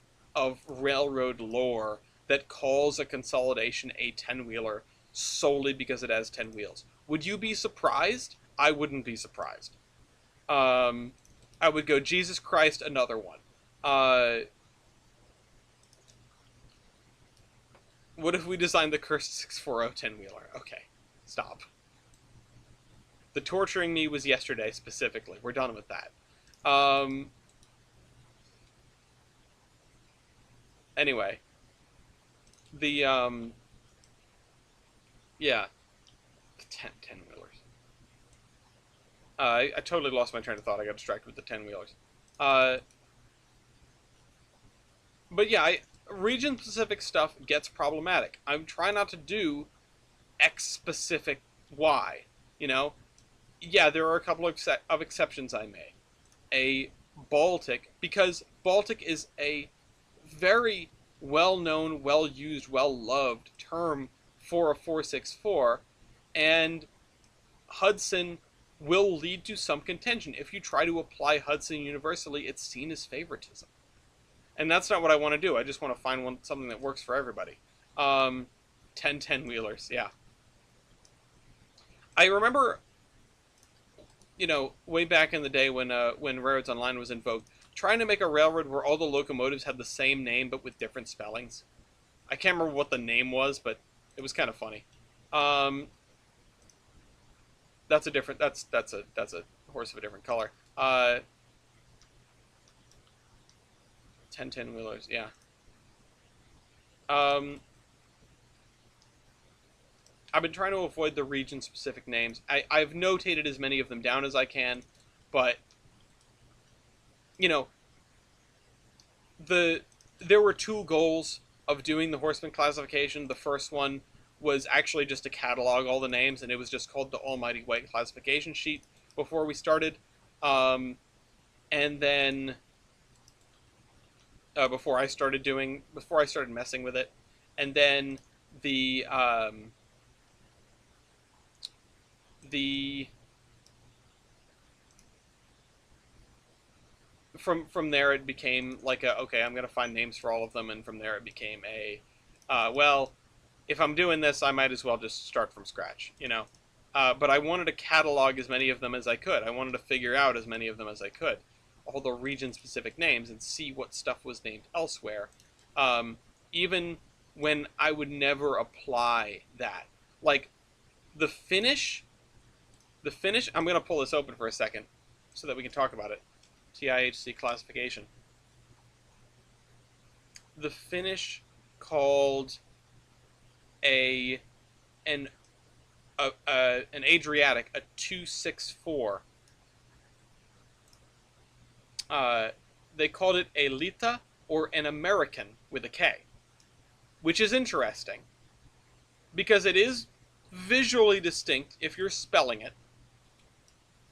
[SPEAKER 1] railroad lore that calls a Consolidation a 10-wheeler solely because it has 10 wheels. Would you be surprised? I wouldn't be surprised. Um, I would go, Jesus Christ, another one. Uh, what if we designed the cursed 640 10-wheeler? Okay, stop. The torturing me was yesterday, specifically. We're done with that. Um, anyway. The, yeah. 10-wheelers. I totally lost my train of thought. I got distracted with the 10-wheelers. Uh, but yeah, region-specific stuff gets problematic. I'm trying not to do X-specific Y, you know? Yeah, there are a couple of exceptions I made. A Baltic, because Baltic is a very well-known, well-used, well-loved term for a 464, and Hudson will lead to some contention. If you try to apply Hudson universally, it's seen as favoritism. And that's not what I want to do. I just want to find something that works for everybody. 10 wheelers, yeah. I remember, way back in the day when Railroads Online was in vogue, trying to make a railroad where all the locomotives had the same name but with different spellings. I can't remember what the name was, but it was kind of funny. Um, that's a horse of a different color. 10 wheelers, yeah. Um, I've been trying to avoid the region specific names. I've notated as many of them down as I can, but you know, there were two goals of doing the horseman classification. The first one was actually just to catalog all the names, and it was just called the Almighty White Classification Sheet before we started. And then before I started messing with it, and then the the from there it became like okay, I'm gonna find names for all of them, and from there it became well, if I'm doing this, I might as well just start from scratch, But I wanted to catalog as many of them as I could. I wanted to figure out as many of them as I could, all the region-specific names, and see what stuff was named elsewhere. Even when I would never apply that, like the Finnish. I'm gonna pull this open for a second, so that we can talk about it. TIHC classification. The Finnish called an Adriatic a 264. They called it a Lita, or an American with a K, which is interesting because it is visually distinct if you're spelling it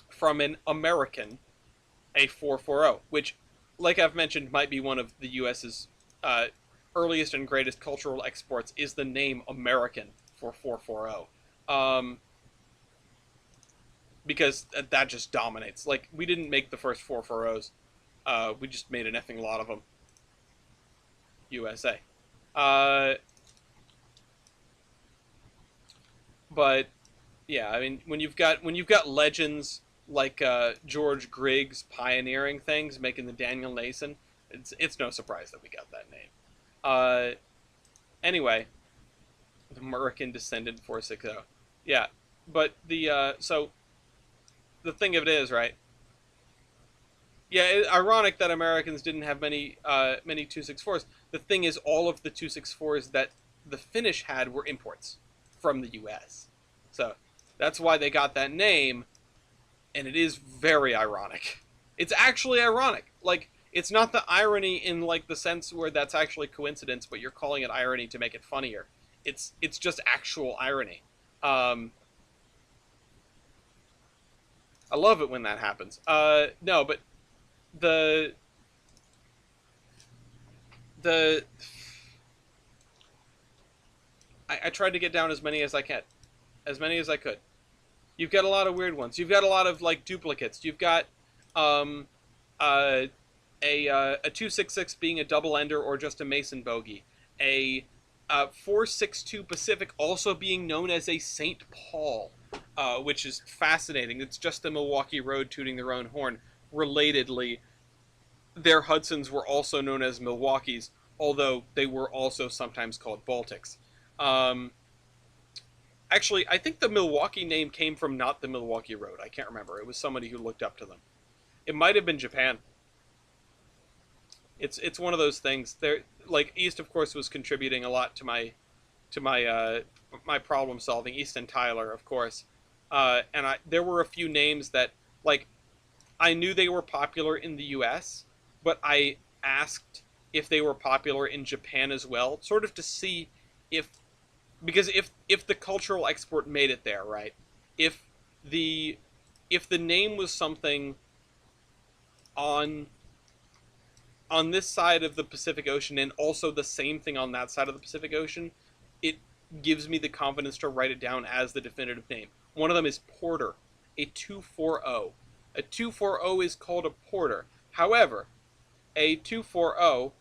[SPEAKER 1] from an American A440, which, like I've mentioned, might be one of the U.S.'s earliest and greatest cultural exports, is the name American for 440. Because that just dominates. Like, we didn't make the first 440s. We just made an effing lot of them. USA. But yeah, I mean, when you've got legends like George Griggs pioneering things, making the Daniel Nason, it's no surprise that we got that name. Anyway, the American Descendant 460. Yeah, but so the thing of it is, right? Yeah, ironic that Americans didn't have many 264s. The thing is, all of the 264s that the Finnish had were imports from the U.S. So that's why they got that name, and it is very ironic. It's actually ironic. Like, it's not the irony in like the sense where that's actually coincidence, but you're calling it irony to make it funnier. It's just actual irony. I love it when that happens. No, but the I tried to get down as many as I could. You've got a lot of weird ones. You've got a lot of like duplicates. You've got a 266 being a double ender or just a Mason bogey. A 462 Pacific also being known as a St. Paul, which is fascinating. It's just the Milwaukee Road tooting their own horn. Relatedly, their Hudsons were also known as Milwaukees, although they were also sometimes called Baltics. Actually, I think the Milwaukee name came from not the Milwaukee Road. I can't remember. It was somebody who looked up to them. It might have been Japan. It's one of those things. There, like East, of course, was contributing a lot to my my problem solving. East and Tyler, of course, and there were a few names that like I knew they were popular in the U.S., but I asked if they were popular in Japan as well, sort of to see if, because if the cultural export made it there, right? If the if the name was something on this side of the Pacific Ocean and also the same thing on that side of the Pacific Ocean, it gives me the confidence to write it down as the definitive name. One of them is porter, a 240. A 240 is called a porter. However, a 240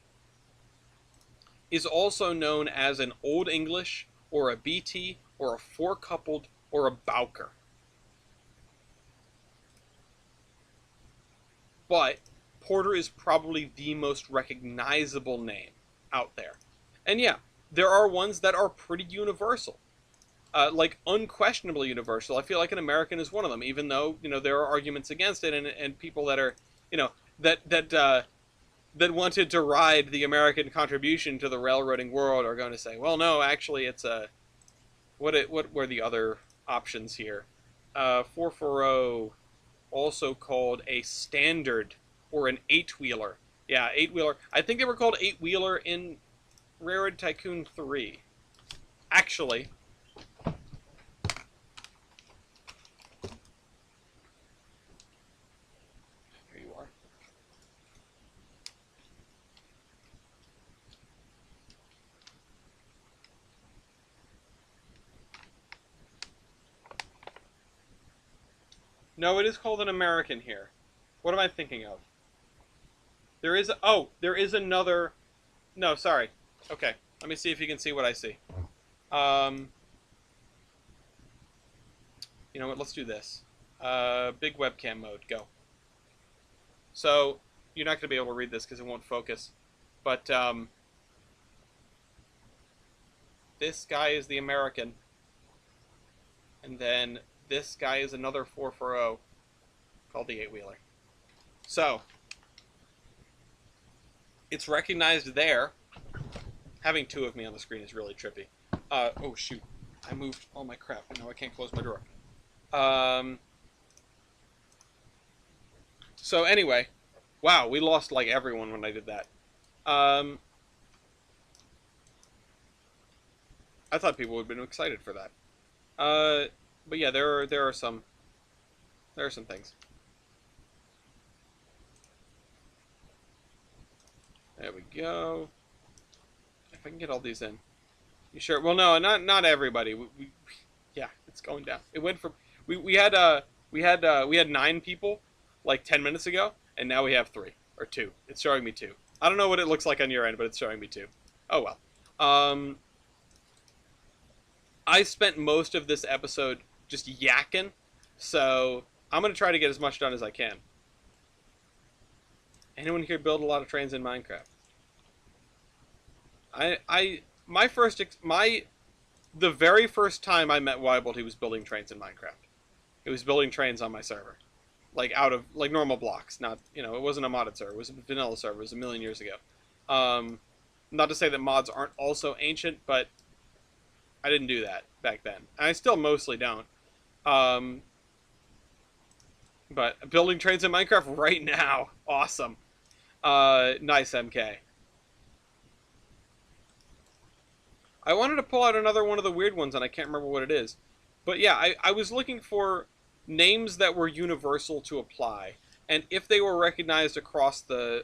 [SPEAKER 1] is also known as an Old English or a BT or a four coupled or a Bowker. But Porter is probably the most recognizable name out there. And yeah, there are ones that are pretty universal. Like unquestionably universal. I feel like an American is one of them, even though, there are arguments against it, and people that are, that wanted to ride the American contribution to the railroading world are going to say, well, no, actually, it's a what were the other options here? 440, also called a standard or an eight-wheeler. Yeah, eight-wheeler. I think they were called eight-wheeler in Railroad Tycoon 3. Actually, here you are. No, it is called an American here. What am I thinking of? There is another. No, sorry. Okay, let me see if you can see what I see. Um, you know what? Let's do this. Big webcam mode. Go. So you're not going to be able to read this because it won't focus. But this guy is the American, and then this guy is another 440 called the eight-wheeler. So it's recognized there. Having two of me on the screen is really trippy. Oh shoot, I moved all my crap. Now I can't close my drawer. So anyway, wow, we lost like everyone when I did that. I thought people would have been excited for that. But yeah, there are some things. There we go. If I can get all these in. You sure? Well, no, not everybody. Yeah, it's going down. It went from we had 9 people like 10 minutes ago, and now we have 3 or 2. It's showing me 2. I don't know what it looks like on your end, but it's showing me 2. Oh well. I spent most of this episode just yakking, so I'm gonna try to get as much done as I can. Anyone here build a lot of trains in Minecraft? The very first time I met Weibold, he was building trains in Minecraft. He was building trains on my server, like out of like normal blocks. Not it wasn't a modded server. It was a vanilla server. It was a million years ago. Not to say that mods aren't also ancient, but I didn't do that back then. And I still mostly don't. But building trains in Minecraft right now, awesome. Nice, MK. I wanted to pull out another one of the weird ones, and I can't remember what it is. But yeah, I was looking for names that were universal to apply, and if they were recognized across the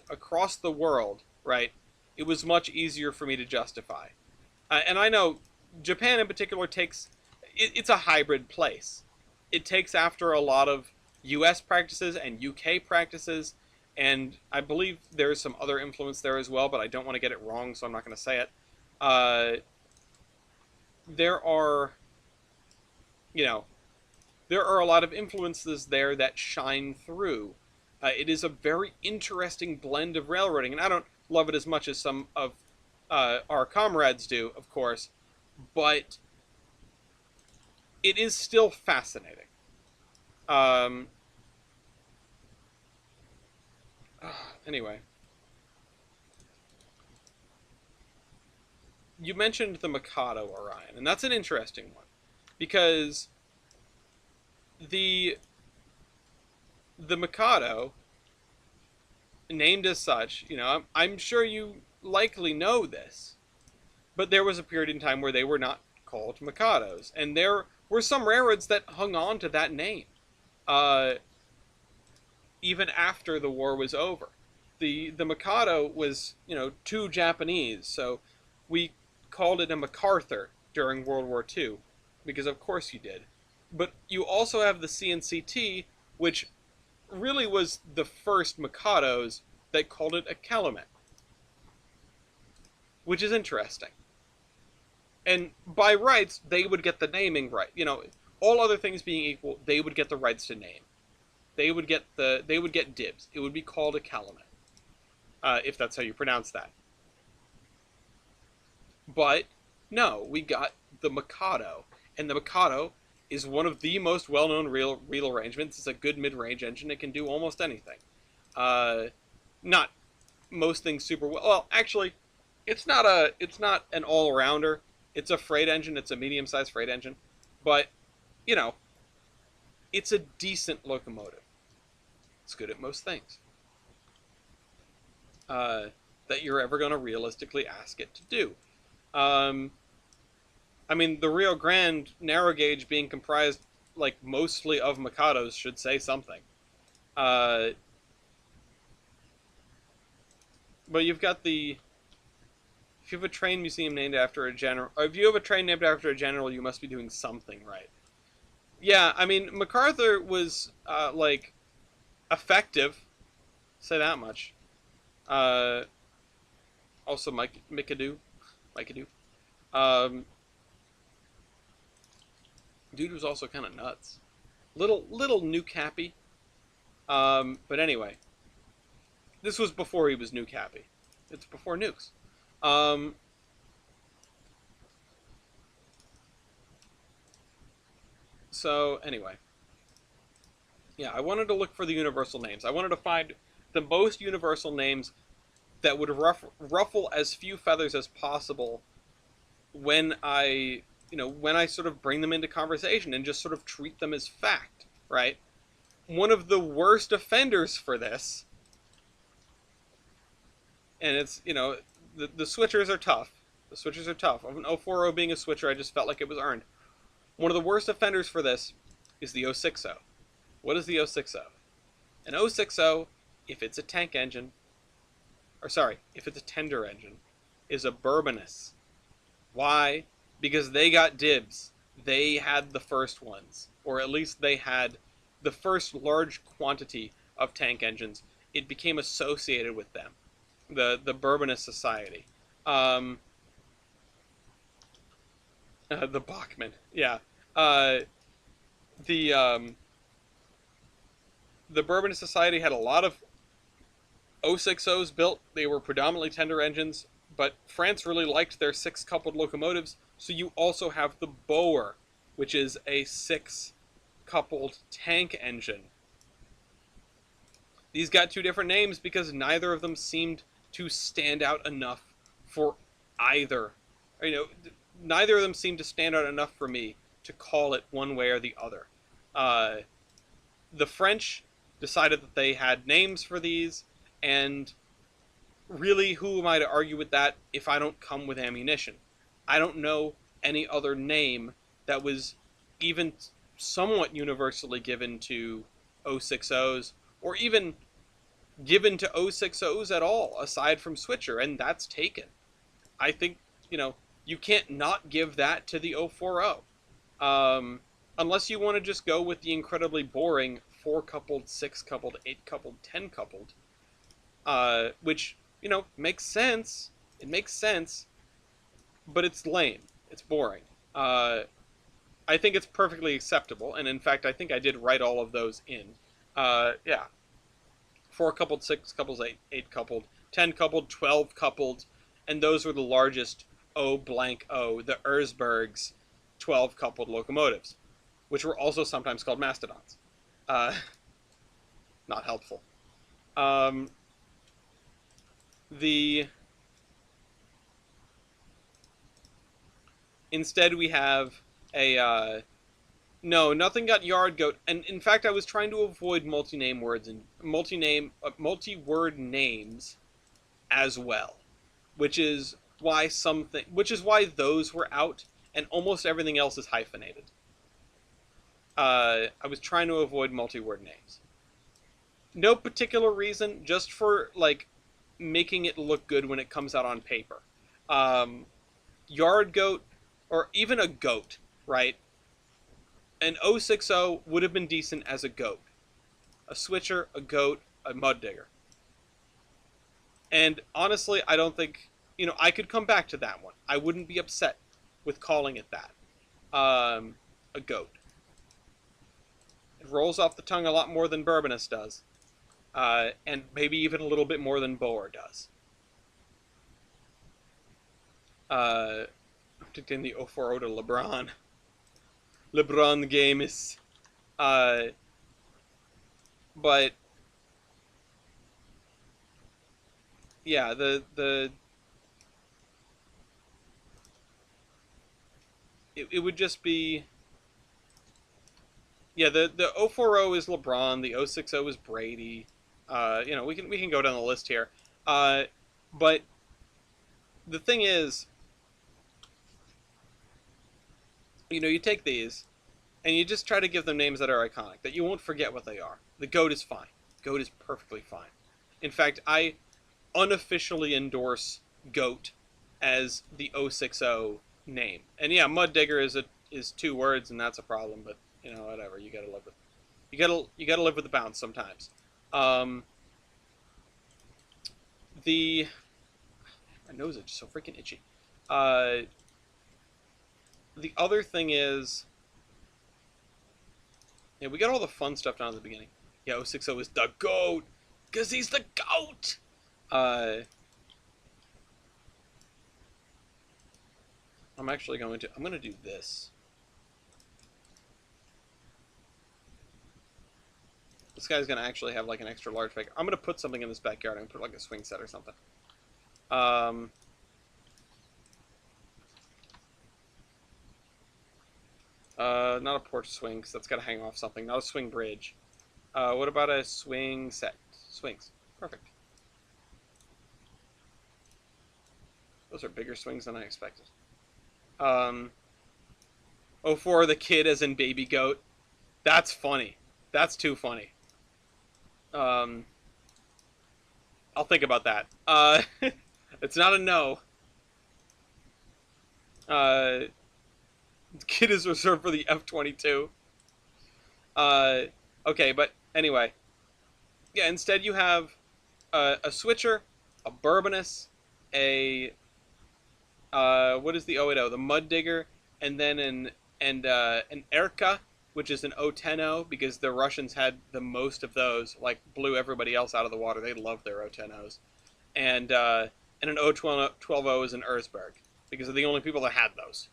[SPEAKER 1] world, right, it was much easier for me to justify. And I know Japan in particular it's a hybrid place. It takes after a lot of US practices and UK practices, and I believe there's some other influence there as well, but I don't want to get it wrong, so I'm not going to say it. There are a lot of influences there that shine through. It is a very interesting blend of railroading, and I don't love it as much as some of our comrades do, of course, but it is still fascinating. Anyway. You mentioned the Mikado, Orion, and that's an interesting one, because the Mikado, named as such, I'm sure you likely know this, but there was a period in time where they were not called Mikados, and there were some railroads that hung on to that name, uh, even after the war was over. The Mikado was, too Japanese, so we called it a MacArthur during World War II, because of course you did. But you also have the CNCT, which really was the first Mikados that called it a Calumet, which is interesting. And by rights, they would get the naming right. All other things being equal, they would get the rights to name. They would get dibs. It would be called a Calumet, if that's how you pronounce that. But no, we got the Mikado, and the Mikado is one of the most well-known reel arrangements. It's a good mid-range engine. It can do almost anything. Not most things super well. Well, actually, it's not an all-rounder. It's a freight engine. It's a medium-sized freight engine, but it's a decent locomotive. It's good at most things that you're ever going to realistically ask it to do. I mean, the Rio Grande narrow gauge being comprised mostly of Mikados should say something. But you've got if you have a train museum named after a general, or if you have a train named after a general, you must be doing something right. Yeah, I mean, MacArthur was effective, say that much. Also, Mikado. Dude was also kind of nuts. Little nuke happy. But anyway, this was before he was nuke happy. It's before nukes. So anyway, yeah, I wanted to look for the universal names. I wanted to find the most universal names that would ruffle as few feathers as possible when I sort of bring them into conversation and just sort of treat them as fact, right? One of the worst offenders for this, and it's, the switchers are tough. The switchers are tough. Of an 040 being a switcher, I just felt like it was earned. One of the worst offenders for this is the 060. What is the 060? An 060, if it's a tank engine, if it's a tender engine, is a Bourboness. Why? Because they got dibs. They had the first ones, or at least they had the first large quantity of tank engines. It became associated with them, the Bourboness Society. The Bachman, yeah. The Bourboness Society had a lot of 060s built. They were predominantly tender engines, but France really liked their 6-coupled locomotives, so you also have the Boer, which is a 6-coupled tank engine. These got two different names because neither of them seemed to stand out enough for either. Neither of them seemed to stand out enough for me to call it one way or the other. The French decided that they had names for these, and really, who am I to argue with that if I don't come with ammunition? I don't know any other name that was even somewhat universally given to 060s, or even given to 060s at all, aside from Switcher, and that's taken. I think, you can't not give that to the 040. Unless you want to just go with the incredibly boring 4-coupled, 6-coupled, 8-coupled, 10-coupled, which, makes sense. It makes sense, but it's lame. It's boring. I think it's perfectly acceptable, and in fact, I think I did write all of those in. Yeah. 4-coupled, 6-coupled, 8-coupled, 10-coupled, 12-coupled, and those were the largest the Erzberg's 12-coupled locomotives, which were also sometimes called mastodons. Not helpful. Instead we have a, no, nothing got yard goat, and in fact I was trying to avoid multi-word names as well. which is which is why those were out, and almost everything else is hyphenated. I was trying to avoid multi-word names. No particular reason, just for like making it look good when it comes out on paper. Um, Yard goat, or even a goat, right? An 060 would have been decent as a goat. A switcher, a goat, a mud digger. And honestly, I don't think, I could come back to that one. I wouldn't be upset with calling it that. A goat. It rolls off the tongue a lot more than Bourbonus does. And maybe even a little bit more than Boer does. I'm dictating the 040 to LeBron. LeBron James. But yeah, it would just be, yeah, the 040 is LeBron, the 060 is Brady. We can go down the list here. But the thing is, you take these and you just try to give them names that are iconic, that you won't forget what they are. The GOAT is fine. GOAT is perfectly fine. In fact, I unofficially endorse GOAT as the 060 name. And yeah, Mud Digger is 2 words, and that's a problem. But whatever. You gotta live with. You gotta live with the bounce sometimes. Um, the My nose is just so freaking itchy. Uh, the other thing is, yeah, we got all the fun stuff down at the beginning. Yeah, 060 is the GOAT, because he's the GOAT! I'm going to do this. This guy's going to actually have like an extra large figure. I'm going to put something in this backyard. I'm going to put like a swing set or something. Not a porch swing, because that's got to hang off something. Not a swing bridge. What about a swing set? Swings. Perfect. Those are bigger swings than I expected. 04, the kid as in baby goat. That's funny. That's too funny. I'll think about that. It's not a no. The kid is reserved for the F-22. Okay, but anyway. Yeah, instead you have a switcher, a Bourbonus, what is the 080? The Mud Digger, and then an Erka, which is an 010 because the Russians had the most of those, like blew everybody else out of the water. They loved their 010s. And an 012 is an Erzberg, because they're the only people that had those.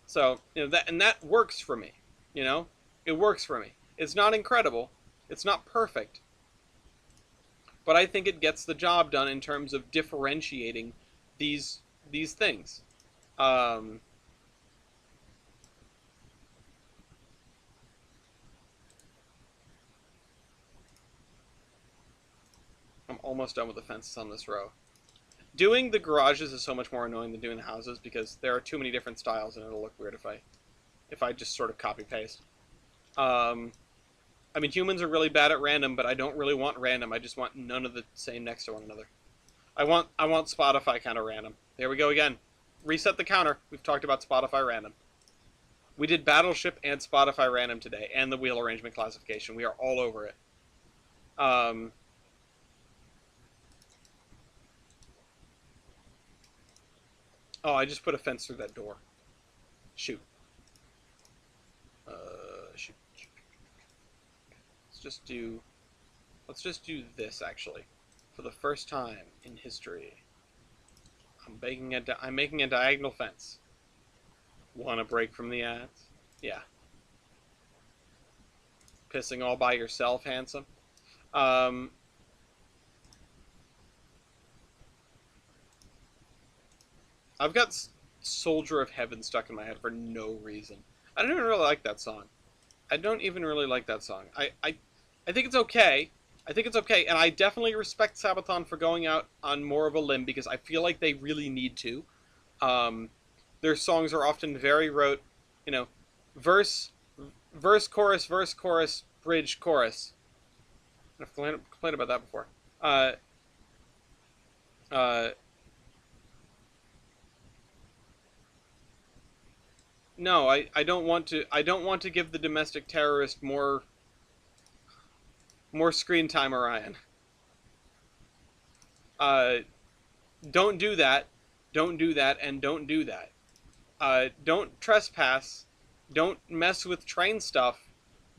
[SPEAKER 1] So, that works for me. It works for me. It's not incredible. It's not perfect. But I think it gets the job done in terms of differentiating these things. I'm almost done with the fences on this row. Doing the garages is so much more annoying than doing the houses, because there are too many different styles and it'll look weird if I just sort of copy paste. I mean, humans are really bad at random, but I don't really want random. I just want none of the same next to one another. I want Spotify kind of random. There we go again. Reset the counter. We've talked about Spotify random. We did Battleship and Spotify random today, and the wheel arrangement classification. We are all over it. Oh, I just put a fence through that door. Shoot. Shoot. Let's just do this, actually. For the first time in history, I'm making a diagonal fence. Want a break from the ads? Yeah. Pissing all by yourself, handsome? I've got Soldier of Heaven stuck in my head for no reason. I don't even really like that song. I don't even really like that song. I think it's okay. I think it's okay, and I definitely respect Sabaton for going out on more of a limb because I feel like they really need to. Um, their songs are often very rote, you know, verse, verse, chorus, bridge, chorus. I've complained about that before. Uh, uh, no, I don't want to. I don't want to give the domestic terrorist more screen time, Orion. Uh, don't do that. Don't do that, and don't do that. Don't trespass. Don't mess with train stuff.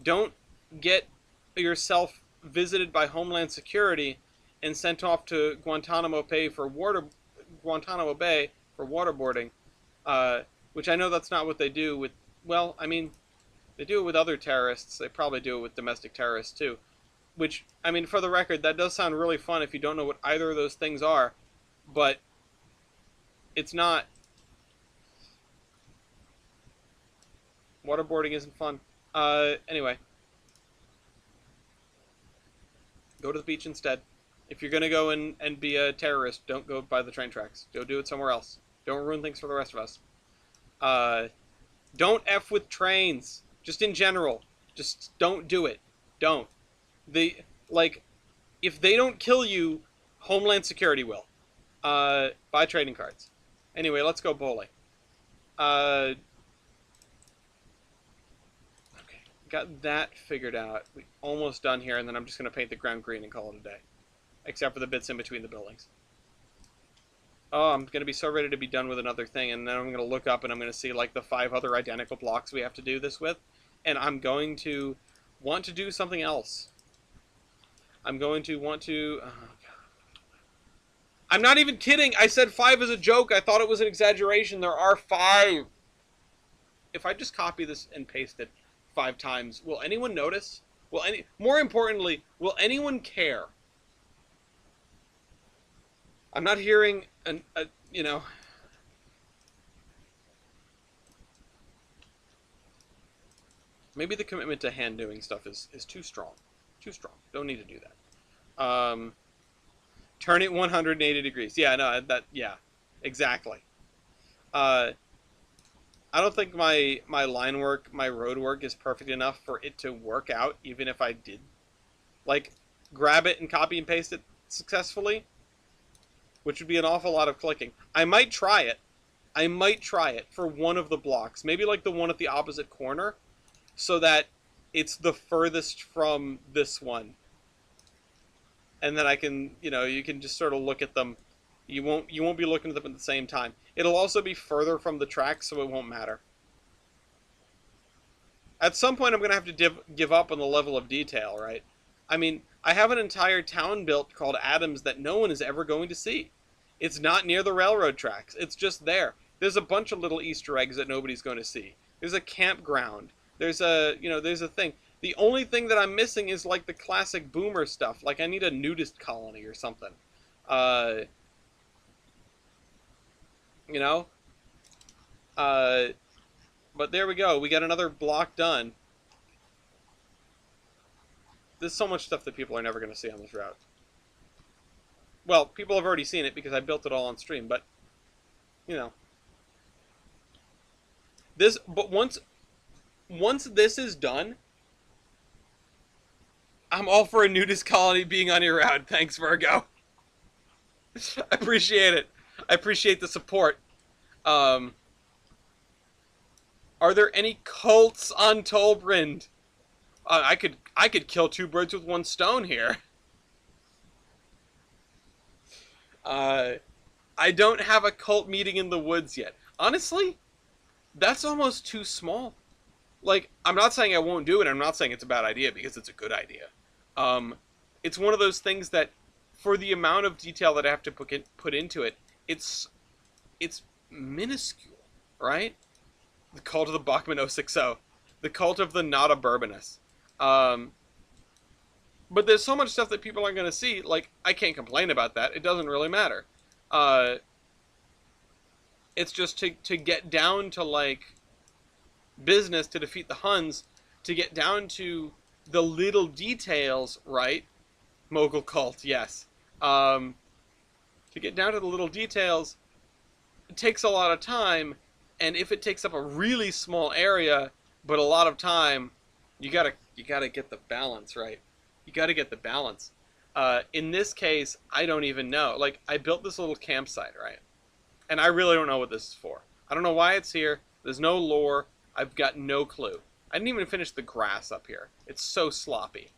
[SPEAKER 1] Don't get yourself visited by Homeland Security and sent off to Guantanamo Bay for waterboarding. Uh, which I know that's not what they do with. Well, I mean, they do it with other terrorists. They probably do it with domestic terrorists too. Which, I mean, for the record, that does sound really fun if you don't know what either of those things are. But it's not. Waterboarding isn't fun. Anyway, go to the beach instead. If you're gonna go and be a terrorist, don't go by the train tracks. Go do it somewhere else. Don't ruin things for the rest of us. Uh, don't f with trains. Just in general, just don't do it. Don't. They like if they don't kill you, Homeland Security will. Buy trading cards. Anyway, let's go bowling. Uh, okay, got that figured out. We almost done here, and then I'm just gonna paint the ground green and call it a day, except for the bits in between the buildings. Oh, I'm gonna be so ready to be done with another thing, and then I'm gonna look up and I'm gonna see like the 5 other identical blocks we have to do this with, and I'm going to want to do something else. I'm going to want to. Oh, I'm not even kidding. I said 5 as a joke. I thought it was an exaggeration. There are 5. If I just copy this and paste it 5 times, will anyone notice? More importantly, will anyone care? I'm not hearing you know. Maybe the commitment to hand doing stuff is too strong. Too strong. Don't need to do that. Turn it 180 degrees. Yeah, no, yeah, exactly. Uh, I don't think my line work, my road work is perfect enough for it to work out, even if I did, like, grab it and copy and paste it successfully, which would be an awful lot of clicking. I might try it. I might try it for one of the blocks, maybe like the one at the opposite corner, so that it's the furthest from this one. And then I can, you can just sort of look at them. You won't be looking at them at the same time. It'll also be further from the track, so it won't matter. At some point, I'm going to have to give up on the level of detail, right? I mean, I have an entire town built called Adams that no one is ever going to see. It's not near the railroad tracks. It's just there. There's a bunch of little Easter eggs that nobody's going to see. There's a campground. There's a thing. The only thing that I'm missing is like the classic boomer stuff. Like I need a nudist colony or something. Uh, you know? Uh, but there we go. We got another block done. There's so much stuff that people are never going to see on this route. Well, people have already seen it because I built it all on stream, but, you know. But once this is done, I'm all for a nudist colony being on your route. Thanks, Virgo. I appreciate it. I appreciate the support. Are there any cults on Tolbrind? I could kill 2 birds with 1 stone here. I don't have a cult meeting in the woods yet. Honestly, that's almost too small. Like, I'm not saying I won't do it. I'm not saying it's a bad idea because it's a good idea. It's one of those things that, for the amount of detail that I have to put into it, it's minuscule, right? The cult of the Bachman 060. The cult of the not a Bourbonus. But there's so much stuff that people aren't going to see. Like, I can't complain about that. It doesn't really matter. It's just to get down to, like, business to defeat the Huns, to get down to the little details, right? Mogul cult, yes. Um, to get down to the little details, it takes a lot of time, and if it takes up a really small area but a lot of time, you gotta get the balance right. You gotta get the balance. In this case, I don't even know. Like, I built this little campsite, right? And I really don't know what this is for. I don't know why it's here. There's no lore. I've got no clue. I didn't even finish the grass up here. It's so sloppy.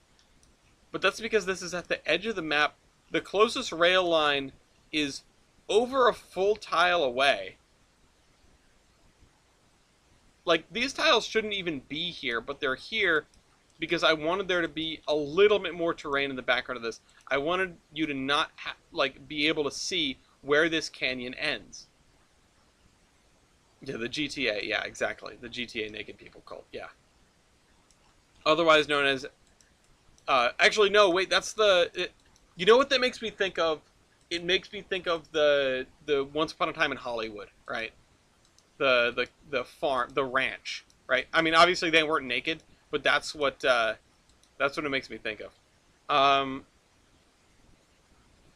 [SPEAKER 1] But that's because this is at the edge of the map. The closest rail line is over a full tile away. Like, these tiles shouldn't even be here, but they're here because I wanted there to be a little bit more terrain in the background of this. I wanted you to not, like, be able to see where this canyon ends. Yeah, the GTA, yeah, exactly. The GTA Naked People cult, yeah. Otherwise known as... actually, no, wait, that's the... you know what that makes me think of? It makes me think of the Once Upon a Time in Hollywood, right? The farm, the ranch, right? I mean, obviously they weren't naked, but that's what it makes me think of.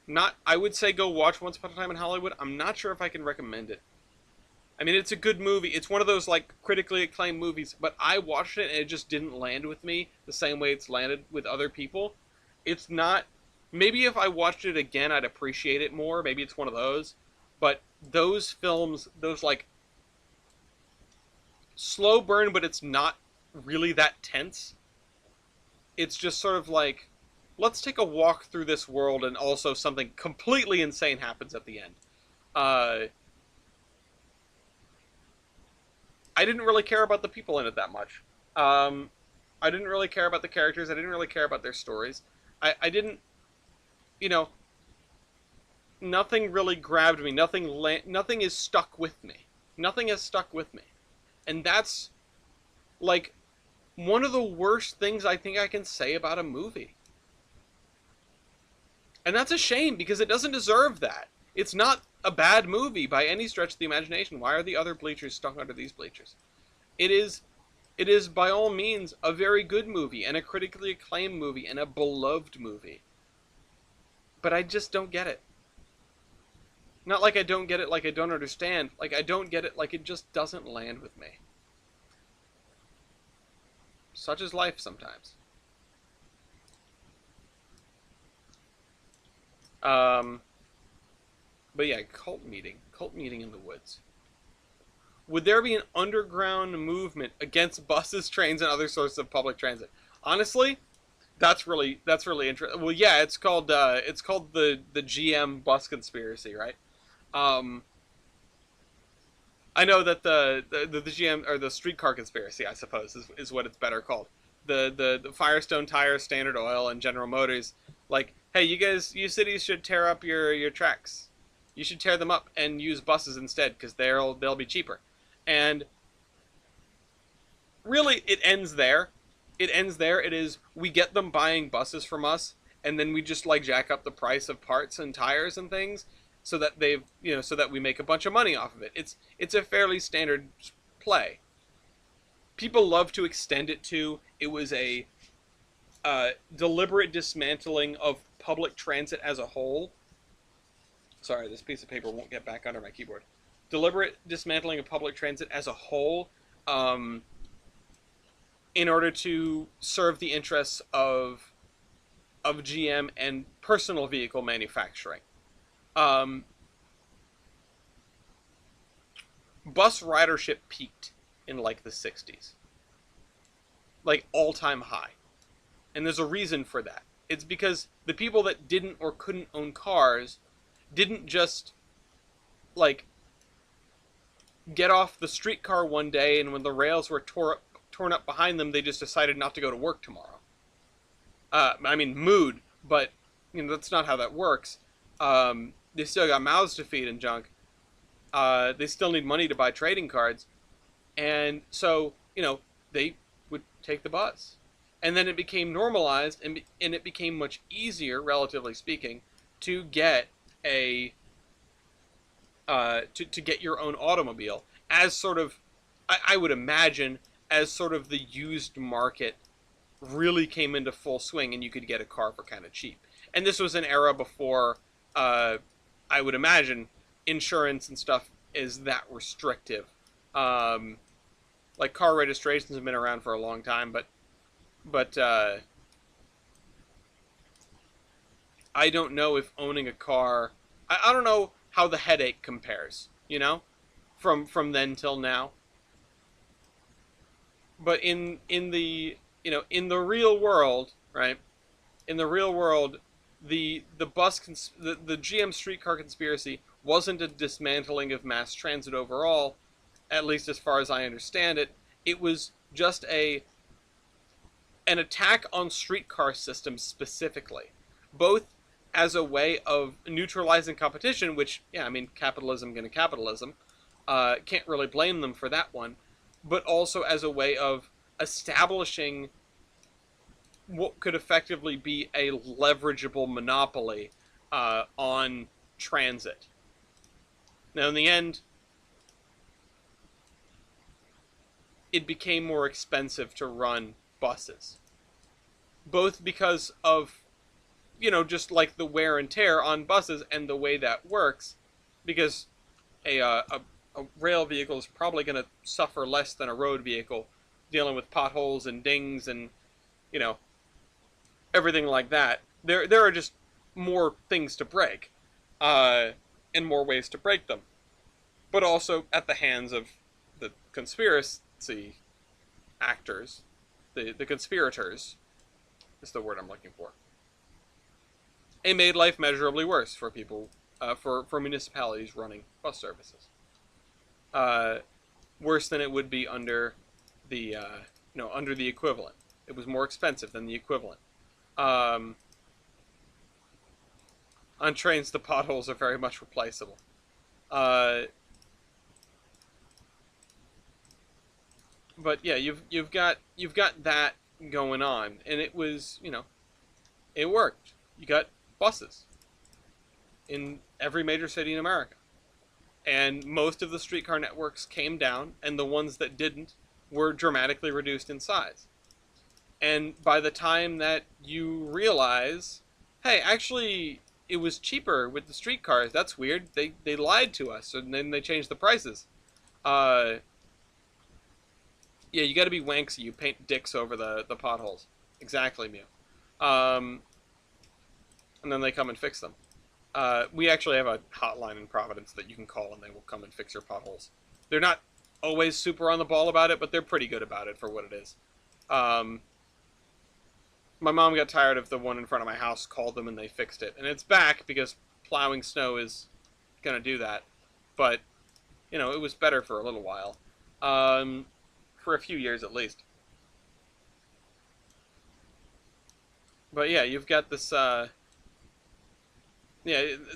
[SPEAKER 1] Not, I would say go watch Once Upon a Time in Hollywood. I'm not sure if I can recommend it. I mean, it's a good movie. It's one of those, like, critically acclaimed movies, but I watched it and it just didn't land with me the same way it's landed with other people. It's not... Maybe if I watched it again, I'd appreciate it more. Maybe it's one of those. But those films, those, like, slow burn, but it's not really that tense. It's just sort of like, let's take a walk through this world, and also something completely insane happens at the end. I didn't really care about the people in it that much. I didn't really care about the characters. I didn't really care about their stories. I didn't, you know, nothing really grabbed me. Nothing is stuck with me. Nothing has stuck with me. And that's, like, one of the worst things I think I can say about a movie. And that's a shame, because it doesn't deserve that. It's not a bad movie by any stretch of the imagination. Why are the other bleachers stuck under these bleachers? It is by all means a very good movie, and a critically acclaimed movie, and a beloved movie. But I just don't get it. Not like I don't get it, like I don't understand. Like, I don't get it, like it just doesn't land with me. Such is life sometimes. But yeah, cult meeting in the woods. Would there be an underground movement against buses, trains, and other sources of public transit? Honestly, that's really interesting. Well, yeah, it's called the GM bus conspiracy, right? I know that the GM, or the streetcar conspiracy, I suppose, is what it's better called. The Firestone Tire, Standard Oil, and General Motors, like, hey, you cities should tear up your tracks. You should tear them up and use buses instead, because they'll be cheaper. And really, it ends there. It ends there. It is, we get them buying buses from us, and then we just, like, jack up the price of parts and tires and things, so that so that we make a bunch of money off of it. It's a fairly standard play. People love to extend it to, it was a deliberate dismantling of public transit as a whole. Sorry, this piece of paper won't get back under my keyboard. Deliberate dismantling of public transit as a whole, in order to serve the interests of GM and personal vehicle manufacturing. Bus ridership peaked in, like, the 60s. Like, all-time high. And there's a reason for that. It's because the people that didn't or couldn't own cars didn't just, like, get off the streetcar one day, and when the rails were torn up behind them, they just decided not to go to work tomorrow. I mean, mood, but, that's not how that works. They still got mouths to feed and junk. They still need money to buy trading cards. And so, they would take the bus. And then it became normalized, and it became much easier, relatively speaking, to get to get your own automobile, as sort of, I would imagine, as sort of the used market really came into full swing, and you could get a car for kind of cheap. And this was an era before, uh, I would imagine, insurance and stuff is that restrictive. Um, like car registrations have been around for a long time, but I don't know if owning a car. I don't know how the headache compares. From then till now. But in the in the real world, right? In the real world, the GM streetcar conspiracy wasn't a dismantling of mass transit overall, at least as far as I understand it. It was just an attack on streetcar systems specifically, both as a way of neutralizing competition, which, yeah, I mean, capitalism gonna capitalism, can't really blame them for that one, but also as a way of establishing what could effectively be a leverageable monopoly on transit. Now, in the end, it became more expensive to run buses, both because of just like the wear and tear on buses and the way that works, because a rail vehicle is probably going to suffer less than a road vehicle, dealing with potholes and dings and you know everything like that. There are just more things to break, uh, and more ways to break them, but also at the hands of the conspiracy actors, the conspirators is the word I'm looking for. It made life measurably worse for people, for municipalities running bus services. Uh, Worse than it would be under under the equivalent. It was more expensive than the equivalent. Um, on trains, the potholes are very much replaceable. Uh, but yeah, you've got that going on, and it was it worked. You got buses in every major city in America, and most of the streetcar networks came down, and the ones that didn't were dramatically reduced in size. And by the time that you realize, hey, actually, it was cheaper with the streetcars. That's weird. They lied to us, and then they changed the prices. Uh, yeah, you got to be wanksy. You paint dicks over the potholes. Exactly, Mew. Um, and then they come and fix them. We actually have a hotline in Providence that you can call, and they will come and fix your potholes. They're not always super on the ball about it, but they're pretty good about it for what it is. Um, my mom got tired of the one in front of my house, called them, and they fixed it. And it's back because plowing snow is going to do that. But, it was better for a little while. For a few years at least. But yeah, you've got this, yeah,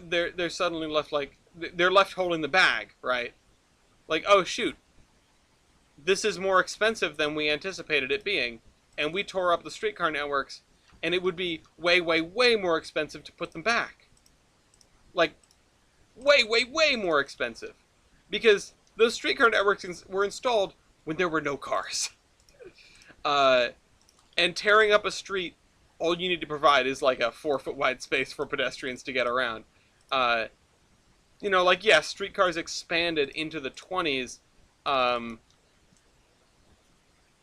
[SPEAKER 1] they're suddenly left they're left holding the bag, right? Like, oh shoot, this is more expensive than we anticipated it being, and we tore up the streetcar networks, and it would be way, way, way more expensive to put them back. Like, way, way, way more expensive. Because those streetcar networks were installed when there were no cars. Uh, and tearing up a street, all you need to provide is like a 4 foot wide space for pedestrians to get around. Uh, yes, streetcars expanded into the 20s,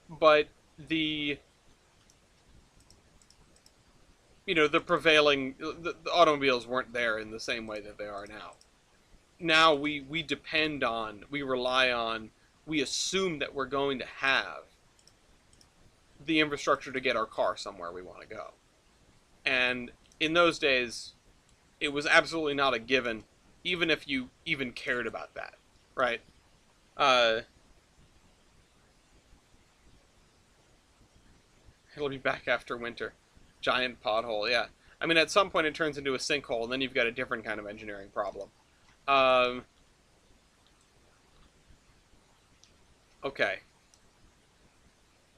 [SPEAKER 1] but the prevailing the automobiles weren't there in the same way that they are now. Now we depend on, we rely on, we assume that we're going to have the infrastructure to get our car somewhere we want to go. And in those days, it was absolutely not a given, even if you even cared about that, right? Uh, It'll be back after winter. Giant pothole, yeah. I mean, at some point it turns into a sinkhole, and then you've got a different kind of engineering problem. Um, okay.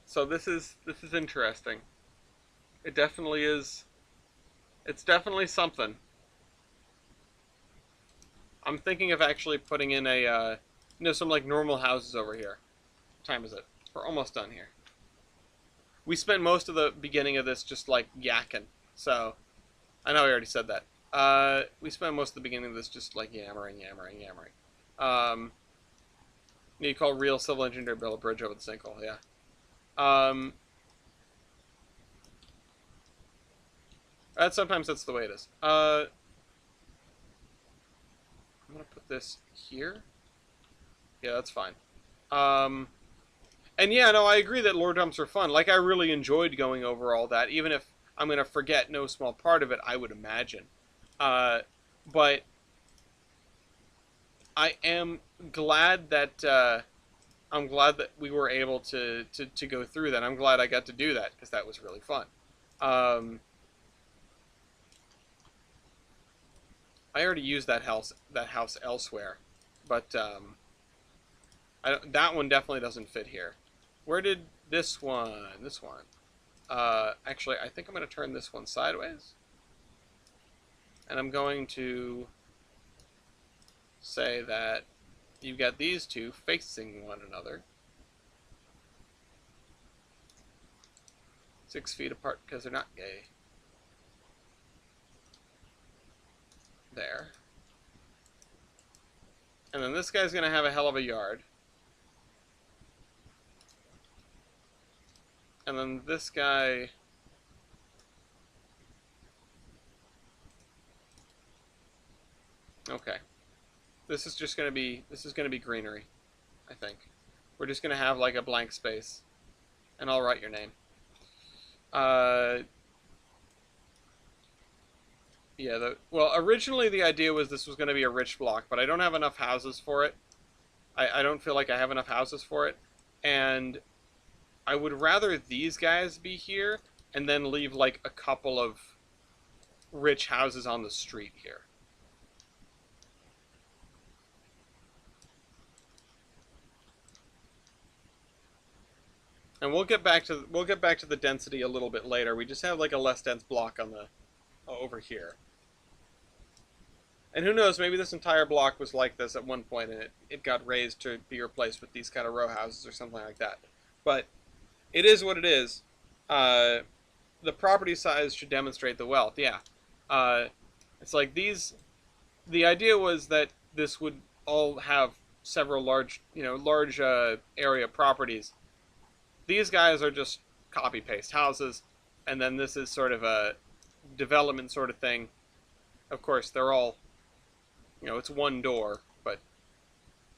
[SPEAKER 1] So this is interesting. It definitely is. It's definitely something. I'm thinking of actually putting in some like normal houses over here. What time is it? We're almost done here. we spent most of the beginning of this just like yakking. So I know I already said that. We spent most of the beginning of this just like yammering. Um, you call real civil engineer build a bridge over the sinkhole, yeah. Um, sometimes that's the way it is. I'm gonna put this here. Yeah, that's fine. Um, and yeah, no, I agree that lore dumps are fun. Like, I really enjoyed going over all that, even if I'm gonna forget no small part of it, I would imagine. Uh, but I am glad that I'm glad that we were able to go through that. I'm glad I got to do that because that was really fun. Um, I already used that house elsewhere, but that one definitely doesn't fit here. Where did this one? This one. Actually, I think I'm going to turn this one sideways, and I'm going to say that you've got these two facing one another, 6 feet apart because they're not gay. There. And then this guy's going to have a hell of a yard. And then this guy... Okay. This is going to be greenery, I think. We're just going to have like a blank space. And I'll write your name. Yeah, well, originally the idea was this was going to be a rich block, but I don't have enough houses for it. I don't feel like I have enough houses for it. And I would rather these guys be here and then leave like a couple of rich houses on the street here. And we'll get back to the density a little bit later. We just have like a less dense block on the over here. And who knows, maybe this entire block was like this at one point and it got raised to be replaced with these kind of row houses or something like that. But it is what it is. The property size should demonstrate the wealth, yeah. It's like these... The idea was that this would all have several large area properties. These guys are just copy-paste houses, and then this is sort of a development sort of thing. Of course, they're all... it's one door, but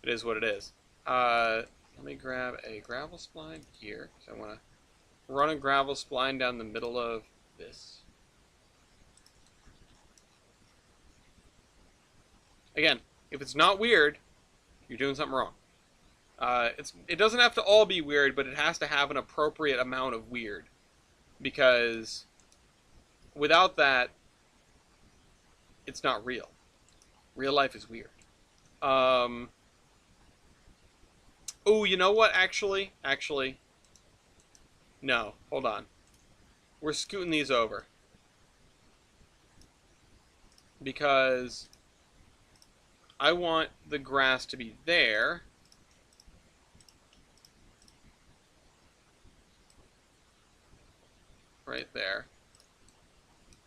[SPEAKER 1] it is what it is. Let me grab a gravel spline here, because I want to run a gravel spline down the middle of this. Again, if it's not weird, you're doing something wrong. It doesn't have to all be weird, but it has to have an appropriate amount of weird. Because without that, it's not real. Real life is weird. Oh, you know what? Actually, no. Hold on. We're scooting these over. Because I want the grass to be there. Right there.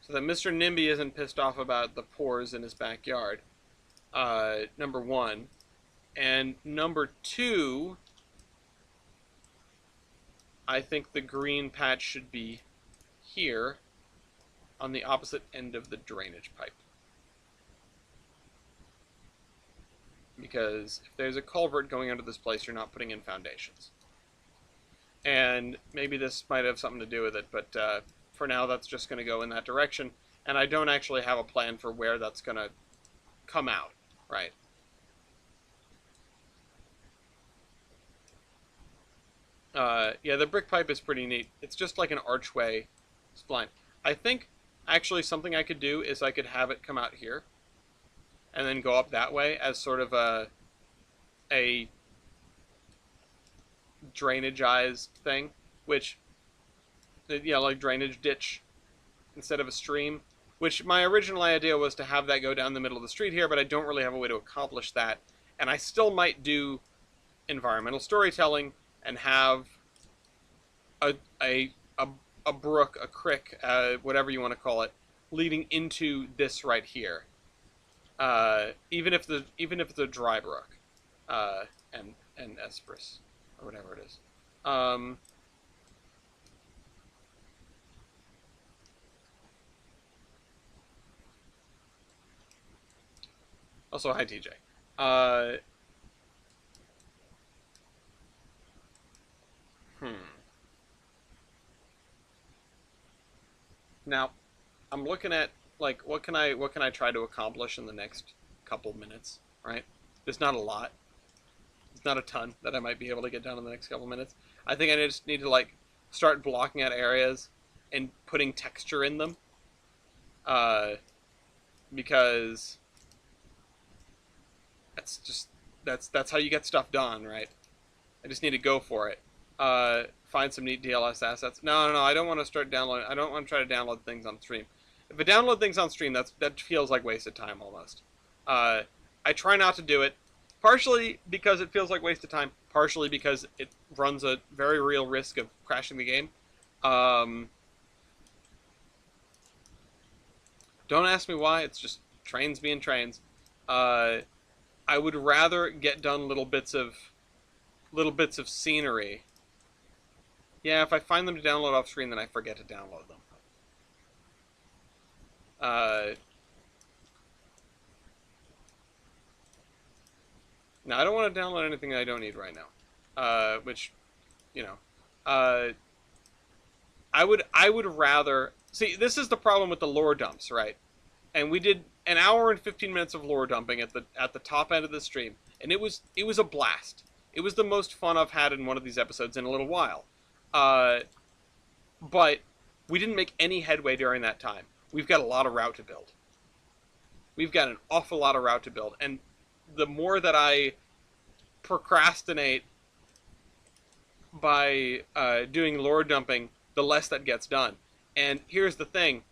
[SPEAKER 1] So that Mr. NIMBY isn't pissed off about the pores in his backyard. Number one. And number two, I think the green patch should be here on the opposite end of the drainage pipe. Because if there's a culvert going under this place, you're not putting in foundations. And maybe this might have something to do with it, but for now that's just going to go in that direction. And I don't actually have a plan for where that's going to come out, right? Yeah, the brick pipe is pretty neat. It's just like an archway spline. I think actually something I could do is I could have it come out here and then go up that way as sort of a drainageized thing, which, yeah, like drainage ditch instead of a stream, which my original idea was to have that go down the middle of the street here, but I don't really have a way to accomplish that. And I still might do environmental storytelling and have a a, a brook, a creek, whatever you want to call it, leading into this right here. Even if it's a dry brook, uh, and Esperus or whatever it is. Um, Also, hi TJ. Uh, hmm. Now, I'm looking at like what can I try to accomplish in the next couple minutes, right? There's not a lot. There's not a ton that I might be able to get done in the next couple minutes. I think I just need to like start blocking out areas and putting texture in them, uh, because that's just that's how you get stuff done, right? I just need to go for it. Find some neat DLS assets. No. I don't want to start downloading. I don't want to try to download things on stream. If I download things on stream, that feels like wasted time almost. Uh, I try not to do it, partially because it feels like wasted time, partially because it runs a very real risk of crashing the game. Um, don't ask me why. It's just Trainz being Trainz. Uh, I would rather get done little bits of scenery. Yeah, if I find them to download off screen, then I forget to download them. Now, I don't want to download anything that I don't need right now. Which, you know, uh, I would rather see. This is the problem with the lore dumps, right? And we did an hour and 15 minutes of lore dumping at the top end of the stream, and it was a blast. It was the most fun I've had in one of these episodes in a little while. Uh, but we didn't make any headway during that time. We've got a lot of route to build. We've got an awful lot of route to build, and the more that I procrastinate by doing lore dumping, the less that gets done. And here's the thing: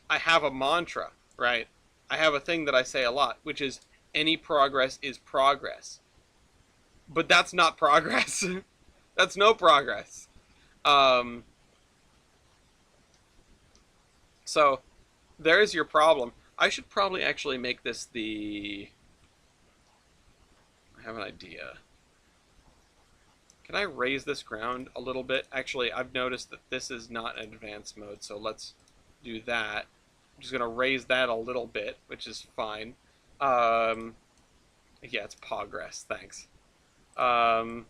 [SPEAKER 1] I have a mantra, right? I have a thing that I say a lot, which is any progress is progress. But that's not progress. That's no progress. Um, so there's your problem. I should probably actually make this the... I have an idea. Can I raise this ground a little bit? Actually, I've noticed that this is not an advanced mode, so let's do that. I'm just going to raise that a little bit, which is fine. Yeah, it's progress. Thanks. Turn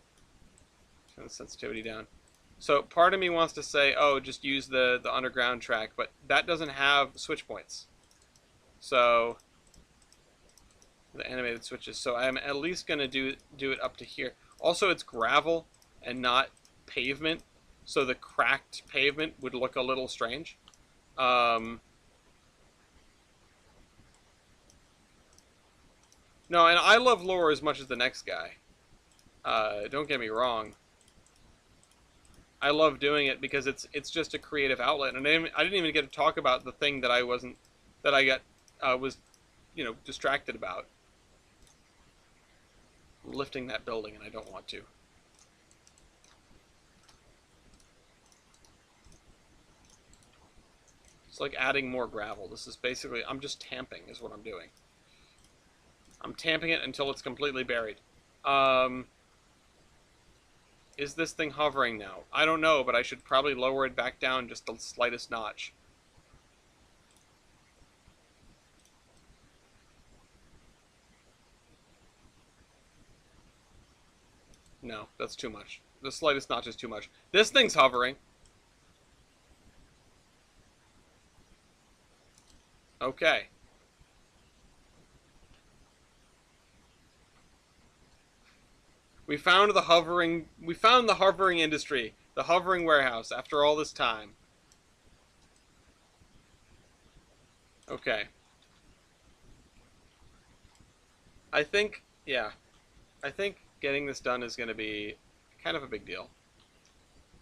[SPEAKER 1] the sensitivity down. So part of me wants to say, oh, just use the underground track, but that doesn't have switch points. So the animated switches. So I'm at least going to do it up to here. Also, it's gravel and not pavement, so the cracked pavement would look a little strange. No, and I love lore as much as the next guy. Don't get me wrong. I love doing it because it's just a creative outlet, and I didn't even get to talk about the thing that I was distracted about. Lifting that building, and I don't want to. It's like adding more gravel. This is basically, I'm just tamping is what I'm doing. I'm tamping it until it's completely buried. Is this thing hovering now? I don't know, but I should probably lower it back down just the slightest notch. No, that's too much. The slightest notch is too much. This thing's hovering. Okay. We found the hovering industry, the hovering warehouse after all this time. Okay. I think getting this done is going to be kind of a big deal.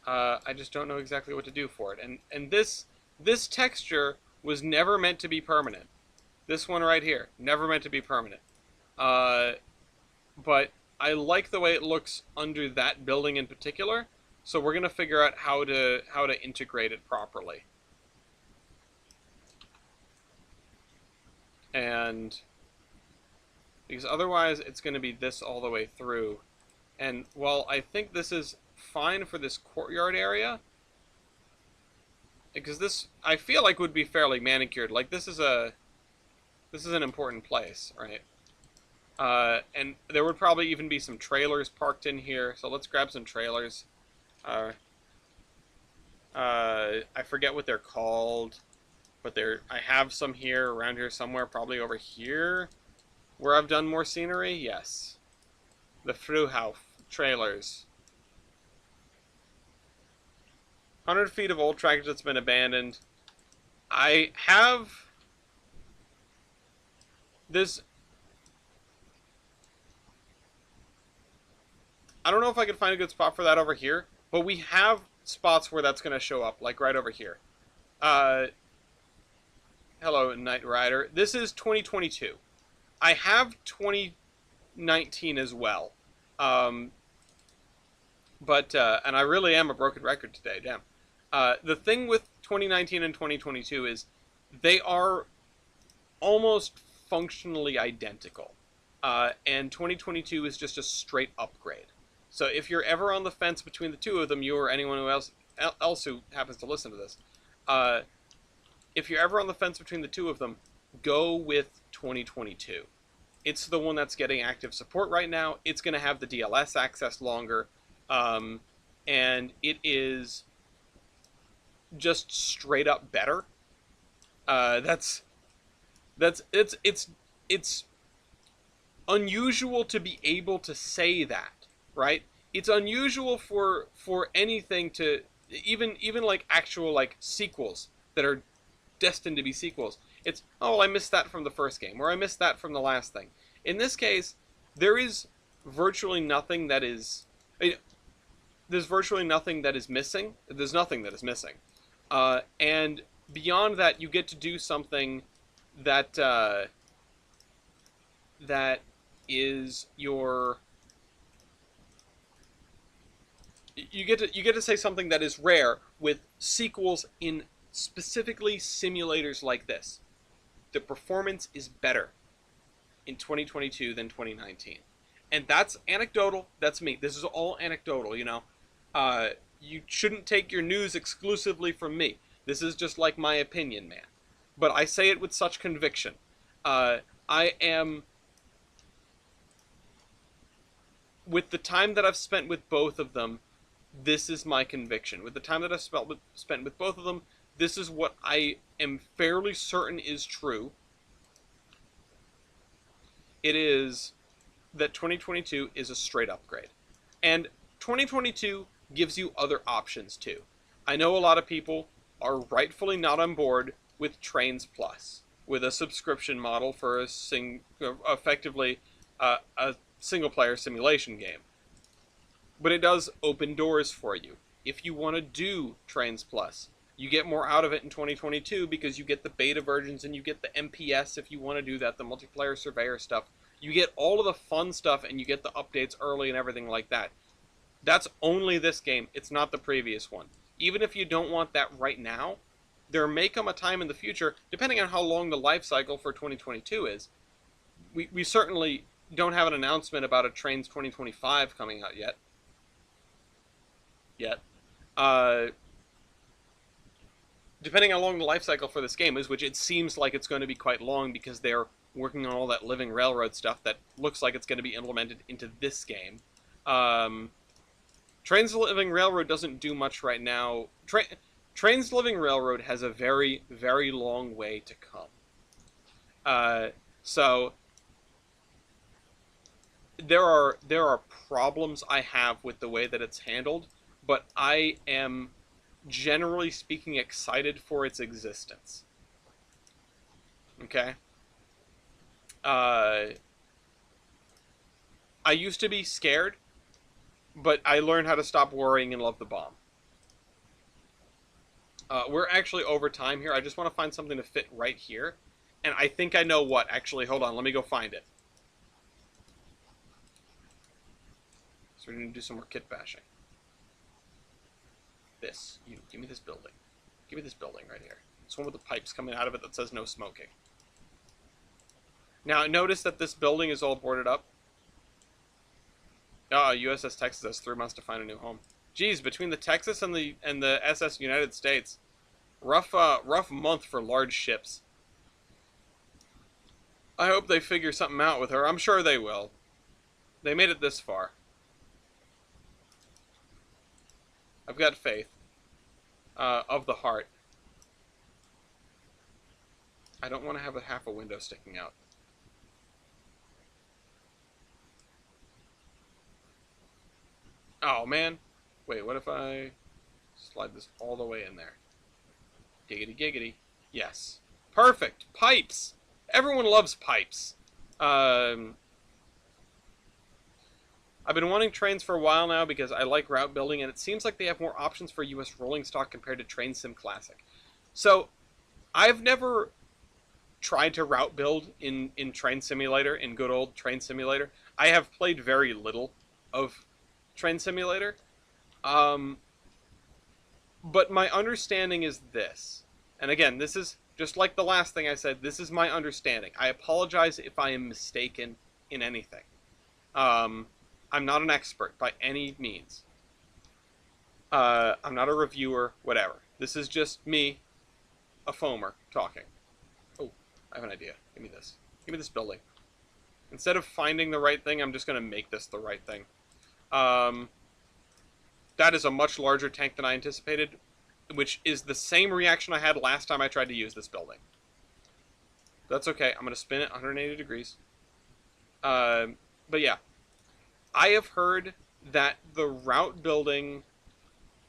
[SPEAKER 1] I just don't know exactly what to do for it. And this texture was never meant to be permanent. This one right here, never meant to be permanent. But I like the way it looks under that building in particular. So we're gonna figure out how to integrate it properly. And because otherwise it's gonna be this all the way through. And while I think this is fine for this courtyard area, because this I feel like would be fairly manicured. Like this is an important place, right? And there would probably even be some trailers parked in here. So let's grab some trailers. I forget what they're called, but I have some here around here somewhere, probably over here, where I've done more scenery. Yes, the Fruhauf trailers. 100 feet of old tractor that's been abandoned. I have this. I don't know if I can find a good spot for that over here, but we have spots where that's going to show up, like right over here. Hello, Knight Rider. This is 2022. I have 2019 as well. And I really am a broken record today, damn. The thing with 2019 and 2022 is they are almost functionally identical. And 2022 is just a straight upgrade. So if you're ever on the fence between the two of them, you or anyone else who happens to listen to this, if you're ever on the fence between the two of them, go with 2022. It's the one that's getting active support right now. It's going to have the DLS access longer, and it is just straight up better. It's unusual to be able to say that, right? It's unusual for anything to even like actual like sequels that are destined to be sequels. It's, oh, I missed that from the first game, or I missed that from the last thing. In this case, there is virtually nothing that is there's virtually nothing that is missing. There's nothing that is missing. And beyond that, you get to do something that that is your you get to say something that is rare with sequels in specifically simulators like this. The performance is better in 2022 than 2019. And that's anecdotal. That's me. This is all anecdotal, you know. You shouldn't take your news exclusively from me. This is just like my opinion, man. But I say it with such conviction. I am... With the time that I've spent with both of them, this is my conviction. With the time that I've spent with both of them, this is what I am fairly certain is true. It is that 2022 is a straight upgrade. And 2022 gives you other options too. I know a lot of people are rightfully not on board with Trainz Plus, with a subscription model for effectively a single-player simulation game. But it does open doors for you. If you want to do Trainz Plus, you get more out of it in 2022 because you get the beta versions and you get the MPS if you want to do that, the multiplayer surveyor stuff. You get all of the fun stuff and you get the updates early and everything like that. That's only this game. It's not the previous one. Even if you don't want that right now, there may come a time in the future, depending on how long the life cycle for 2022 is. We certainly don't have an announcement about a Trainz 2025 coming out yet. Depending on how long the life cycle for this game is, which it seems like it's going to be quite long because they're working on all that Living Railroad stuff that looks like it's going to be implemented into this game. Trainz Living Railroad doesn't do much right now. Trainz Living Railroad has a very, very long way to come. So there are problems I have with the way that it's handled, but I am, generally speaking, excited for its existence. Okay? I used to be scared, but I learned how to stop worrying and love the bomb. We're actually over time here. I just want to find something to fit right here. And I think I know what. Actually, hold on. Let me go find it. So we're going to do some more kit bashing. this. You give me this building. Give me this building right here. This one with the pipes coming out of it that says no smoking. Now, notice that this building is all boarded up. USS Texas has 3 months to find a new home. Geez, between the Texas and the SS United States, rough month for large ships. I hope they figure something out with her. I'm sure they will. They made it this far. I've got faith. Of the heart. I don't want to have half a window sticking out. Oh, man. Wait, what if I slide this all the way in there? Giggity, giggity. Yes. Perfect. Pipes. Everyone loves pipes. I've been wanting Trainz for a while now because I like route building, and it seems like they have more options for US rolling stock compared to Train Sim Classic. So, I've never tried to route build in Train Simulator, in good old Train Simulator. I have played very little of Train Simulator. But my understanding is this. And again, this is just like the last thing I said, this is my understanding. I apologize if I am mistaken in anything. I'm not an expert by any means. I'm not a reviewer, whatever. This is just me, a foamer, talking. Oh, I have an idea. Give me this. Give me this building. Instead of finding the right thing, I'm just going to make this the right thing. That is a much larger tank than I anticipated, which is the same reaction I had last time I tried to use this building. That's okay. I'm going to spin it 180 degrees. But yeah. I have heard that the route building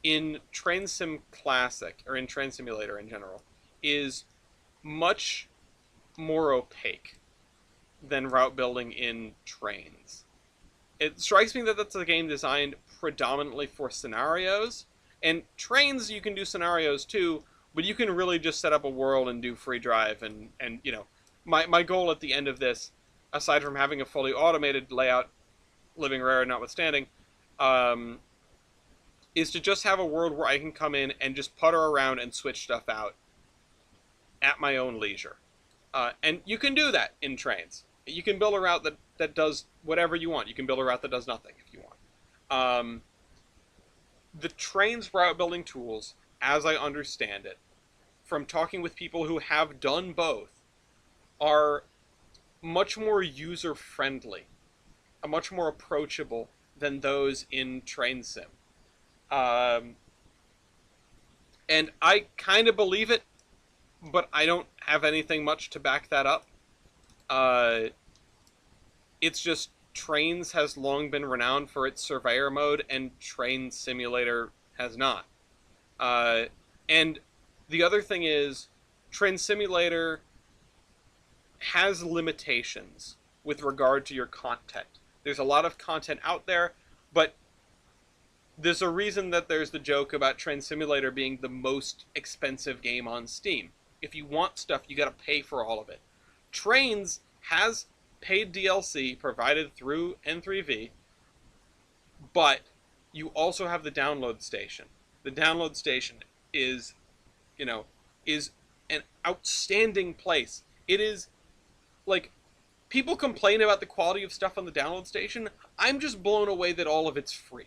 [SPEAKER 1] in Train Sim Classic, or in Train Simulator in general, is much more opaque than route building in Trains. It strikes me that that's a game designed predominantly for scenarios, and Trains you can do scenarios too, but you can really just set up a world and do free drive, and you know, my goal at the end of this, aside from having a fully automated layout, living rare notwithstanding, is to just have a world where I can come in and just putter around and switch stuff out at my own leisure. And you can do that in Trains. You can build a route that does whatever you want. You can build a route that does nothing if you want. The Trains route building tools, as I understand it, from talking with people who have done both, are much more user-friendly, much more approachable than those in Train Sim. And I kind of believe it, but I don't have anything much to back that up. It's just Trains has long been renowned for its surveyor mode, and Train Simulator has not. And the other thing is, Train Simulator has limitations with regard to your content. There's a lot of content out there, but there's a reason that there's the joke about Train Simulator being the most expensive game on Steam. If you want stuff, you gotta pay for all of it. Trains has paid DLC provided through N3V, but you also have the download station. The download station is, you know, is an outstanding place. It is, like, people complain about the quality of stuff on the download station. I'm just blown away that all of it's free.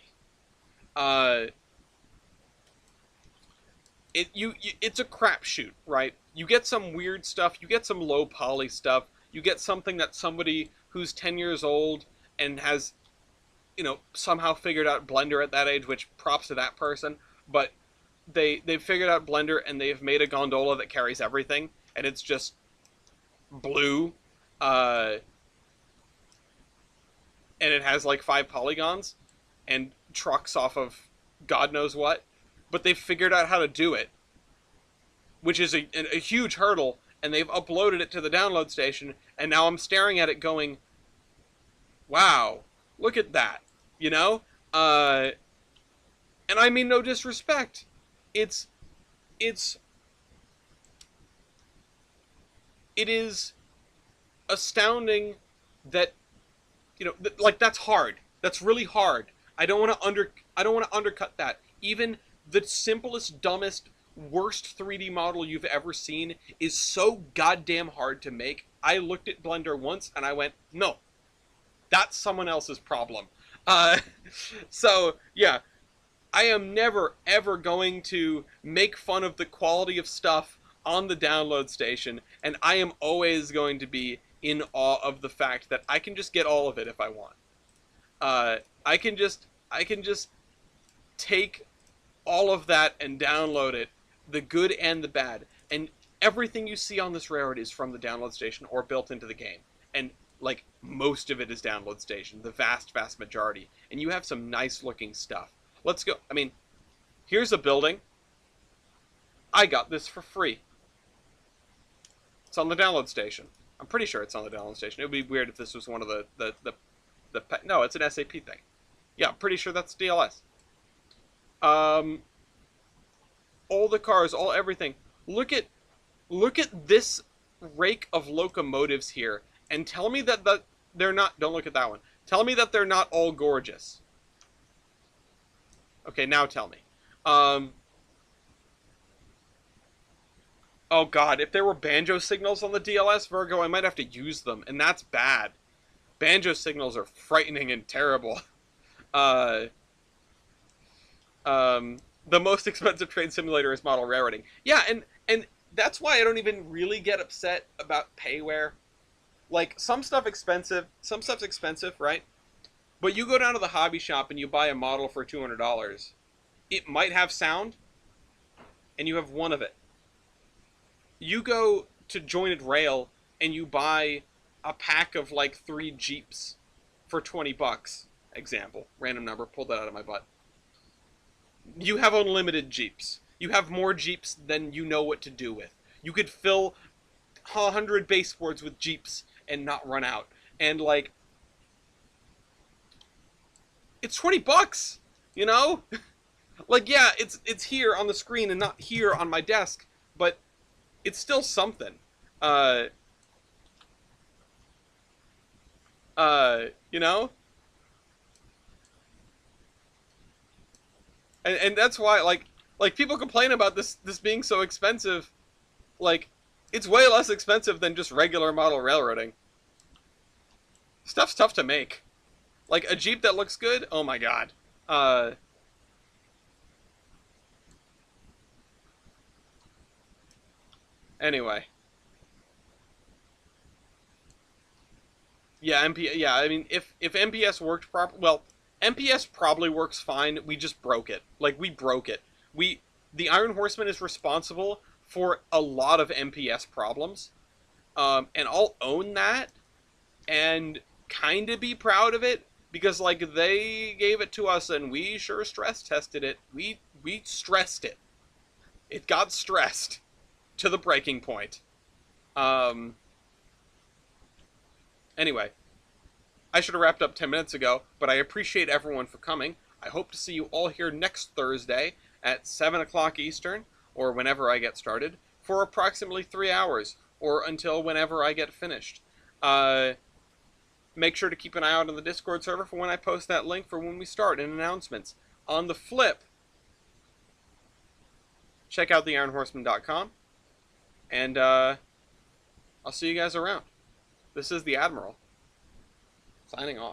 [SPEAKER 1] It's a crapshoot, right? You get some weird stuff, you get some low poly stuff, you get something that somebody who's 10 years old and has, you know, somehow figured out Blender at that age, which props to that person, but they've figured out Blender and they've made a gondola that carries everything, and it's just blue, and it has like 5 polygons and trucks off of God knows what, but they've figured out how to do it, which is a huge hurdle, and they've uploaded it to the download station, and now I'm staring at it going, wow, look at that, you know? And I mean no disrespect. It is astounding that, you know, like, that's hard. That's really hard. I don't want to undercut that. Even the simplest, dumbest, worst 3D model you've ever seen is so goddamn hard to make. I looked at Blender once and I went, no, that's someone else's problem. Uh, so, yeah, I am never, ever going to make fun of the quality of stuff on the download station, and I am always going to be in awe of the fact that I can just get all of it if I want. Uh, I can just take all of that and download it, the good and the bad, and everything you see on this Rarity is from the download station or built into the game, and like most of it is download station, the vast, vast majority, and you have some nice looking stuff. Let's go. I mean, here's a building. I got this for free. It's on the download station. I'm pretty sure it's on the download station. It would be weird if this was one of no, it's an SAP thing. Yeah, I'm pretty sure that's DLS. All the cars, all everything. Look at this rake of locomotives here, and tell me that they're not. Don't look at that one. Tell me that they're not all gorgeous. Okay, now tell me. Oh god, if there were banjo signals on the DLS Virgo, I might have to use them, and that's bad. Banjo signals are frightening and terrible. The most expensive train simulator is model rareting. Yeah, and that's why I don't even really get upset about payware. Like, some stuff's expensive, right? But you go down to the hobby shop and you buy a model for $200. It might have sound, and you have one of it. You go to Jointed Rail and you buy a pack of like 3 Jeeps for 20 bucks. Example, random number, pulled that out of my butt. You have unlimited Jeeps. You have more Jeeps than you know what to do with. You could fill 100 baseboards with Jeeps and not run out. And like, it's 20 bucks, you know? Like, yeah, it's here on the screen and not here on my desk, but it's still something. You know? And that's why, like people complain about this being so expensive. Like, it's way less expensive than just regular model railroading. Stuff's tough to make. Like, a Jeep that looks good, oh my god. Anyway. Yeah, yeah, I mean, if MPS worked properly, well, MPS probably works fine, we just broke it. Like, we broke it. The Iron Horseman is responsible for a lot of MPS problems, and I'll own that, and kind of be proud of it, because, like, they gave it to us, and we sure stress tested it. We stressed it. It got stressed to the breaking point. Anyway, I should have wrapped up 10 minutes ago, but I appreciate everyone for coming. I hope to see you all here next Thursday at 7 o'clock Eastern, or whenever I get started, for approximately 3 hours, or until whenever I get finished. Make sure to keep an eye out on the Discord server for when I post that link for when we start and announcements. On the flip, check out theironhorseman.com, and I'll see you guys around. This is the Admiral, signing off.